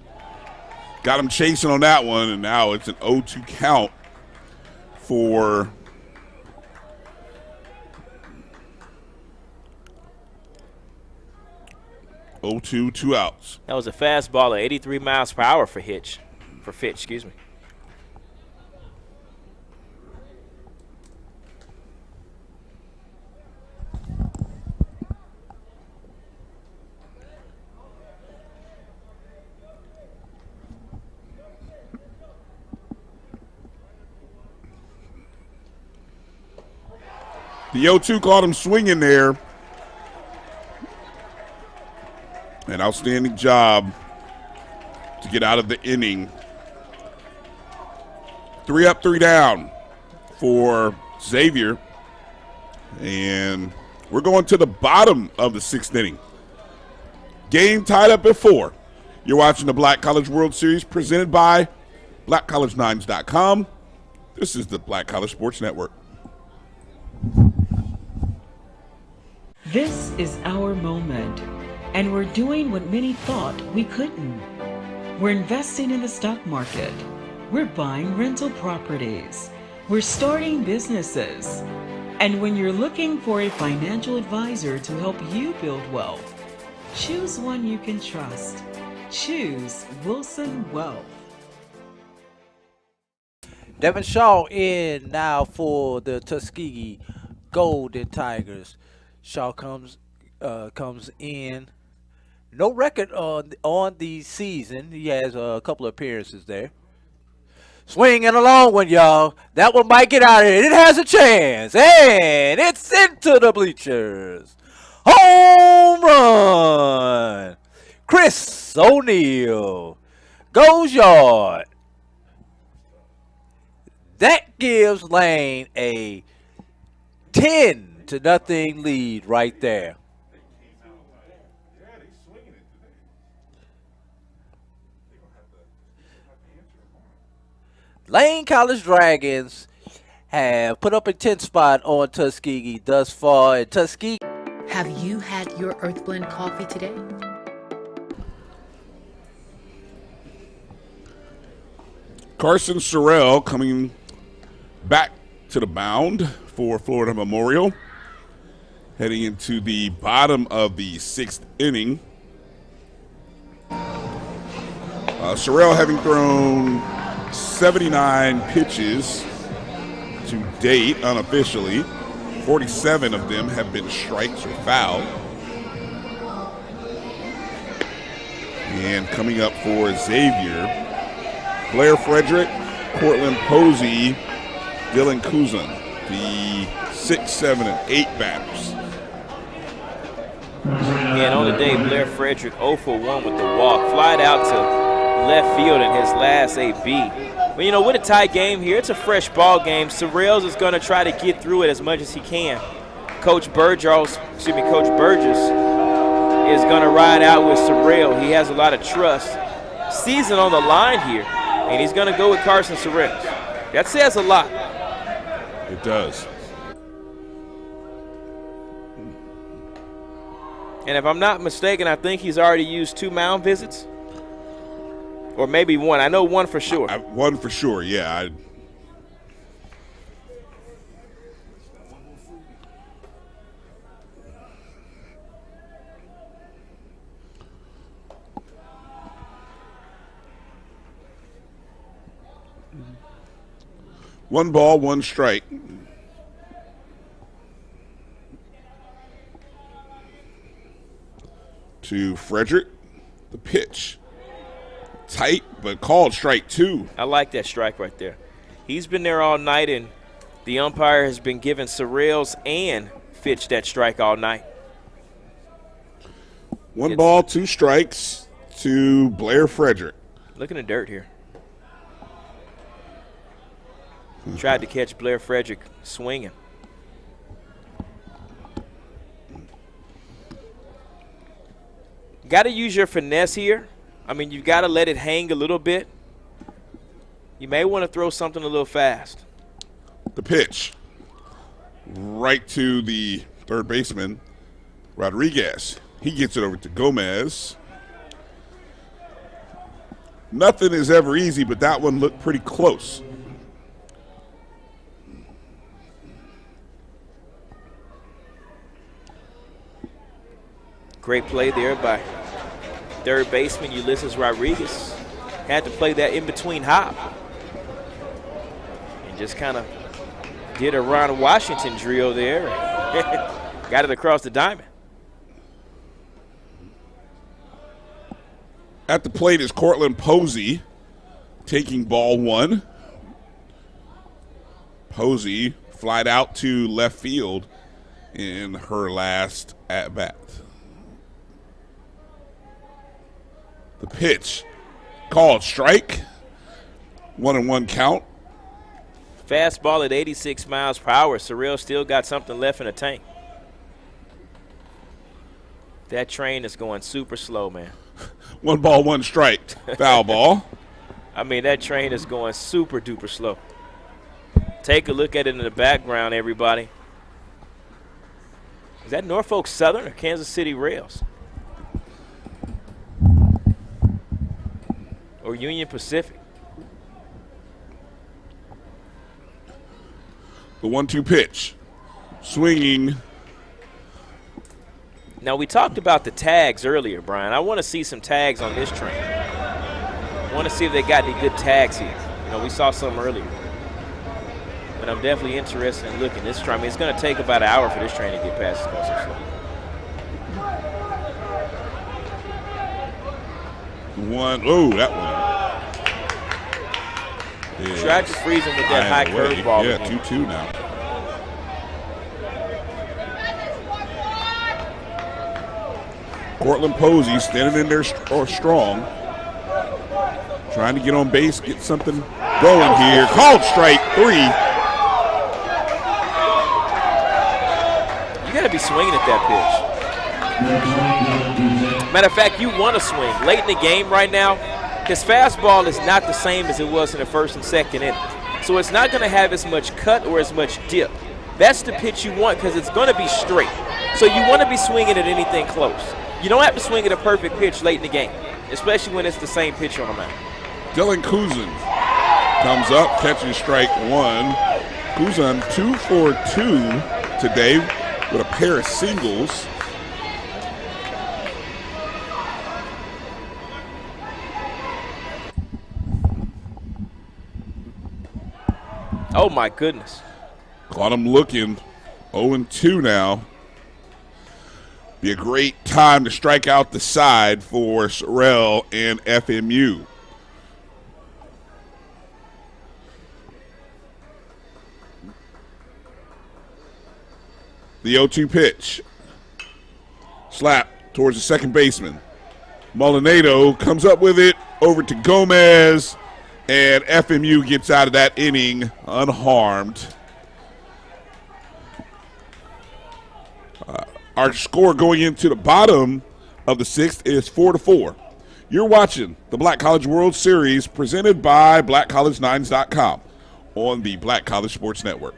Got him chasing on that one, and now it's an 0-2 count for two outs. That was a fastball at 83 miles per hour for Fitch, excuse me. The 0-2 caught him swinging there. An outstanding job to get out of the inning. 3 up, 3 down for Xavier. And we're going to the bottom of the sixth inning. Game tied up at 4. You're watching the Black College World Series presented by BlackCollegeNines.com. This is the Black College Sports Network. This is our moment, and we're doing what many thought we couldn't. We're investing in the stock market. We're buying rental properties. We're starting businesses. And when you're looking for a financial advisor to help you build wealth, choose one you can trust. Choose Wilson Wealth. Devin Shaw in now for the Tuskegee Golden Tigers. Shaw comes in. No record on the season. He has a couple of appearances there. Swinging a long one, y'all. That one might get out of here. It has a chance. And it's into the bleachers. Home run. Chris O'Neal goes yard. That gives Lane a 10-0 lead right there. Lane College Dragons have put up a 10 spot on Tuskegee thus far. And Tuskegee. Have you had your Earth Blend coffee today? Carson Sorrell coming back to the mound for Florida Memorial. Heading into the bottom of the sixth inning. Sorrell having thrown 79 pitches to date unofficially. 47 of them have been strikes or foul. And coming up for Xavier, Blair Frederick, Cortland Posey, Dylan Kuzan, the 6, 7, and 8 batters. And on the day, Blair Frederick 0 for 1 with the walk. Flied out to left field in his last AB. But, you know, with a tie game here, it's a fresh ball game. Sorrells is going to try to get through it as much as he can. Coach Burgess is going to ride out with Sorrell. He has a lot of trust. Season on the line here, and he's going to go with Carson Sorrells. That says a lot. It does. And if I'm not mistaken, I think he's already used 2 mound visits. Or maybe 1. I know 1 for sure. 1 for sure, yeah. One ball, 1 strike. To Frederick, the pitch. Tight, but called strike 2. I like that strike right there. He's been there all night, and the umpire has been giving Sorrells and Fitch that strike all night. 1 ball, 2 strikes to Blair Frederick. Look in the dirt here. Tried to catch Blair Frederick swinging. Got to use your finesse here. I mean, you've got to let it hang a little bit. You may want to throw something a little fast. The pitch. Right to the third baseman, Rodriguez. He gets it over to Gomez. Nothing is ever easy, but that one looked pretty close. Great play there by third baseman Ulysses Rodriguez. Had to play that in-between hop. And just kind of did a Ron Washington drill there. Got it across the diamond. At the plate is Cortland Posey taking ball 1. Posey flied out to left field in her last at-bat. The pitch, called strike, 1-1 count. Fastball at 86 miles per hour. Sorrell still got something left in the tank. That train is going super slow, man. 1 ball, 1 strike, foul ball. I mean, that train is going super duper slow. Take a look at it in the background, everybody. Is that Norfolk Southern or Kansas City Rails? Or Union Pacific? The 1-2 pitch. Swinging. Now, we talked about the tags earlier, Brian. I want to see some tags on this train. I want to see if they got any good tags here. You know, we saw some earlier. But I'm definitely interested in looking this train. I mean, it's going to take about an hour for this train to get past this. That one. Yeah. Tried to freeze him with that high curveball. Yeah, 2-2 now. Cortland Posey standing in there strong. Trying to get on base, get something going here. Called strike 3. You got to be swinging at that pitch. Matter of fact, you want to swing. Late in the game right now, his fastball is not the same as it was in the first and second inning. So it's not going to have as much cut or as much dip. That's the pitch you want because it's going to be straight. So you want to be swinging at anything close. You don't have to swing at a perfect pitch late in the game, especially when it's the same pitch on the mound. Dylan Kuzan comes up, catching strike 1. Kuzan 2 for 2 today with a pair of singles. Oh, my goodness. Caught him looking. 0-2 now. Be a great time to strike out the side for Sorrell and FMU. The 0-2 pitch. Slap towards the second baseman. Molinado comes up with it over to Gomez. And FMU gets out of that inning unharmed. Our score going into the bottom of the sixth is 4-4. You're watching the Black College World Series presented by BlackCollege9s.com on the Black College Sports Network.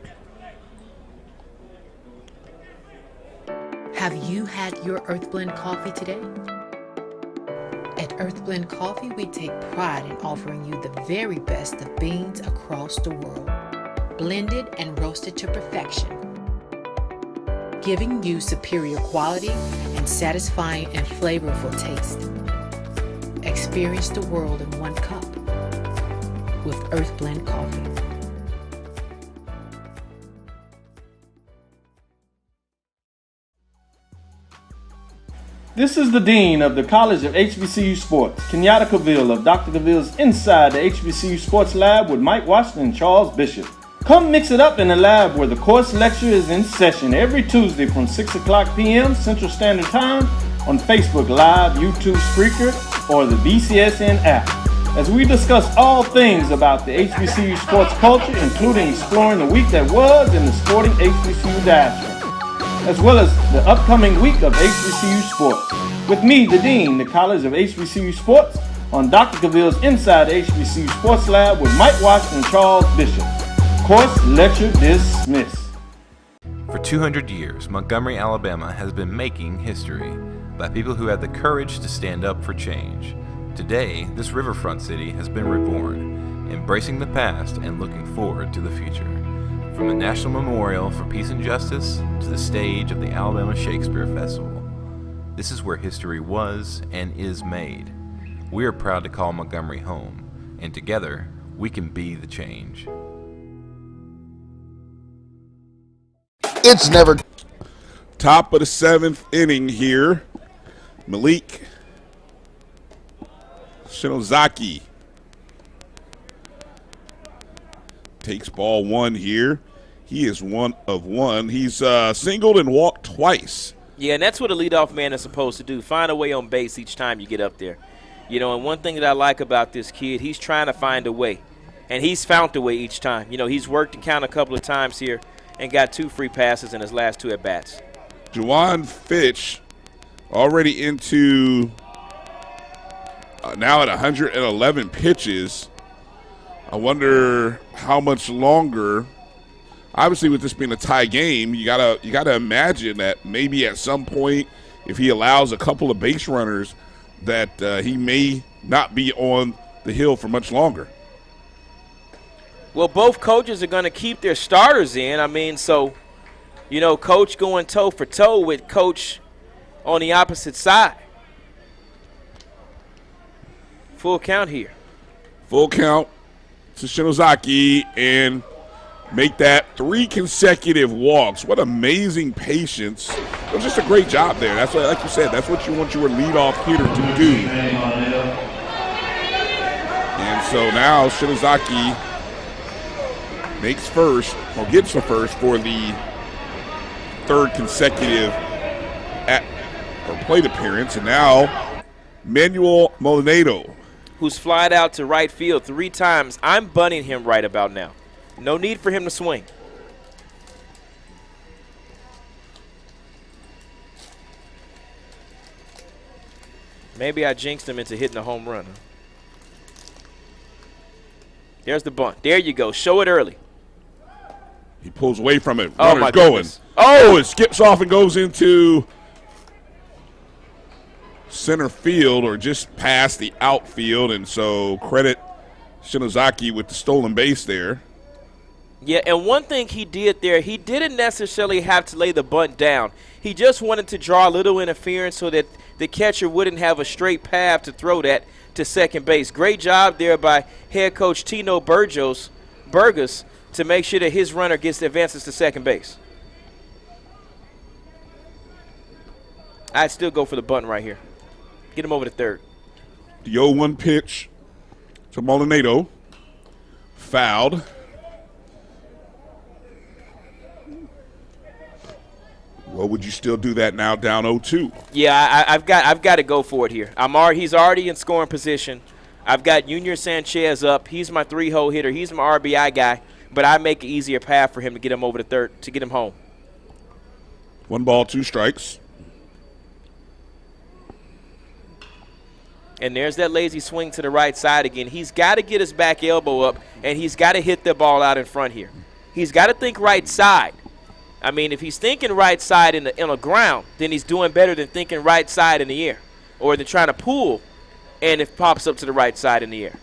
Have you had your Earth Blend coffee today? At Earth Blend Coffee, we take pride in offering you the very best of beans across the world, blended and roasted to perfection, giving you superior quality and satisfying and flavorful taste. Experience the world in one cup with Earth Blend Coffee. This is the Dean of the College of HBCU Sports, Kenyatta Cavill of Dr. Cavill's Inside the HBCU Sports Lab with Mike Washington and Charles Bishop. Come mix it up in the lab where the course lecture is in session every Tuesday from 6 o'clock p.m. Central Standard Time on Facebook Live, YouTube Spreaker, or the BCSN app, as we discuss all things about the HBCU sports culture, including exploring the week that was in the sporting HBCU diaspora, as well as the upcoming week of HBCU sports. With me, the Dean, the College of HBCU Sports, on Dr. Cavill's Inside the HBCU Sports Lab with Mike Washington and Charles Bishop. Course lecture dismissed. For 200 years, Montgomery, Alabama has been making history by people who had the courage to stand up for change. Today, this riverfront city has been reborn, embracing the past and looking forward to the future. From the National Memorial for Peace and Justice to the stage of the Alabama Shakespeare Festival, this is where history was and is made. We are proud to call Montgomery home, and together, we can be the change. It's never. Top of the seventh inning here. Malik Shinozaki takes ball one here. He is 1 of 1. He's singled and walked twice. Yeah, and that's what a leadoff man is supposed to do, find a way on base each time you get up there. You know, and one thing that I like about this kid, he's trying to find a way, and he's found a way each time. You know, he's worked the count a couple of times here and got 2 free passes in his last 2 at-bats. Juwan Fitch already into now at 111 pitches. I wonder how much longer. Obviously, with this being a tie game, you gotta imagine that maybe at some point, if he allows a couple of base runners, that he may not be on the hill for much longer. Well, both coaches are going to keep their starters in. I mean, so, you know, coach going toe for toe with coach on the opposite side. Full count here. Full count to Shinozaki and make that 3 consecutive walks. What amazing patience. It was just a great job there. That's what, like you said, that's what you want your leadoff hitter to do. And so now Shinozaki makes first, or gets the first for the 3rd consecutive plate appearance. And now Manuel Molinado, who's flied out to right field 3 times. I'm bunting him right about now. No need for him to swing. Maybe I jinxed him into hitting a home run. There's the bunt. There you go. Show it early. He pulls away from it. Oh, Runner's going. Oh, it skips off and goes into center field or just past the outfield. And so credit Shinozaki with the stolen base there. Yeah, and one thing he did there, he didn't necessarily have to lay the bunt down. He just wanted to draw a little interference so that the catcher wouldn't have a straight path to throw that to second base. Great job there by head coach Tino Burgos to make sure that his runner gets the advances to second base. I'd still go for the bunt right here. Get him over to third. The 0-1 pitch to Molinado. Fouled. Well, would you still do that now down 0-2? Yeah, I've got to go for it here. He's already in scoring position. I've got Junior Sanchez up. He's my 3-hole hitter. He's my RBI guy, but I make an easier path for him to get him over the third, to get him home. 1 ball, 2 strikes. And there's that lazy swing to the right side again. He's got to get his back elbow up, and he's got to hit the ball out in front here. He's got to think right side. I mean, if he's thinking right side in the ground, then he's doing better than thinking right side in the air, or than trying to pull, and it pops up to the right side in the air.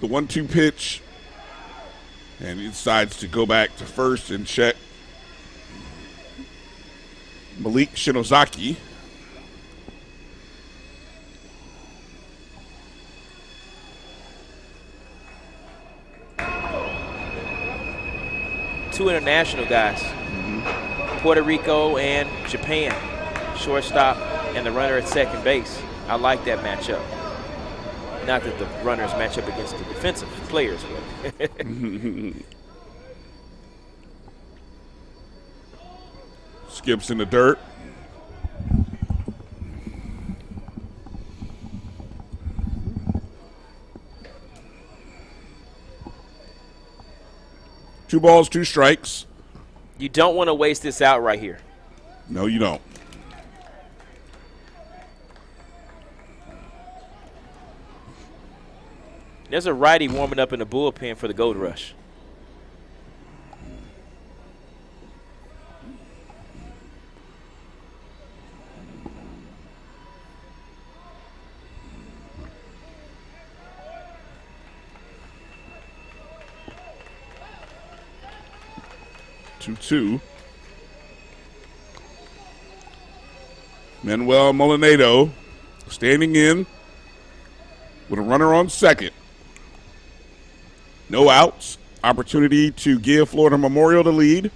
The 1-2 pitch, and he decides to go back to first and check Malik Shinozaki. Two international guys, Puerto Rico and Japan, shortstop and the runner at second base. I like that matchup. Not that the runners match up against the defensive players. Skips in the dirt. Two balls, 2 strikes. You don't want to waste this out right here. No, you don't. There's a righty warming up in the bullpen for the Gold Rush. Two. Manuel Molinado standing in with a runner on second. No outs. Opportunity to give Florida Memorial the lead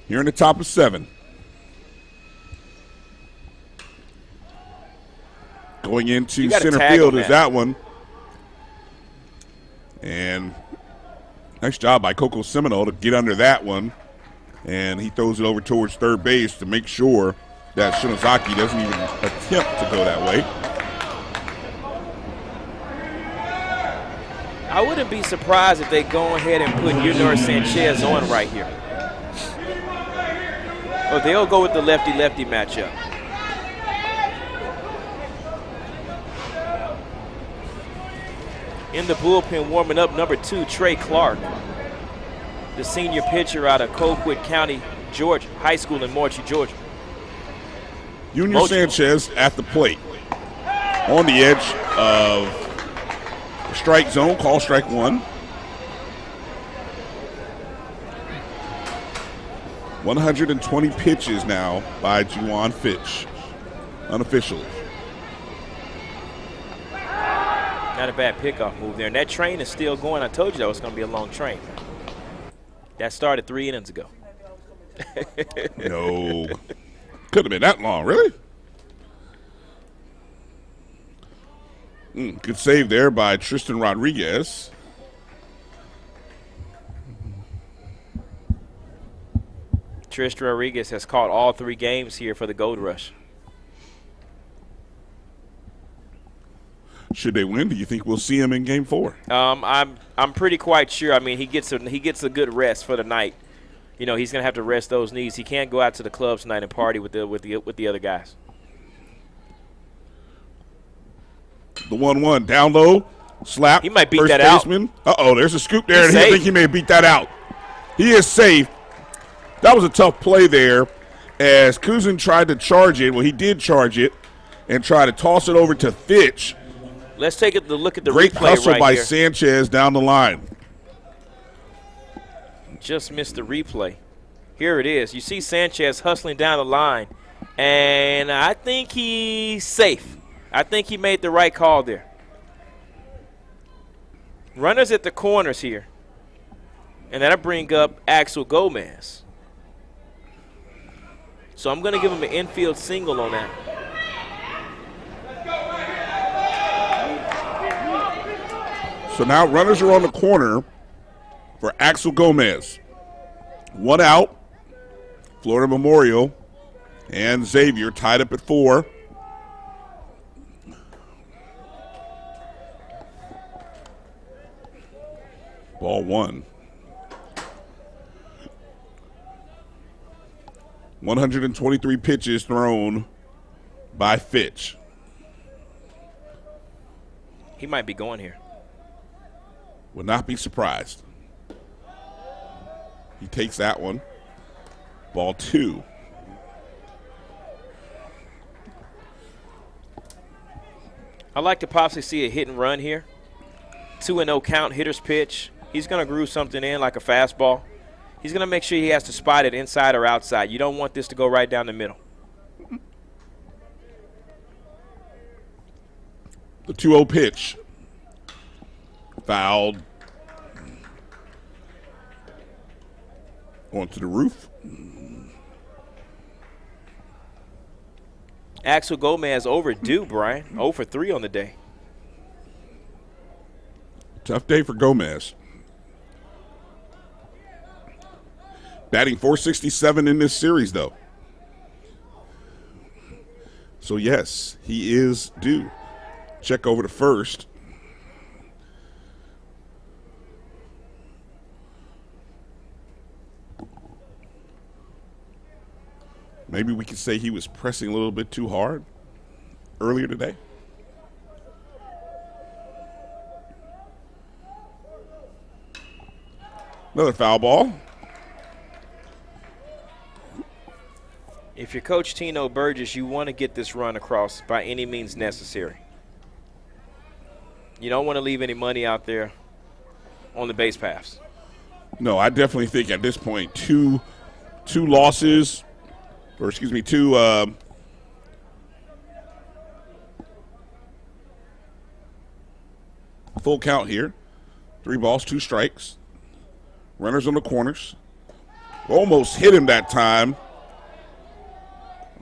here in the top of 7. Going into center field is that one. And nice job by Coco Seminole to get under that one. And he throws it over towards third base to make sure that Shinozaki doesn't even attempt to go that way. I wouldn't be surprised if they go ahead and put Junior Sanchez on right here. Or they'll go with the lefty-lefty matchup. In the bullpen warming up, number 2, Trey Clark, the senior pitcher out of Colquitt County, Georgia, high school in Moultrie, Georgia. Junior Sanchez at the plate. On the edge of the strike zone, call strike 1. 120 pitches now by Juwan Fitch, unofficially. Not a bad pickoff move there. And that train is still going. I told you that was going to be a long train. That started 3 innings ago. No. Couldn't have been that long, really? Good save there by Tristan Rodriguez. Tristan Rodriguez has caught all 3 games here for the Gold Rush. Should they win, do you think we'll see him in Game 4? I'm pretty quite sure. I mean, he gets a good rest for the night. You know, he's going to have to rest those knees. He can't go out to the club tonight and party with the other guys. The 1-1 down low, slap. He might beat first that baseman. out. There's a scoop there, and safe. I think he may beat that out. He is safe. That was a tough play there as Kuzin tried to charge it. Well, he did charge it and try to toss it over to Fitch. Let's take a look at the Great replay hustle right by here. Sanchez down the line. Just missed the replay. Here it is. You see Sanchez hustling down the line, and I think he's safe. I think he made the right call there. Runners at the corners here. And that'll bring up Axel Gomez. So I'm going to give him an infield single on that. So now runners are on the corner. for Axel Gomez. 1 out. Florida Memorial and Xavier tied up at 4. Ball 1. 123 pitches thrown by Fitch. He might be going here. Would not be surprised. He takes that one. Ball 2. I'd like to possibly see a hit and run here. 2-0 count, hitter's pitch. He's going to groove something in like a fastball. He's going to make sure he has to spot it inside or outside. You don't want this to go right down the middle. The 2-0 pitch. Fouled. Onto the roof. Axel Gomez overdue, Brian. 0 for 3 on the day. Tough day for Gomez. Batting .467 in this series, though. So, yes, he is due. Check over to first. Maybe we could say he was pressing a little bit too hard earlier today. Another foul ball. If you're Coach Tino Burgess, you want to get this run across by any means necessary. You don't want to leave any money out there on the base paths. No, I definitely think at this point two losses, or excuse me, two full count here. 3 balls, 2 strikes. Runners on the corners. Almost hit him that time.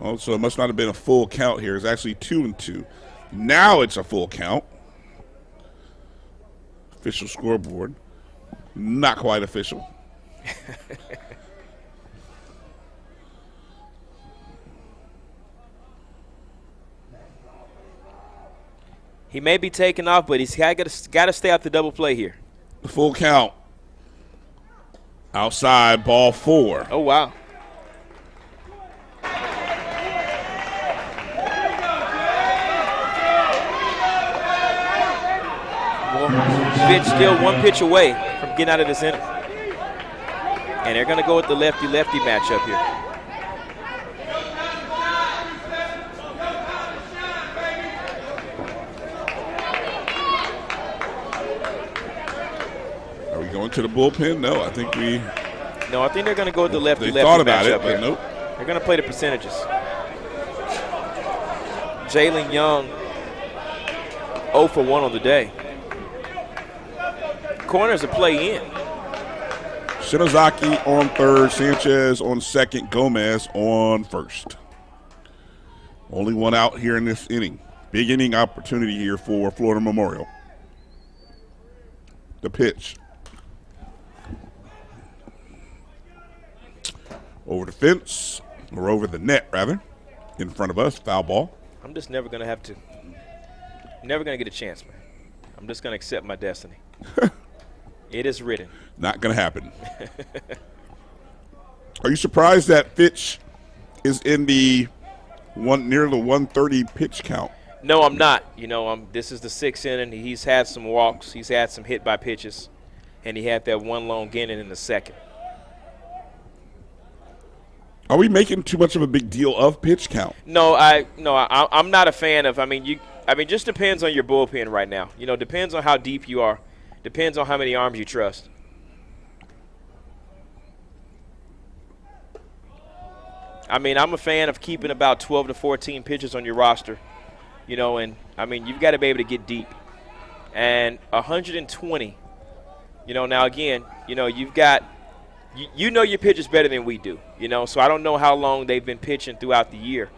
Oh, so it must not have been a full count here. It's actually 2-2. Now it's a full count. Official scoreboard. Not quite official. He may be taking off, but he's got to stay out the double play here. The full count. Outside, ball 4. Oh, wow. Fitch still 1 pitch away from getting out of this inning. And they're going to go with the lefty-lefty matchup here. Are we going to the bullpen? No, I think No, I think they're going to go with the lefty-lefty matchup. They thought about it, but nope. They're going to play the percentages. Jalen Young, 0 for 1 on the day. Corners a play in. Shinozaki on third, Sanchez on second, Gomez on first. Only 1 out here in this inning. Big inning opportunity here for Florida Memorial. The pitch. Over the fence, or over the net, rather, in front of us, foul ball. I'm just never going to get a chance, man. I'm just going to accept my destiny. It is written. Not going to happen. Are you surprised that Fitch is in the near the 130 pitch count? No, I'm not. This is the 6th inning. He's had some walks. He's had some hit by pitches, and he had that 1 long inning in the 2nd. Are we making too much of a big deal of pitch count? No, I'm not a fan of. Just depends on your bullpen right now. Depends on how deep you are. Depends on how many arms you trust. I'm a fan of keeping about 12 to 14 pitchers on your roster. You've got to be able to get deep. And 120, now again, you've got your pitchers better than we do, So I don't know how long they've been pitching throughout the year,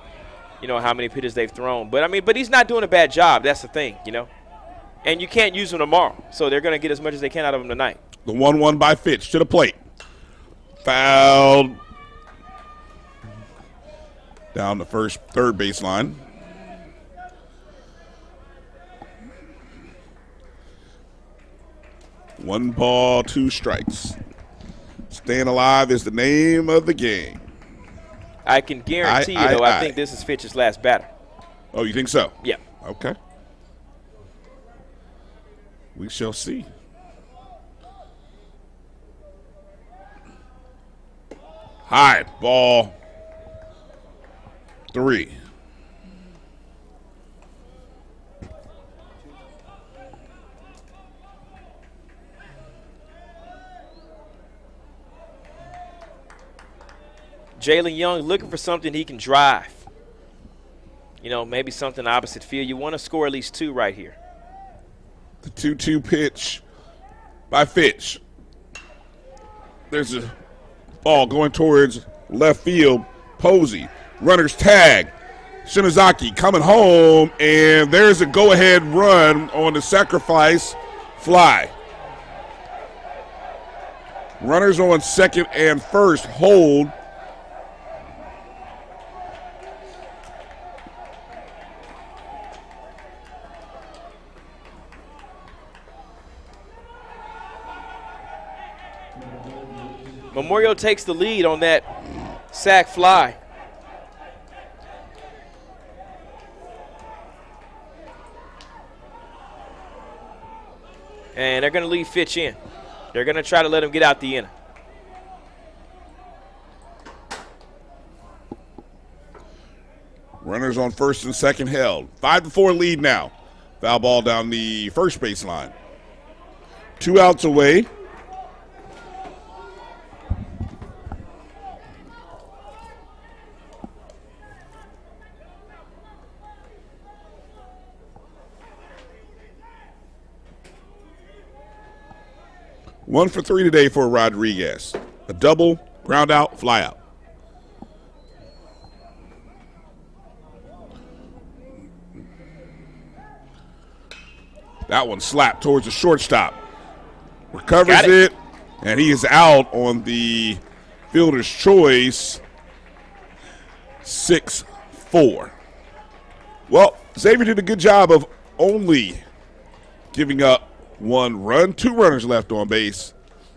how many pitches they've thrown. But he's not doing a bad job. That's the thing, And you can't use him tomorrow, so they're going to get as much as they can out of him tonight. The 1-1 by Fitch to the plate. Fouled down the third baseline. One ball, 2 strikes. Staying alive is the name of the game. I can guarantee I think this is Fitch's last batter. Oh, you think so? Yeah. Okay. We shall see. High ball 3. Jalen Young looking for something he can drive. You know, maybe something opposite field. You want to score at least 2 right here. The 2-2 pitch by Fitch. There's a ball going towards left field. Posey. Runner's tag. Shinozaki coming home, and there's a go-ahead run on the sacrifice fly. Runners on second and first hold. Memorial takes the lead on that sac fly. And they're going to leave Fitch in. They're going to try to let him get out the inning. Runners on first and second held. 5-4 lead now. Foul ball down the first baseline. 2 outs away. One for 3 today for Rodriguez. A double, ground out, fly out. That one slapped towards the shortstop. Recovers it, and he is out on the fielder's choice. 6-4. Well, Xavier did a good job of only giving up 1 run. 2 runners left on base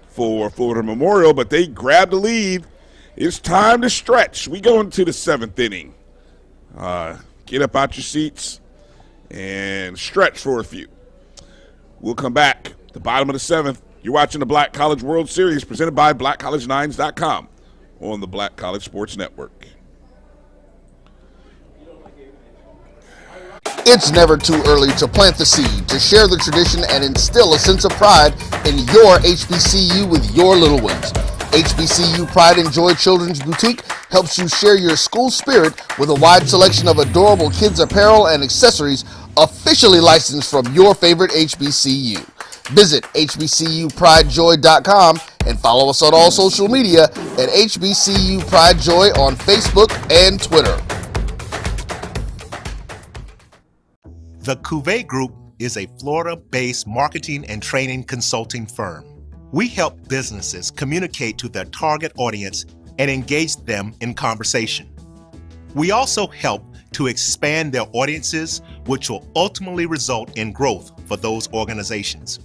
for Florida Memorial, but they grabbed the lead. It's time to stretch. We go into the 7th inning. Get up out your seats and stretch for a few. We'll come back. The bottom of the 7th. You're watching the Black College World Series presented by BlackCollege9s.com on the Black College Sports Network. It's never too early to plant the seed, to share the tradition, and instill a sense of pride in your HBCU with your little ones. HBCU Pride and Joy Children's Boutique helps you share your school spirit with a wide selection of adorable kids apparel and accessories officially licensed from your favorite HBCU. Visit hbcupridejoy.com and follow us on all social media at HBCU Pride Joy on Facebook and Twitter. The Cuvée Group is a Florida-based marketing and training consulting firm. We help businesses communicate to their target audience and engage them in conversation. We also help to expand their audiences, which will ultimately result in growth for those organizations.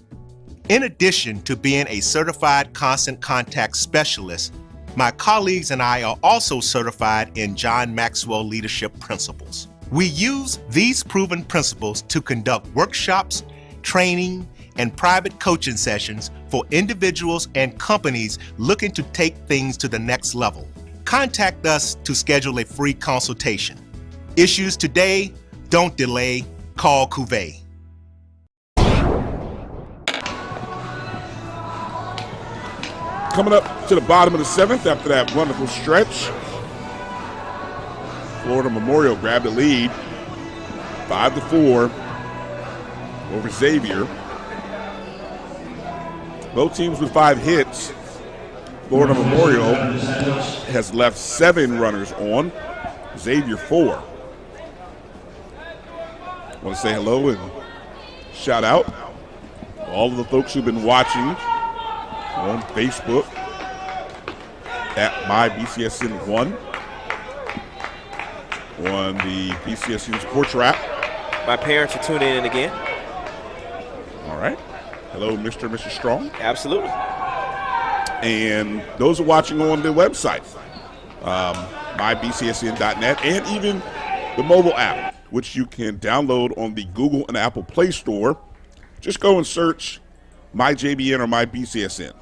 In addition to being a certified constant contact specialist, my colleagues and I are also certified in John Maxwell Leadership Principles. We use these proven principles to conduct workshops, training, and private coaching sessions for individuals and companies looking to take things to the next level. Contact us to schedule a free consultation. Issues today, don't delay, call Cuvée. Coming up to the bottom of the 7th after that wonderful stretch. Florida Memorial grabbed the lead, 5-4 over Xavier. Both teams with 5 hits. Florida Memorial has left 7 runners on, Xavier 4. I want to say hello and shout out all of the folks who've been watching on Facebook at MyBCSN1 on the BCSN Sports Wrap. My parents are tuning in again. All right. Hello, Mr. and Mrs. Strong. Absolutely. And those are watching on the website, mybcsn.net, and even the mobile app, which you can download on the Google and Apple Play Store. Just go and search MyJBN or MyBCSN.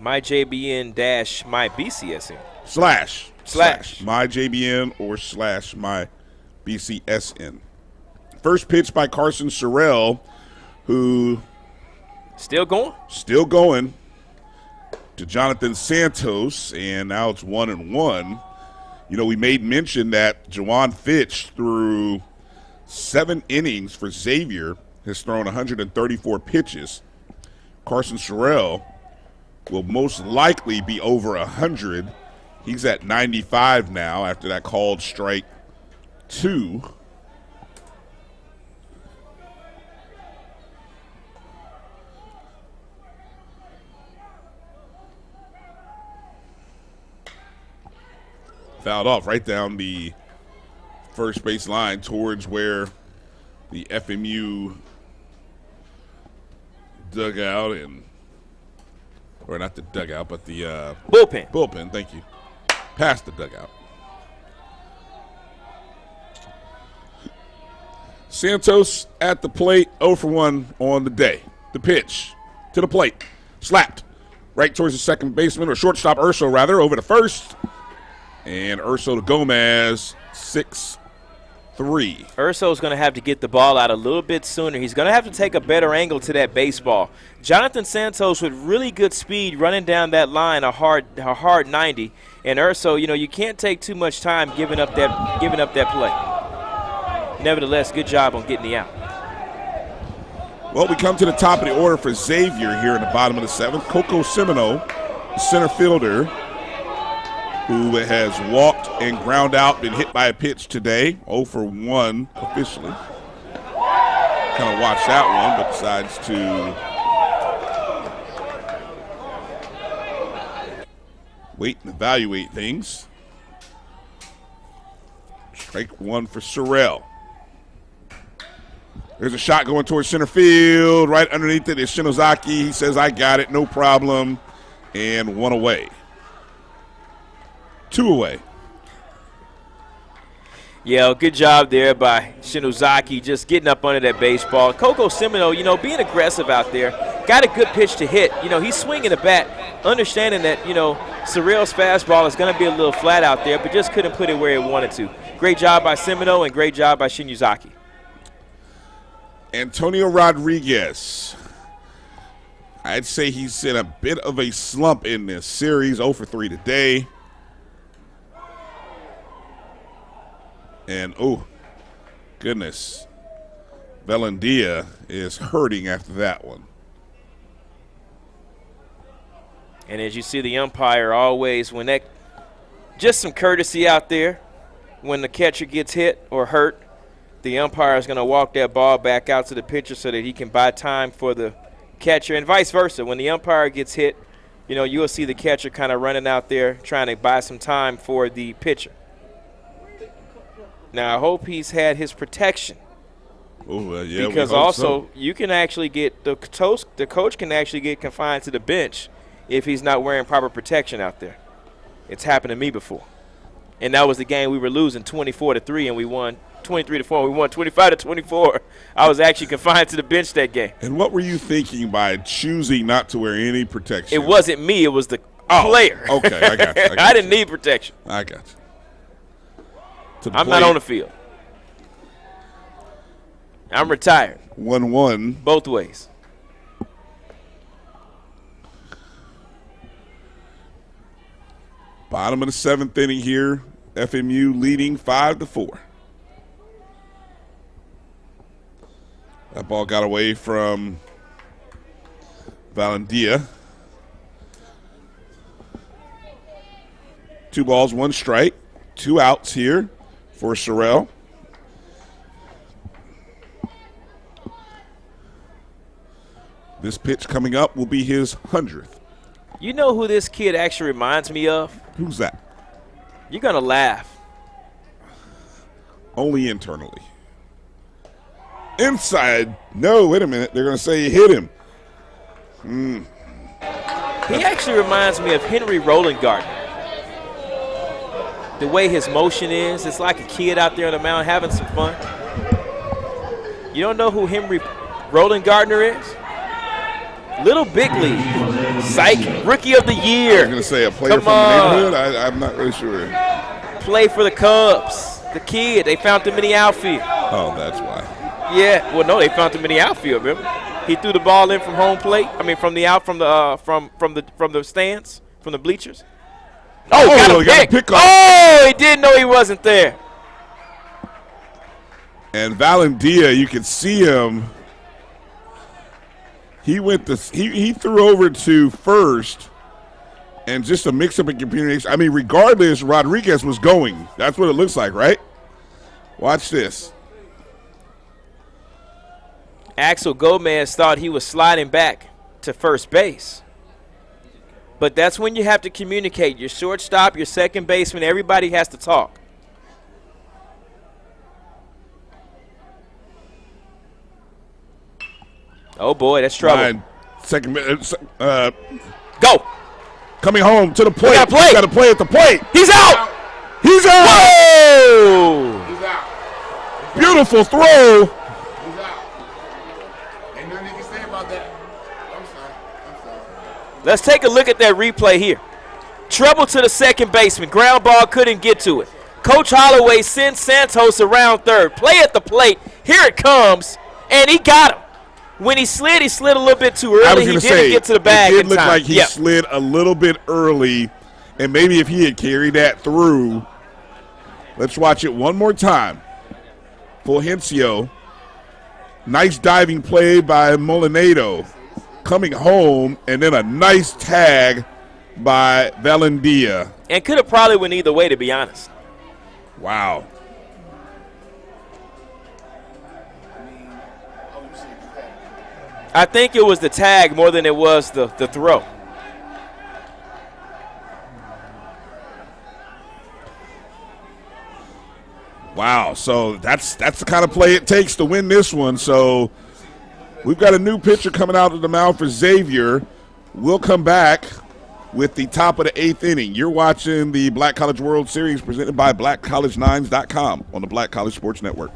MyJBN dash MyBCSN. Slash MyJBN or slash MyBCSN. First pitch by Carson Sorrell, who still going to Jonathan Santos, and now it's 1-1. You know, we made mention that Jawan Fitch, through 7 innings for Xavier, has thrown 134 pitches. Carson Sorrell will most likely be over 100. He's at 95 now after that called strike 2. Fouled off right down the first base line towards where the FMU dugout or not the dugout, but the bullpen. Bullpen, thank you. Past the dugout. Santos at the plate, 0 for 1 on the day. The pitch to the plate, slapped right towards the second baseman, or shortstop Urso rather, over to first. And Urso to Gomez, 6-3. Urso's going to have to get the ball out a little bit sooner. He's going to have to take a better angle to that baseball. Jonathan Santos with really good speed running down that line, a hard 90. And Urso, you know, you can't take too much time giving up that play. Nevertheless, good job on getting the out. Well, we come to the top of the order for Xavier here in the bottom of the 7th. Coco Semino, center fielder, who has walked and ground out, been hit by a pitch today, 0 for 1 officially. Kind of watched that one, but decides to wait and evaluate things. Strike 1 for Sorrell. There's a shot going towards center field. Right underneath it is Shinozaki. He says, I got it, no problem. And 1 away. 2 away. Yeah, good job there by Shinozaki, just getting up under that baseball. Coco Semino, you know, being aggressive out there, got a good pitch to hit. You know, he's swinging the bat, understanding that, you know, Sorrell's fastball is going to be a little flat out there, but just couldn't put it where he wanted to. Great job by Semino and great job by Shinozaki. Antonio Rodriguez. I'd say he's in a bit of a slump in this series, 0 for 3 today. And, oh, goodness, Valendia is hurting after that one. And as you see, the umpire always, when that, just some courtesy out there, when the catcher gets hit or hurt, the umpire is going to walk that ball back out to the pitcher so that he can buy time for the catcher, and vice versa. When the umpire gets hit, you know, you'll see the catcher kind of running out there trying to buy some time for the pitcher. Now, I hope he's had his protection. Oh, yeah, because also you can actually get the coach can actually get confined to the bench if he's not wearing proper protection out there. It's happened to me before. And that was the game we were losing 24-3, and we won 23-4. We won 25-24. I was actually confined to the bench that game. And what were you thinking by choosing not to wear any protection? It wasn't me. It was the player. Okay, I got you. I didn't need protection. I got you. I'm not on the field. I'm retired. 1-1. Both ways. Bottom of the 7th inning here. FMU leading 5-4. That ball got away from Valendia. 2 balls, 1 strike. 2 outs here for Sorrell. This pitch coming up will be his 100th You know who this kid actually reminds me of? Who's that? You're going to laugh. Only internally. Inside, no, wait a minute. They're going to say he hit him. He actually reminds me of Henry Rollingardner. The way his motion is, it's like a kid out there on the mound having some fun. You don't know who Henry Rollingardner is? Little Big League. Psych. Rookie of the Year. I was going to say a player from the neighborhood. I'm not really sure. Play for the Cubs. The kid. They found him in the outfield. Oh, that's why. Yeah. Well, no, they found him in the outfield. Remember? He threw the ball in from home plate. I mean, from the stands, from the bleachers. Oh, got a pick. Oh, he didn't know he wasn't there. And Valendia, you can see him. He threw over to first, and just a mix-up in communication. I mean, regardless, Rodriguez was going. That's what it looks like, right? Watch this. Axel Gomez thought he was sliding back to first base. But that's when you have to communicate. Your shortstop, your second baseman, everybody has to talk. Oh, boy, that's trouble. Go. Coming home to the plate. Got to play at the plate. He's out. He's out. Whoa. He's out. Beautiful throw. He's out. Ain't nothing you can say about that. I'm sorry. Let's take a look at that replay here. Trouble to the second baseman. Ground ball, couldn't get to it. Coach Holloway sends Santos around third. Play at the plate. Here it comes. And he got him. When he slid a little bit too early. He didn't get to the bag in time. It did look like he slid a little bit early, and maybe if he had carried that through. Let's watch it one more time. Fulgencio. Nice diving play by Molinado. Coming home, and then a nice tag by Valendia. And could have probably went either way, to be honest. Wow. I think it was the tag more than it was the throw. Wow, so that's the kind of play it takes to win this one. So we've got a new pitcher coming out of the mound for Xavier. We'll come back with the top of the 8th inning. You're watching the Black College World Series presented by BlackCollege9s.com on the Black College Sports Network.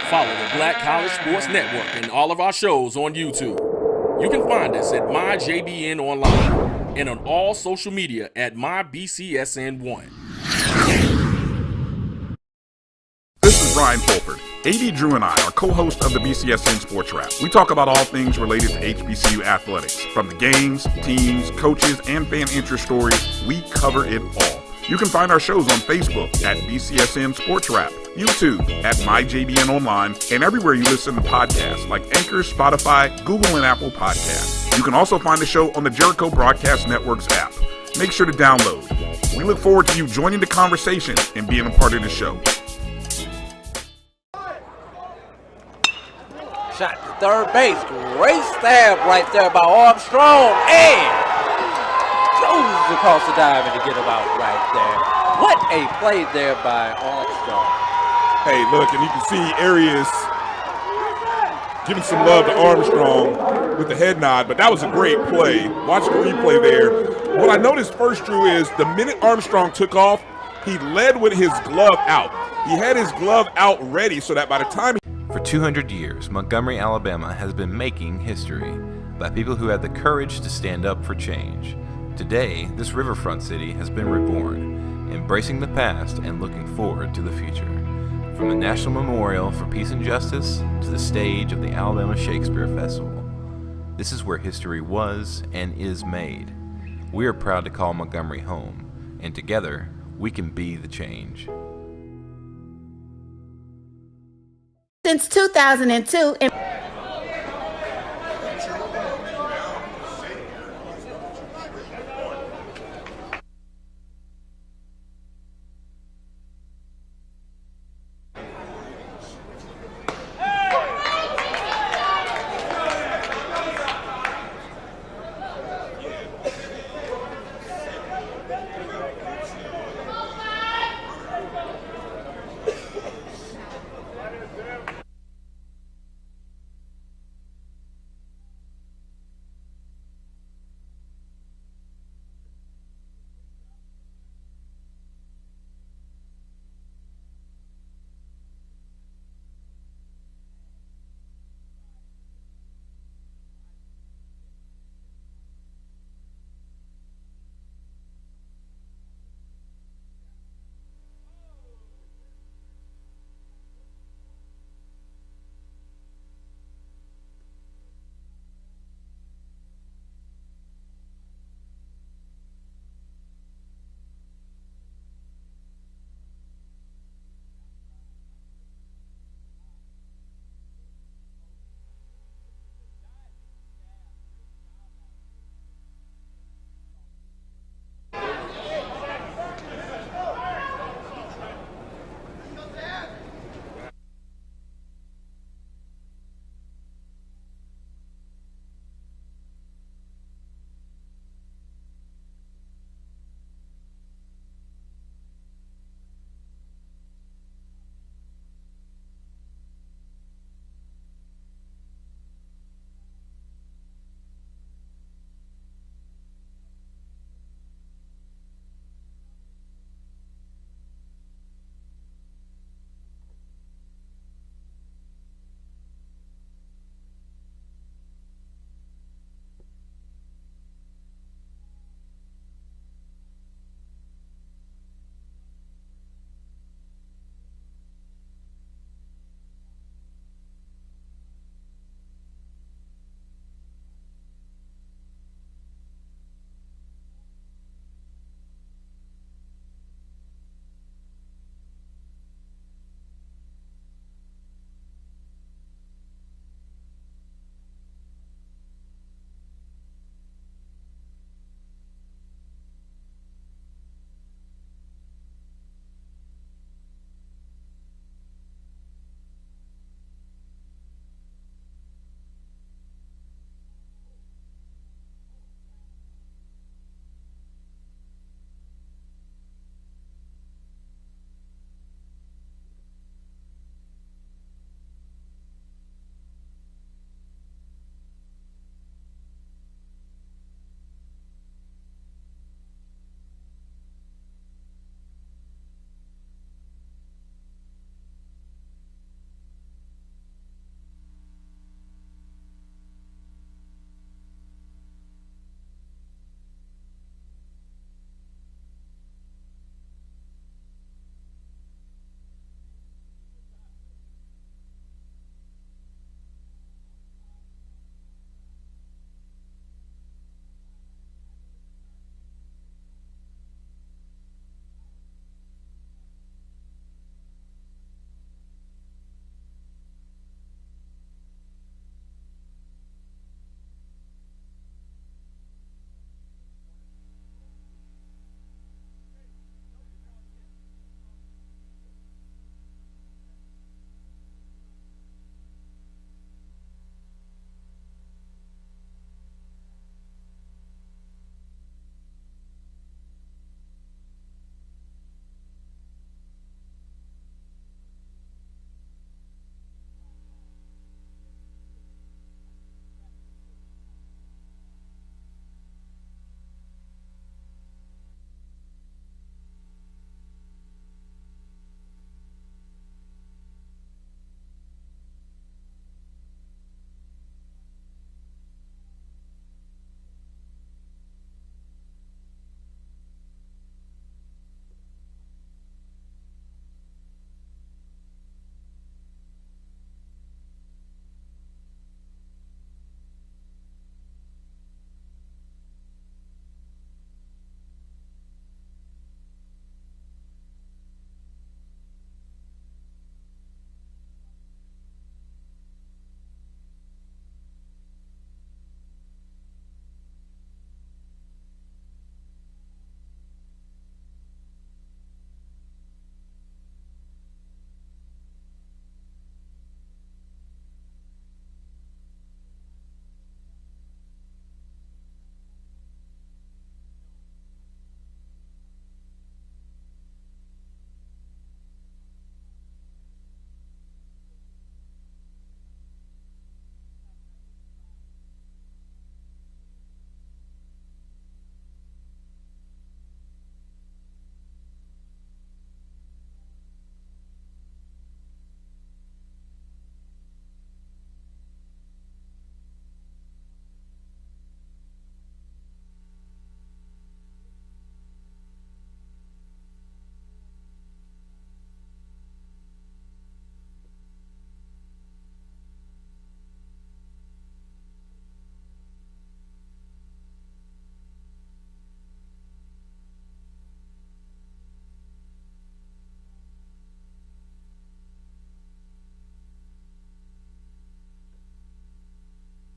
Follow the Black College Sports Network and all of our shows on YouTube. You can find us at MyJBN Online and on all social media at MyBCSN1. This is Ryan Fulford. AD Drew and I are co-hosts of the BCSN Sports Wrap. We talk about all things related to HBCU athletics. From the games, teams, coaches, and fan interest stories, we cover it all. You can find our shows on Facebook at BCSN Sports Wrap, YouTube at MyJBN Online, and everywhere you listen to podcasts like Anchor, Spotify, Google, and Apple Podcasts. You can also find the show on the Jericho Broadcast Network's app. Make sure to download. We look forward to you joining the conversation and being a part of the show. Shot to third base. Great stab right there by Armstrong. And Jones across the diamond to get him out right there. What a play there by Armstrong. Hey, look, and you can see Arias giving some love to Armstrong with the head nod, but that was a great play. Watch the replay there. What I noticed first, Drew, is the minute Armstrong took off, he led with his glove out. He had his glove out ready so that by the time For 200 years, Montgomery, Alabama has been making history by people who had the courage to stand up for change. Today, this riverfront city has been reborn, embracing the past and looking forward to the future. From the National Memorial for Peace and Justice to the stage of the Alabama Shakespeare Festival, this is where history was and is made. We are proud to call Montgomery home, and together, we can be the change. Since 2002,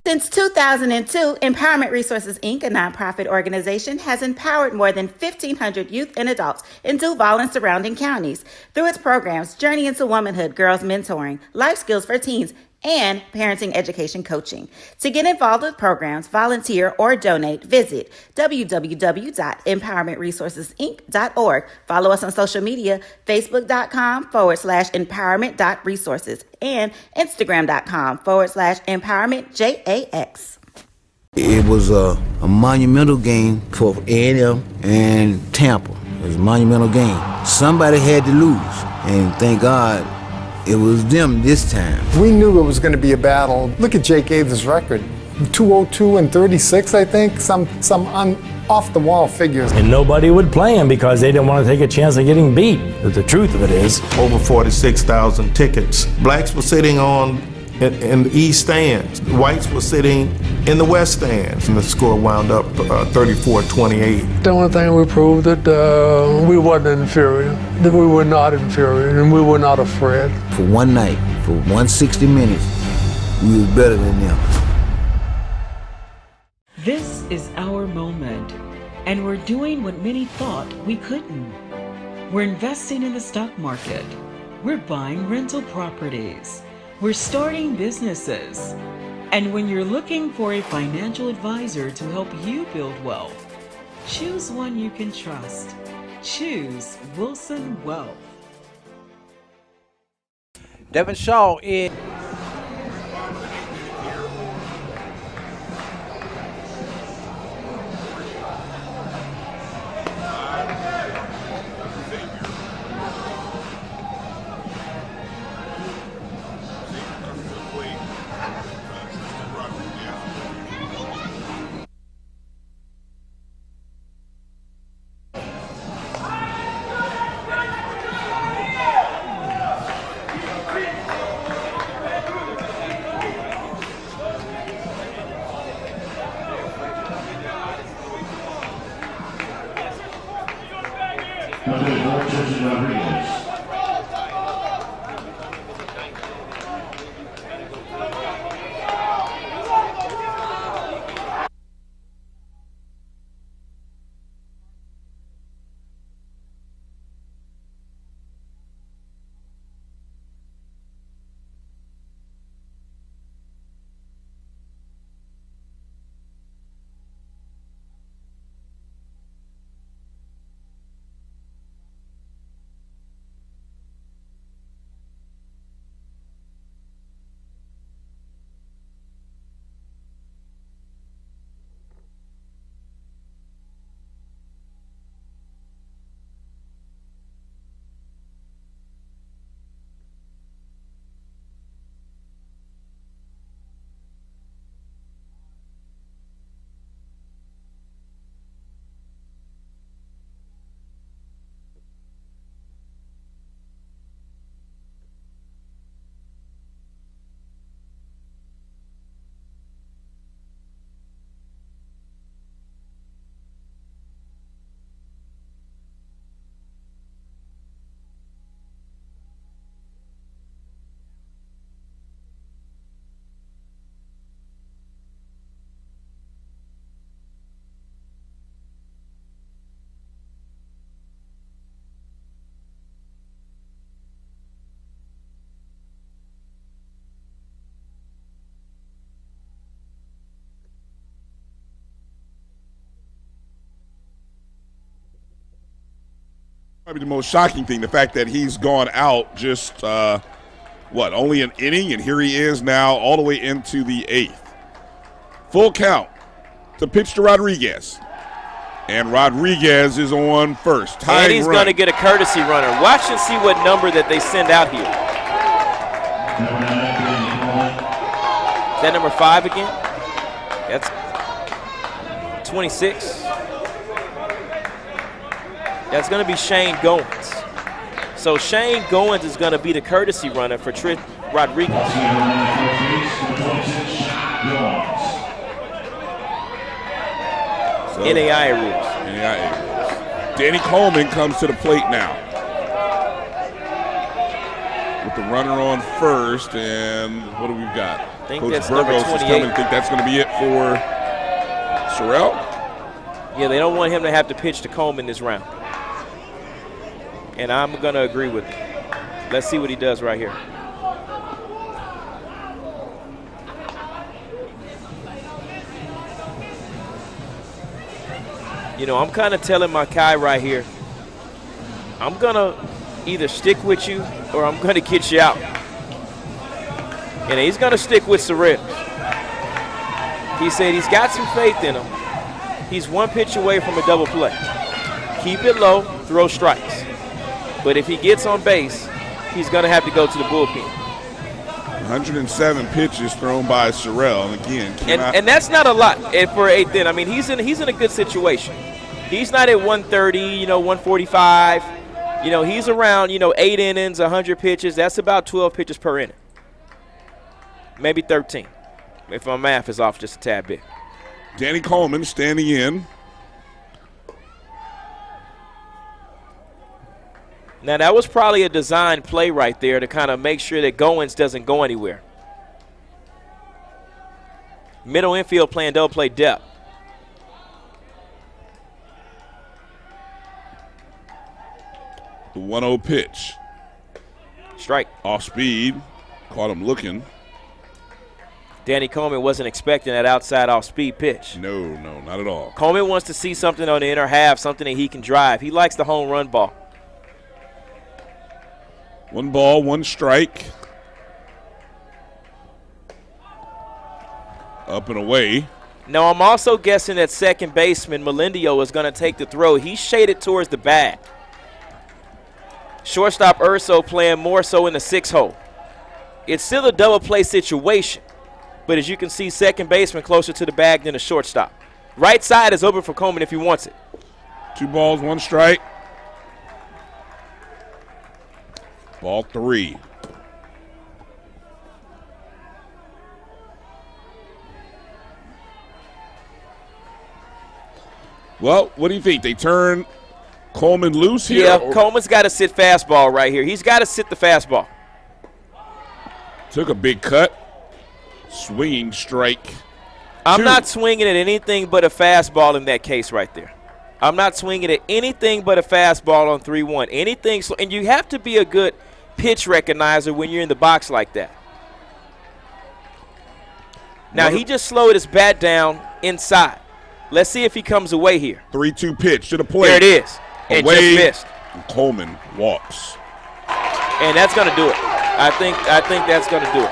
Since 2002, Empowerment Resources, Inc., a nonprofit organization, has empowered more than 1,500 youth and adults in Duval and surrounding counties through its programs Journey into Womanhood, Girls Mentoring, Life Skills for Teens, and Parenting Education Coaching. To get involved with programs, volunteer, or donate, visit www.empowermentresourcesinc.org. Follow us on social media, facebook.com/empowerment.resources and instagram.com/empowermentJAX. It was a monumental game for A&M and Tampa. It was a monumental game. Somebody had to lose, and thank God it was them this time. We knew it was going to be a battle. Look at Jake Aver's record. 202 and 36, I think. Some off-the-wall figures. And nobody would play him because they didn't want to take a chance of getting beat. But the truth of it is, over 46,000 tickets. Blacks were sitting in the east stands. Whites were sitting in the west stands. And the score wound up 34-28. The only thing we proved that we wasn't inferior, that we were not inferior, and we were not afraid. For one night, for 160 minutes, we was better than them. This is our moment, and we're doing what many thought we couldn't. We're investing in the stock market. We're buying rental properties. We're starting businesses. And when you're looking for a financial advisor to help you build wealth, choose one you can trust. Choose Wilson Wealth. Devin Shaw in. Probably the most shocking thing, the fact that he's gone out just, only an inning, and here he is now all the way into the eighth. Full count to pitch to Rodriguez. And Rodriguez is on first. And he's going to get a courtesy runner. Watch and see what number that they send out here. Is that number 5 again? That's 26. That's going to be Shane Goins. So Shane Goins is going to be the courtesy runner for Trent Rodriguez. So, NAIA rules. NAIA rules. Danny Coleman comes to the plate now. with the runner on first, and what do we got? I think Coach that's Burgos number is 28. coming. Think that's going to be it for Sorrell? Yeah, they don't want him to have to pitch to Coleman this round. And I'm going to agree with him. Let's see what he does right here. You know, I'm kind of telling my guy right here, I'm going to either stick with you or I'm going to get you out. And he's going to stick with Sorrell. He said he's got some faith in him. He's one pitch away from a double play. Keep it low, throw strikes. But if he gets on base, he's going to have to go to the bullpen. 107 pitches thrown by Sorrell, and again, and that's not a lot for eighth inning. I mean, he's in a good situation. He's not at 130, 145. He's around, 8 innings, 100 pitches. That's about 12 pitches per inning. Maybe 13, if my math is off just a tad bit. Danny Coleman standing in. Now, that was probably a design play right there to kind of make sure that Goins doesn't go anywhere. Middle infield playing double play depth. The 1-0 pitch. Strike. Off speed. Caught him looking. Danny Coleman wasn't expecting that outside off-speed pitch. No, not at all. Coleman wants to see something on the inner half, something that he can drive. He likes the home run ball. 1 ball, 1 strike. Up and away. Now, I'm also guessing that second baseman Melendio is going to take the throw. He's shaded towards the bag. Shortstop Urso playing more so in the 6-hole. It's still a double play situation, but as you can see, second baseman closer to the bag than the shortstop. Right side is open for Coleman if he wants it. 2 balls, 1 strike. Ball 3. Well, what do you think? They turn Coleman loose here? Yeah, Coleman's got to sit fastball right here. He's got to sit the fastball. Took a big cut. Swinging strike. I'm not swinging at anything but a fastball in that case right there. I'm not swinging at anything but a fastball on 3-1. Anything, and you have to be a good pitch recognizer when you're in the box like that. Now, he just slowed his bat down inside. Let's see if he comes away here. 3-2 pitch to the plate. There it is. And just missed. And Coleman walks. And that's going to do it. I think that's going to do it.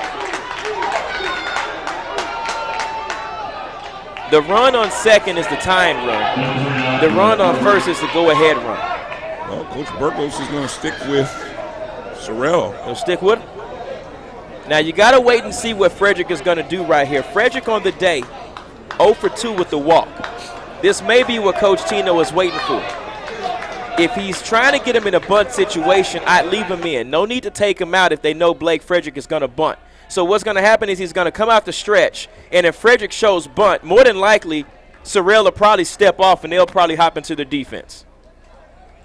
The run on second is the time run. The run on first is the go-ahead run. Well, Coach Burgos is going to stick with Sorrell. He'll stick with him. Now, you got to wait and see what Frederick is going to do right here. Frederick on the day, 0 for 2 with the walk. This may be what Coach Tino is waiting for. If he's trying to get him in a bunt situation, I'd leave him in. No need to take him out if they know Blake Frederick is going to bunt. So what's going to happen is he's going to come out the stretch, and if Frederick shows bunt, more than likely, Sorrell will probably step off, and they'll probably hop into their defense.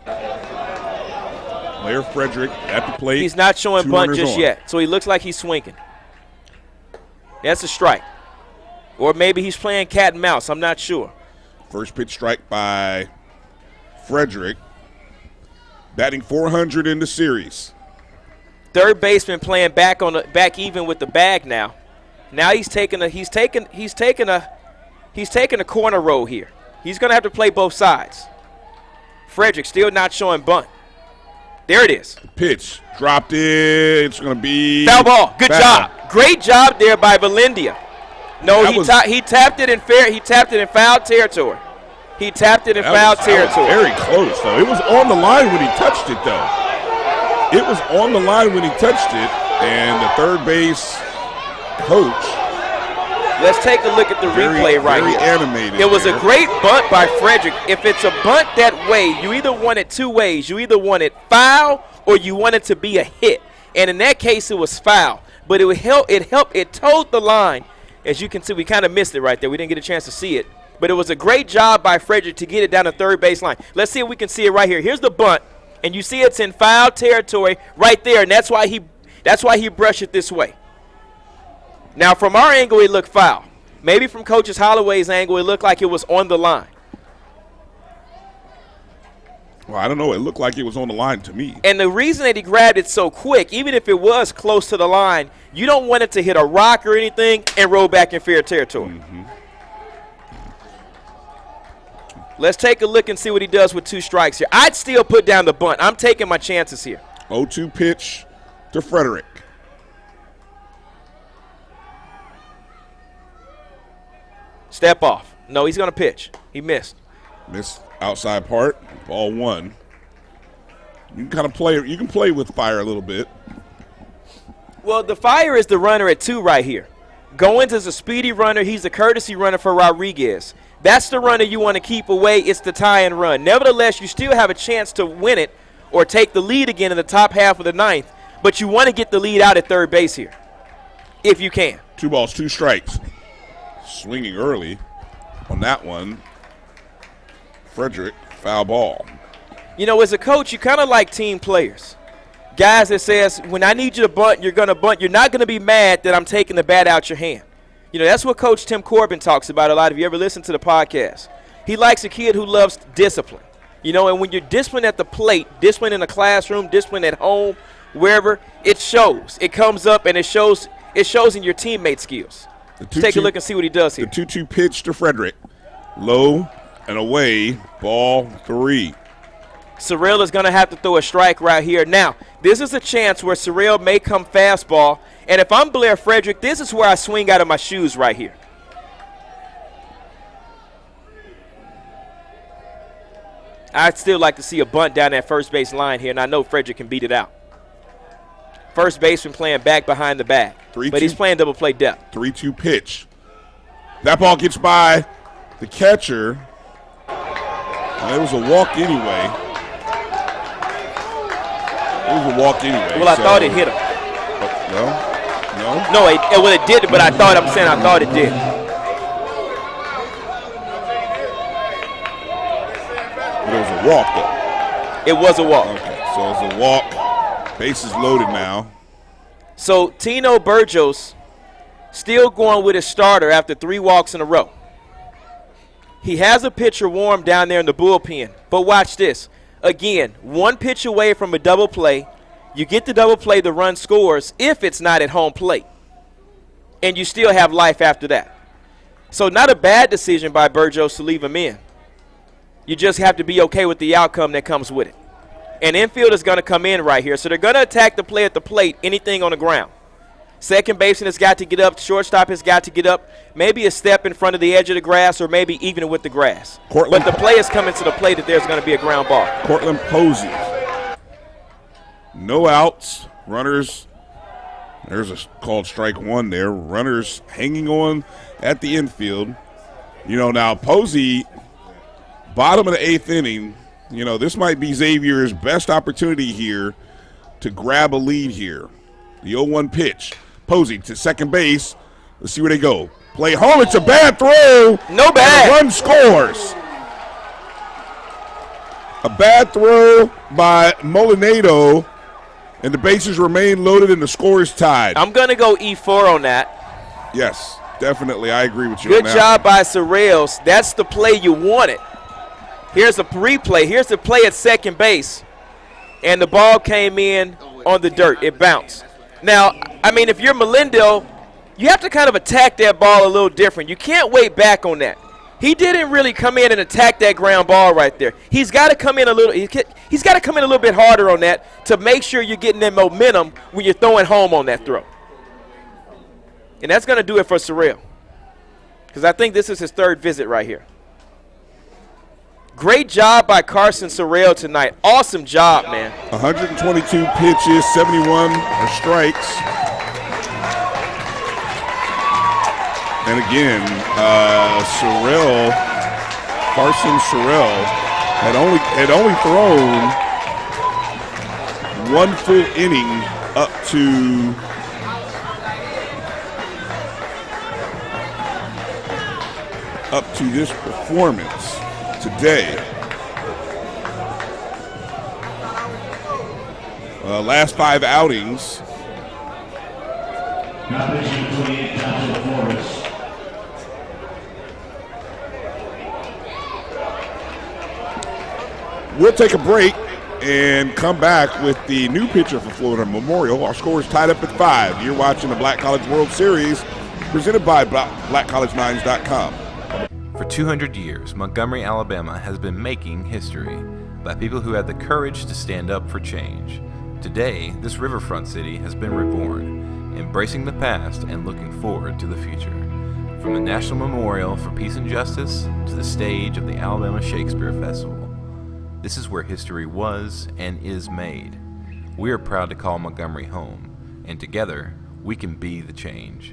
Blair Frederick at the plate. He's not showing bunt just yet, so he looks like he's swinging. That's a strike. Or maybe he's playing cat and mouse. I'm not sure. First pitch strike by Frederick. Batting .400 in the series. Third baseman playing back even with the bag now. Now he's taking a corner roll here. He's going to have to play both sides. Frederick still not showing bunt. There it is. Pitch dropped it. It's going to be foul ball. Good job. Great job there by Belindia. No, he tapped it in foul territory. He tapped it in foul territory. Very close, though. It was on the line when he touched it, though. It was on the line when he touched it, and the third base coach. Let's take a look at the replay right here. Very animated. It was a great bunt by Frederick. If it's a bunt that way, you either want it 2 ways. You either want it foul or you want it to be a hit. And in that case, it was foul. But it towed the line. As you can see, we kind of missed it right there. We didn't get a chance to see it. But it was a great job by Frederick to get it down the third base line. Let's see if we can see it right here. Here's the bunt, and you see it's in foul territory right there, and that's why That's why he brushed it this way. Now, from our angle, it looked foul. Maybe from Coach Holloway's angle, it looked like it was on the line. Well, I don't know. It looked like it was on the line to me. And the reason that he grabbed it so quick, even if it was close to the line, you don't want it to hit a rock or anything and roll back in fair territory. Mm-hmm. Let's take a look and see what he does with 2 strikes here. I'd still put down the bunt. I'm taking my chances here. 0-2 pitch to Frederick. Step off. No, he's going to pitch. He missed. Missed outside part. Ball 1. You can kind of play. You can play with fire a little bit. Well, the fire is the runner at 2 right here. Goins is a speedy runner. He's a courtesy runner for Rodriguez. That's the runner you want to keep away. It's the tie and run. Nevertheless, you still have a chance to win it or take the lead again in the top half of the 9th, but you want to get the lead out at third base here, if you can. 2 balls, 2 strikes. Swinging early on that one. Frederick, foul ball. You know, as a coach, you kind of like team players. Guys that says, when I need you to bunt, you're going to bunt. You're not going to be mad that I'm taking the bat out your hand. You know, that's what Coach Tim Corbin talks about a lot. If you ever listen to the podcast, he likes a kid who loves discipline. You know, and when you're disciplined at the plate, disciplined in the classroom, disciplined at home, wherever, it shows. It comes up and it shows in your teammate skills. Take a look and see what he does here. The 2-2 pitch to Frederick. Low and away, ball 3. Sorrell is going to have to throw a strike right here. Now, this is a chance where Sorrell may come fastball. And if I'm Blair Frederick, this is where I swing out of my shoes right here. I'd still like to see a bunt down that first base line here, and I know Frederick can beat it out. First baseman playing back behind the bag, but he's playing double play depth. 3-2 pitch. That ball gets by the catcher. It was a walk anyway. Well, I thought it hit him. No? No, it did, but I thought it did. But it was a walk, though. It was a walk. Okay, so it's a walk. Bases loaded now. So Tino Burgos still going with his starter after 3 walks in a row. He has a pitcher warm down there in the bullpen. But watch this. Again, 1 pitch away from a double play. You get the double play, the run scores if it's not at home plate. And you still have life after that. So not a bad decision by Burgos to leave him in. You just have to be okay with the outcome that comes with it. And infield is going to come in right here. So they're going to attack the play at the plate, anything on the ground. Second baseman has got to get up. Shortstop has got to get up. Maybe a step in front of the edge of the grass or maybe even with the grass. But the play is coming to the plate that there's going to be a ground ball. Cortland Posey. No outs. Runners. There's a called strike 1 there. Runners hanging on at the infield. You know, now Posey, bottom of the 8th inning, you know, this might be Xavier's best opportunity here to grab a lead here. The 0-1 pitch. Posey to second base. Let's see where they go. Play home. It's a bad throw. No bad. And a run scores. A bad throw by Molinado, and the bases remain loaded and the score is tied. I'm going to go E4 on that. Yes, definitely. I agree with you. Good job by Sorrells. That's the play you wanted. Here's a replay. Here's the play at second base. And the ball came in on the dirt. It bounced. Now, I mean, if you're Melindo, you have to kind of attack that ball a little different. You can't wait back on that. He didn't really come in and attack that ground ball right there. He's got to come in a little. He's got to come in a little bit harder on that to make sure you're getting that momentum when you're throwing home on that throw. And that's going to do it for Sorrell, because I think this is his 3rd visit right here. Great job by Carson Sorrell tonight. Awesome job, man. 122 pitches, 71 strikes. And again, Carson Sorrell had only thrown 1 full inning up to this performance today. Last 5 outings, Competition 28, Council Flores. We'll take a break and come back with the new pitcher for Florida Memorial. Our score is tied up at 5. You're watching the Black College World Series presented by BlackCollegeNines.com. For 200 years, Montgomery, Alabama has been making history by people who had the courage to stand up for change. Today, this riverfront city has been reborn, embracing the past and looking forward to the future. From the National Memorial for Peace and Justice to the stage of the Alabama Shakespeare Festival, this is where history was and is made. We are proud to call Montgomery home, and together, we can be the change.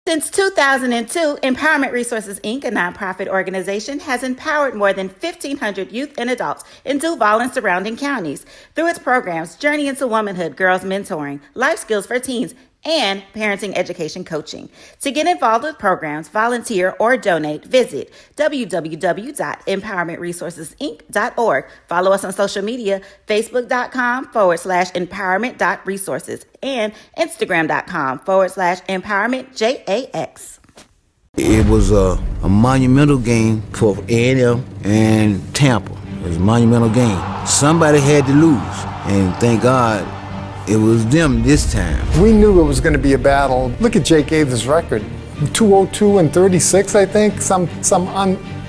Since 2002, Empowerment Resources, Inc., a nonprofit organization, has empowered more than 1,500 youth and adults in Duval and surrounding counties through its programs Journey into Womanhood, Girls Mentoring, Life Skills for Teens, and Parenting Education Coaching. To get involved with programs, volunteer, or donate, visit www.empowermentresourcesinc.org. Follow us on social media, facebook.com/empowerment.resources and instagram.com/empowermentJAX. It was a monumental game for A&M and Tampa. It was a monumental game. Somebody had to lose, and thank God it was them this time. We knew it was going to be a battle. Look at Jake Ave's record. 202 and 36, I think. Some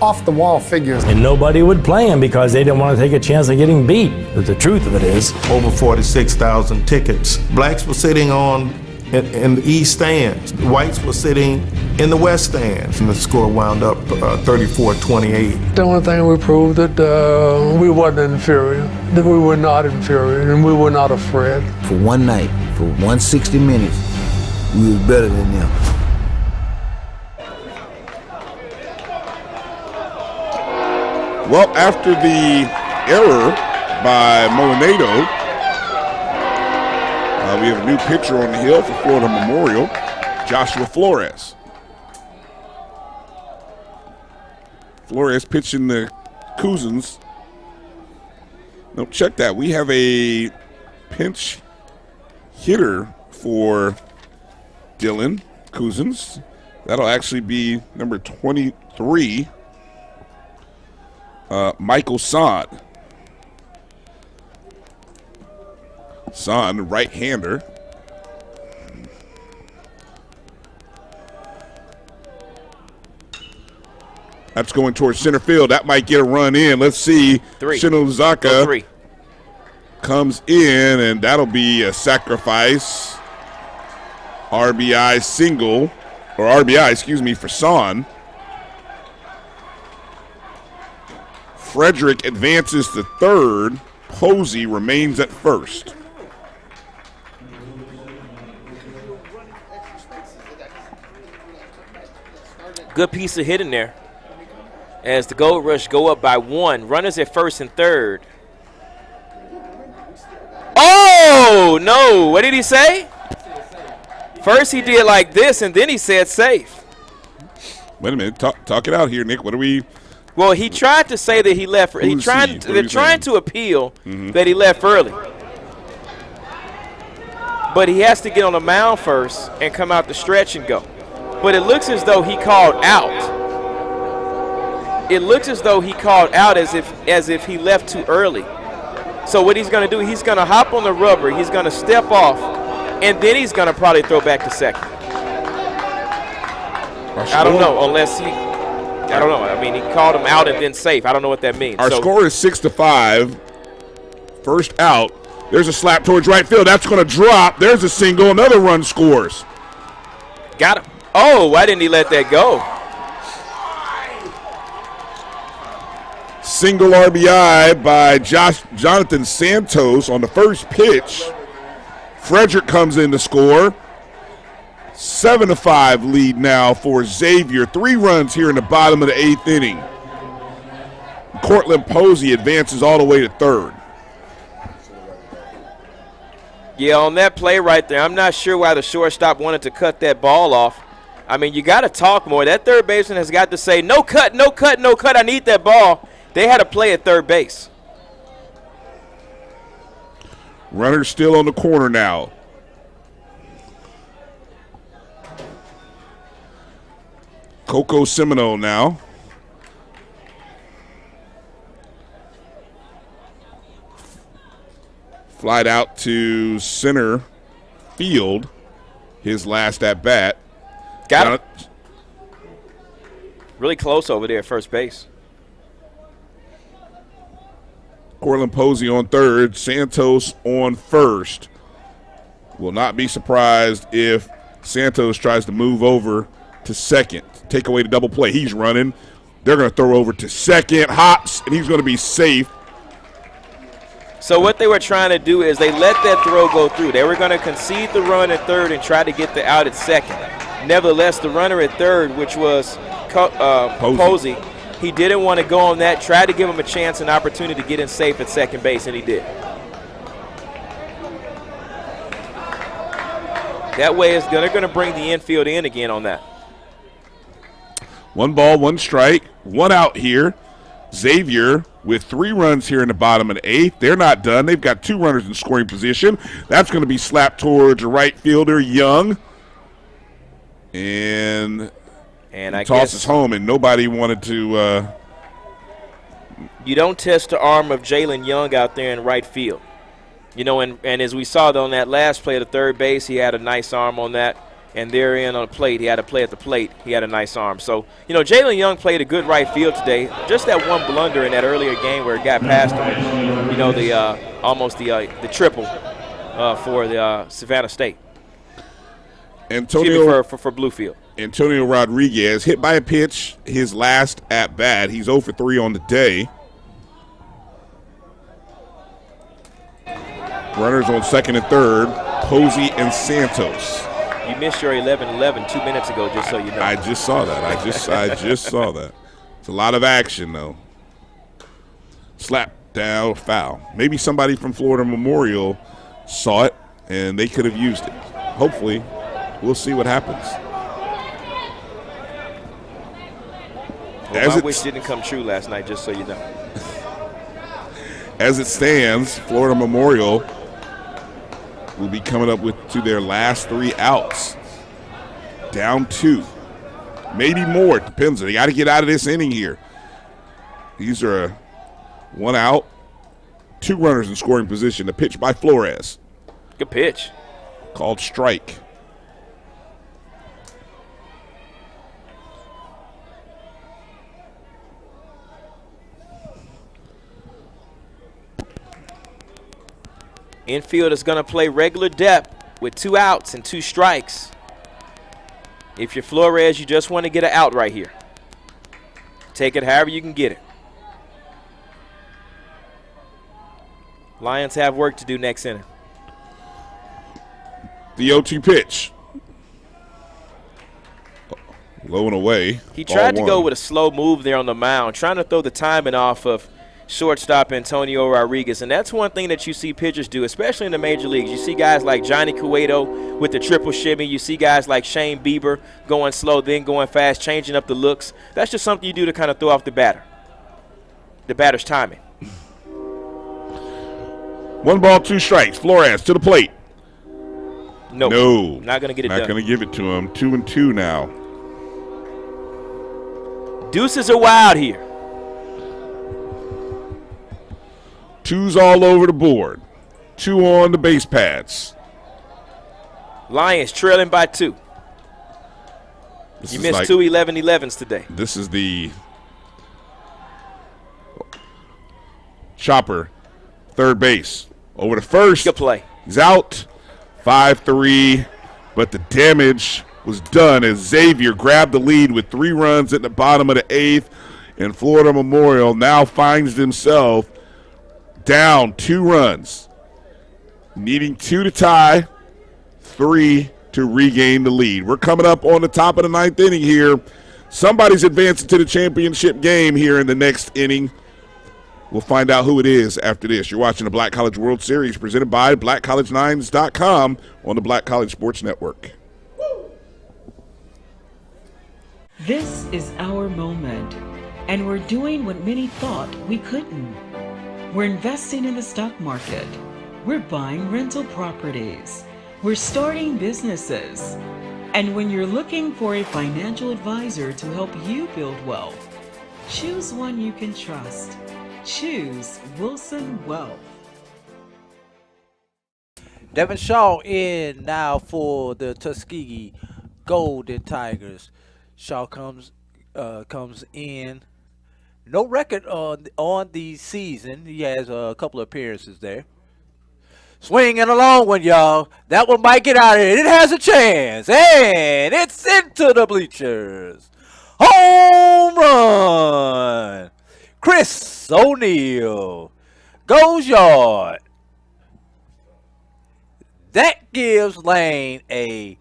off-the-wall figures. And nobody would play him because they didn't want to take a chance of getting beat. But the truth of it is, over 46,000 tickets. Blacks were sitting in the east stands. Whites were sitting in the west stands. And the score wound up 34-28. The only thing we proved that we wasn't inferior, that we were not inferior, and we were not afraid. For one night, for 160 minutes, we was better than them. Well, after the error by Molinado, we have a new pitcher on the hill for Florida Memorial, Joshua Flores. Flores pitching the Cousins. No, check that. We have a pinch hitter for Dylan Cousins. That'll actually be number 23, Michael Sod. Son, right-hander. That's going towards center field. That might get a run in. Let's see. Shinozaka comes in, and that'll be a sacrifice. RBI single, or RBI, excuse me, for Son. Frederick advances to third. Posey remains at first. Good piece of hitting there as the Gold Rush go up by 1. Runners at first and third. Oh, no. What did he say? First he did like this, and then he said safe. Wait a minute. Talk it out here, Nick. What are we? Well, he tried to say that he left. They're trying to appeal that he left early. But he has to get on the mound first and come out the stretch and go. But it looks as though he called out. It looks as though he called out as if he left too early. So what he's going to do, he's going to hop on the rubber, he's going to step off, and then he's going to probably throw back to second. I don't know, unless I don't know. I mean, he called him out and then safe. I don't know what that means. Our score is 6-5. First out. There's a slap towards right field. That's going to drop. There's a single. Another run scores. Got him. Oh, why didn't he let that go? Single RBI by Jonathan Santos on the first pitch. Frederick comes in to score. 7-5 lead now for Xavier. 3 runs here in the bottom of the 8th inning. Cortland Posey advances all the way to third. Yeah, on that play right there, I'm not sure why the shortstop wanted to cut that ball off. I mean, you got to talk more. That third baseman has got to say, no cut, no cut, no cut. I need that ball. They had a play at third base. Runner still on the corner now. Coco Seminole now. Flied out to center field. His last at bat. Got it. Really close over there at first base. Cortland Posey on third, Santos on first. Will not be surprised if Santos tries to move over to second, take away the double play. He's running. They're going to throw over to second, hops, and he's going to be safe. So what they were trying to do is they let that throw go through. They were going to concede the run at third and try to get the out at second. Nevertheless, the runner at third, which was Posey, he didn't want to go on that, tried to give him a chance and opportunity to get in safe at second base, and he did. That way, they're going to bring the infield in again on that. 1 ball, 1 strike, 1 out here. Xavier with 3 runs here in the bottom of the 8th. They're not done. They've got 2 runners in scoring position. That's going to be slapped towards right fielder Young. And I tosses guess home, and nobody wanted to. You don't test the arm of Jalen Young out there in right field. You know, and as we saw on that last play at the third base, he had a nice arm on that. And therein on the plate, he had to play at the plate. He had a nice arm. So, you know, Jalen Young played a good right field today. Just that one blunder in that earlier game where it got past him. You know, almost the triple for the Savannah State. Antonio for Bluefield. Antonio Rodriguez hit by a pitch, his last at bat. He's 0 for 3 on the day. Runners on second and third, Posey and Santos. You missed your 11-11 2 minutes ago, just so you know. I just saw that. I just saw that. It's a lot of action, though. Slap down, foul. Maybe somebody from Florida Memorial saw it, and they could have used it. Hopefully, we'll see what happens. Well, my wish didn't come true last night, just so you know. As it stands, Florida Memorial will be coming up to their last 3 outs. Down 2. Maybe more. It depends. They got to get out of this inning here. These are 1 out, 2 runners in scoring position. A pitch by Flores. Good pitch. Called strike. Infield is going to play regular depth with 2 outs and 2 strikes. If you're Flores, you just want to get an out right here. Take it however you can get it. Lions have work to do next inning. The 0-2 pitch. Low and away. He tried to go with a slow move there on the mound, trying to throw the timing off of shortstop Antonio Rodriguez. And that's one thing that you see pitchers do, especially in the major leagues. You see guys like Johnny Cueto with the triple shimmy. You see guys like Shane Bieber going slow, then going fast, changing up the looks. That's just something you do to kind of throw off the batter's timing. 1 ball, 2 strikes. Flores to the plate. No. Not going to get it done. Not going to give it to him. 2-2 now. Deuces are wild here. 2s all over the board. 2 on the base pads. Lions trailing by 2. You missed 2 11-11s today. This is the chopper, third base. Over to first. Good play. He's out. 5-3, but the damage was done as Xavier grabbed the lead with 3 runs at the bottom of the 8th, and Florida Memorial now finds himself down 2 runs, needing 2 to tie, 3 to regain the lead. We're coming up on the top of the 9th inning here. Somebody's advancing to the championship game here in the next inning. We'll find out who it is after this. You're watching the Black College World Series presented by BlackCollege9s.com on the Black College Sports Network. This is our moment, and we're doing what many thought we couldn't. We're investing in the stock market. We're buying rental properties. We're starting businesses. And when you're looking for a financial advisor to help you build wealth, choose one you can trust. Choose Wilson Wealth. Devin Shaw in now for the Tuskegee Golden Tigers. Shaw comes in. No record on the season. He has a couple of appearances there. Swinging a long one, y'all. That one might get out of it. It has a chance. And it's into the bleachers. Home run. Chris O'Neal goes yard. That gives Lane a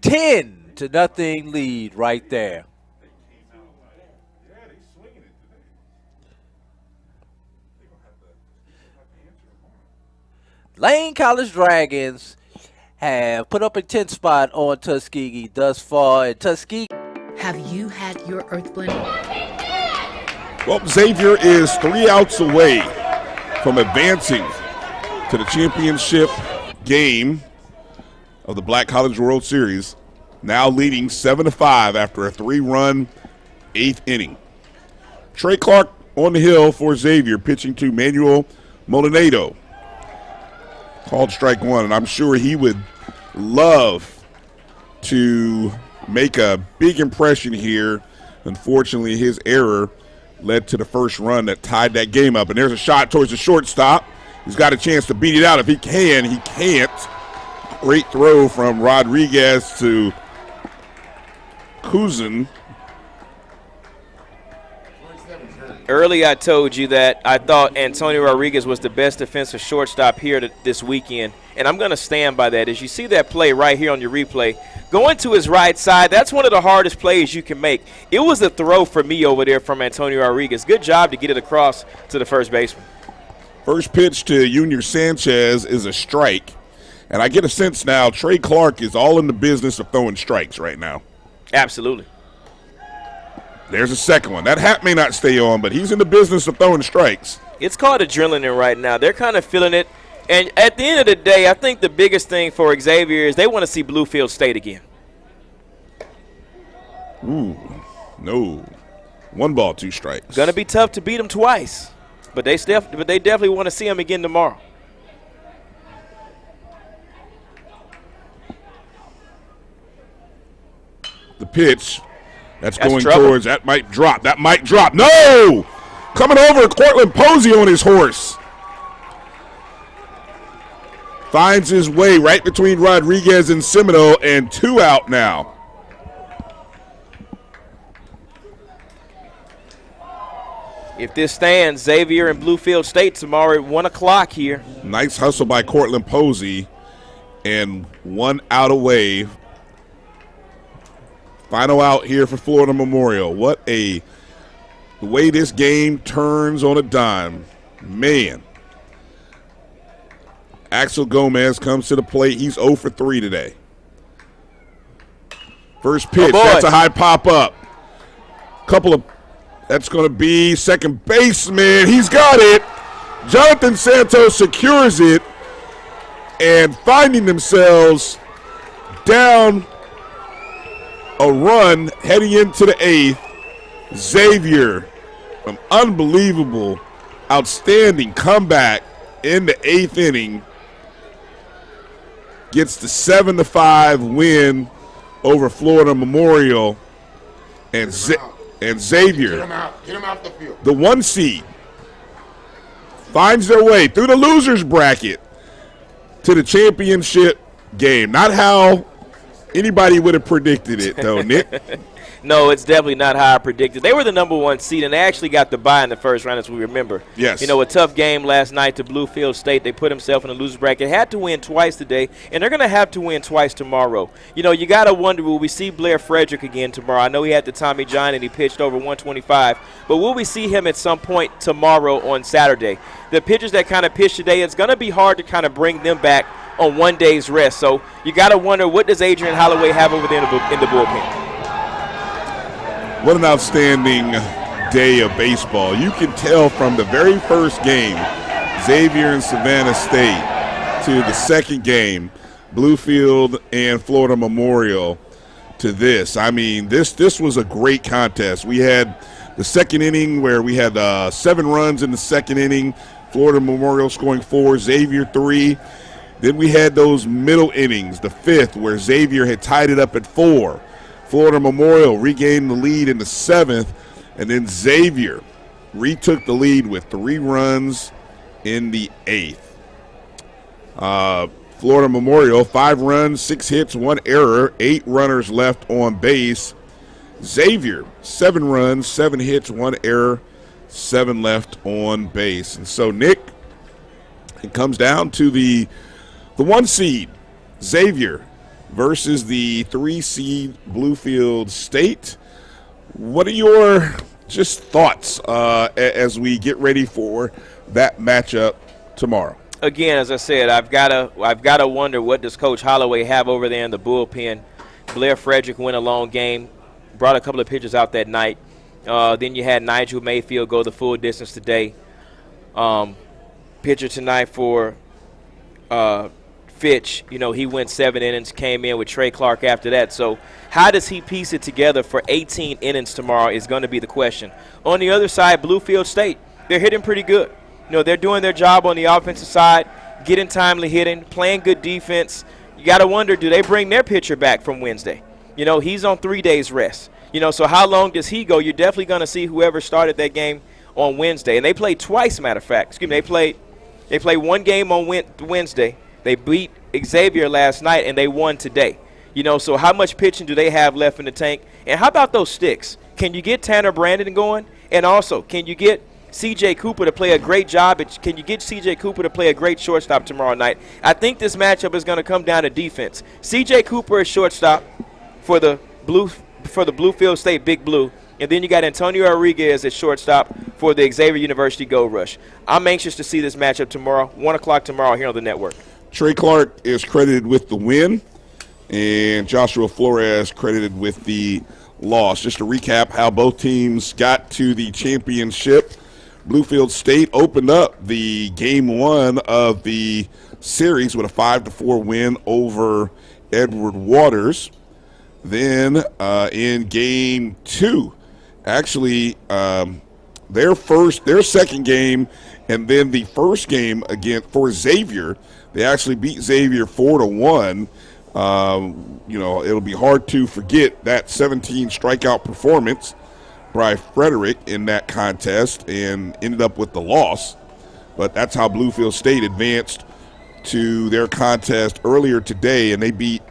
10-0 lead right there. Lane College Dragons have put up a 10 spot on Tuskegee thus far. And Tuskegee. Have you had your Earth Blend? Well, Xavier is 3 outs away from advancing to the championship game of the Black College World Series, now leading 7-5 after a 3-run 8th inning. Trey Clark on the hill for Xavier, pitching to Manuel Molinado. Called strike one, and I'm sure he would love to make a big impression here. Unfortunately, his error led to the first run that tied that game up. And there's a shot towards the shortstop. He's got a chance to beat it out if he can. He can't. Great throw from Rodriguez to Kuzin. Early I told you that I thought Antonio Rodriguez was the best defensive shortstop here this weekend, and I'm going to stand by that. As you see that play right here on your replay, going to his right side, that's one of the hardest plays you can make. It was a throw for me over there from Antonio Rodriguez. Good job to get it across to the first baseman. First pitch to Junior Sanchez is a strike, and I get a sense now Trey Clark is all in the business of throwing strikes right now. Absolutely. There's a second one. That hat may not stay on, but he's in the business of throwing strikes. It's called adrenaline right now. They're kind of feeling it. And at the end of the day, I think the biggest thing for Xavier is they want to see Bluefield State again. Ooh, no. 1 ball, 2 strikes. Going to be tough to beat them twice, but they definitely want to see them again tomorrow. The pitch. That's going trouble. towards, that might drop. No! Coming over, Cortland Posey on his horse. Finds his way right between Rodriguez and Semino, and 2 out now. If this stands, Xavier and Bluefield State tomorrow at 1 o'clock here. Nice hustle by Cortland Posey, and 1 out away. Final out here for Florida Memorial. What the way this game turns on a dime. Man. Axel Gomez comes to the plate. He's 0 for 3 today. First pitch, that's a high pop-up. That's going to be second baseman. He's got it. Jonathan Santos secures it, and finding themselves down a run heading into the 8th. Xavier, an unbelievable, outstanding comeback in the 8th inning, gets the 7-5 win over Florida Memorial, and Xavier, Get him out the field. the 1 seed, finds their way through the losers bracket to the championship game. Not how anybody would have predicted it, though, Nick. No, it's definitely not how I predicted. They were the number 1 seed, and they actually got the bye in the first round, as we remember. Yes. You know, a tough game last night to Bluefield State. They put themselves in the loser's bracket. Had to win twice today, and they're going to have to win twice tomorrow. You know, you got to wonder, will we see Blair Frederick again tomorrow? I know he had the Tommy John, and he pitched over 125, but will we see him at some point tomorrow on Saturday? The pitchers that kind of pitched today, it's going to be hard to kind of bring them back on 1 day's rest. So you got to wonder, what does Adrian Holloway have over there in the bullpen? What an outstanding day of baseball. You can tell from the very first game, Xavier and Savannah State to the second game, Bluefield and Florida Memorial to this. I mean, this was a great contest. We had the second inning where we had 7 runs in the second inning, Florida Memorial scoring 4, Xavier 3. Then we had those middle innings, the 5th, where Xavier had tied it up at 4. Florida Memorial regained the lead in the 7th, and then Xavier retook the lead with 3 runs in the 8th. Florida Memorial, 5 runs, 6 hits, 1 error, 8 runners left on base. Xavier, 7 runs, 7 hits, 1 error, 7 left on base. And so, Nick, it comes down to the 1 seed, Xavier, versus the 3 seed Bluefield State. What are your just thoughts as we get ready for that matchup tomorrow? Again, as I said, I've got to wonder, what does Coach Holloway have over there in the bullpen? Blair Frederick went a long game, brought a couple of pitchers out that night. Then you had Nigel Mayfield go the full distance today. Pitcher tonight for Fitch, he went 7 innings, came in with Trey Clark after that. So how does he piece it together for 18 innings tomorrow is going to be the question. On the other side, Bluefield State, they're hitting pretty good. They're doing their job on the offensive side, getting timely hitting, playing good defense. You got to wonder, do they bring their pitcher back from Wednesday? He's on 3 days rest. So how long does he go? You're definitely going to see whoever started that game on Wednesday. And they played twice, matter of fact. They played 1 game on Wednesday. They beat Xavier last night, and they won today. So how much pitching do they have left in the tank? And how about those sticks? Can you get Tanner Brandon going? And also, can you get C.J. Cooper to play a great job? Can you get C.J. Cooper to play a great shortstop tomorrow night? I think this matchup is going to come down to defense. C.J. Cooper is shortstop for the Bluefield State Big Blue. And then you got Antonio Rodriguez at shortstop for the Xavier University Gold Rush. I'm anxious to see this matchup tomorrow, 1 o'clock tomorrow here on the network. Trey Clark is credited with the win, and Joshua Flores credited with the loss. Just to recap how both teams got to the championship. Bluefield State opened up the game 1 of the series with a 5-4 win over Edward Waters. Then in game 2, actually their second game, and then the first game again for Xavier, they actually beat Xavier 4-1. It'll be hard to forget that 17 strikeout performance by Frederick in that contest and ended up with the loss. But that's how Bluefield State advanced to their contest earlier today, and they beat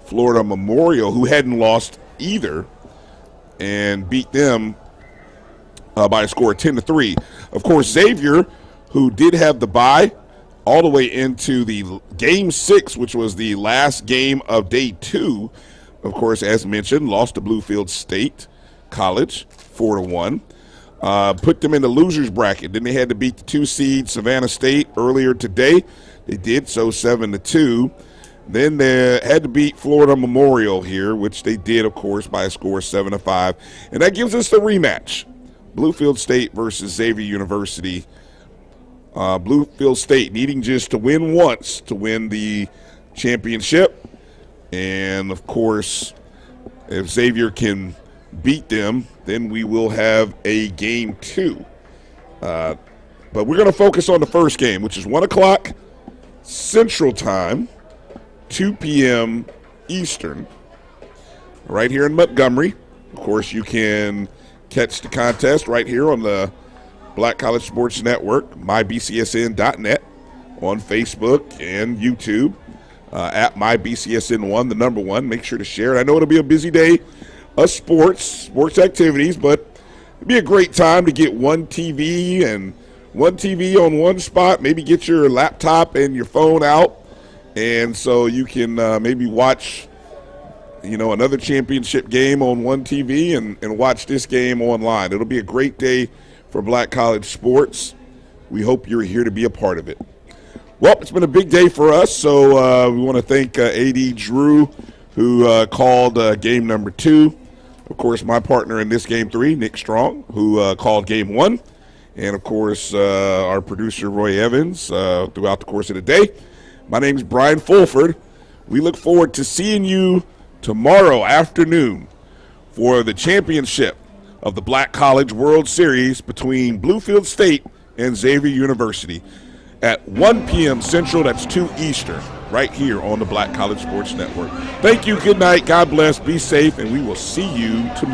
Florida Memorial, who hadn't lost either, and beat them by a score of 10-3. Of course, Xavier, who did have the bye all the way into the game 6, which was the last game of day 2, of course, as mentioned, lost to Bluefield State College 4-1. Put them in the losers bracket. Then they had to beat the 2 seed Savannah State earlier today. They did so 7-2. Then they had to beat Florida Memorial here, which they did, of course, by a score of 7-5. And that gives us the rematch. Bluefield State versus Xavier University. Bluefield State needing just to win once to win the championship. And, of course, if Xavier can beat them, then we will have a game 2. But we're going to focus on the first game, which is 1 o'clock Central Time, 2 p.m. Eastern, right here in Montgomery. Of course, you can catch the contest right here on the Black College Sports Network, mybcsn.net, on Facebook and YouTube, at mybcsn1, the number 1. Make sure to share it. I know it'll be a busy day of sports activities, but it'd be a great time to get one TV on one spot, maybe get your laptop and your phone out, and so you can maybe watch another championship game on one TV and watch this game online. It'll be a great day for Black College sports. We hope you're here to be a part of it. Well, it's been a big day for us, so we want to thank A.D. Drew, who called game number 2. Of course, my partner in this game 3, Nick Strong, who called game 1. and, of course, our producer, Roy Evans, throughout the course of the day. My name is Brian Fulford. We look forward to seeing you tomorrow afternoon for the championship of the Black College World Series between Bluefield State and Xavier University at 1 p.m. Central, that's 2 Eastern, right here on the Black College Sports Network. Thank you, good night, God bless, be safe, and we will see you tomorrow.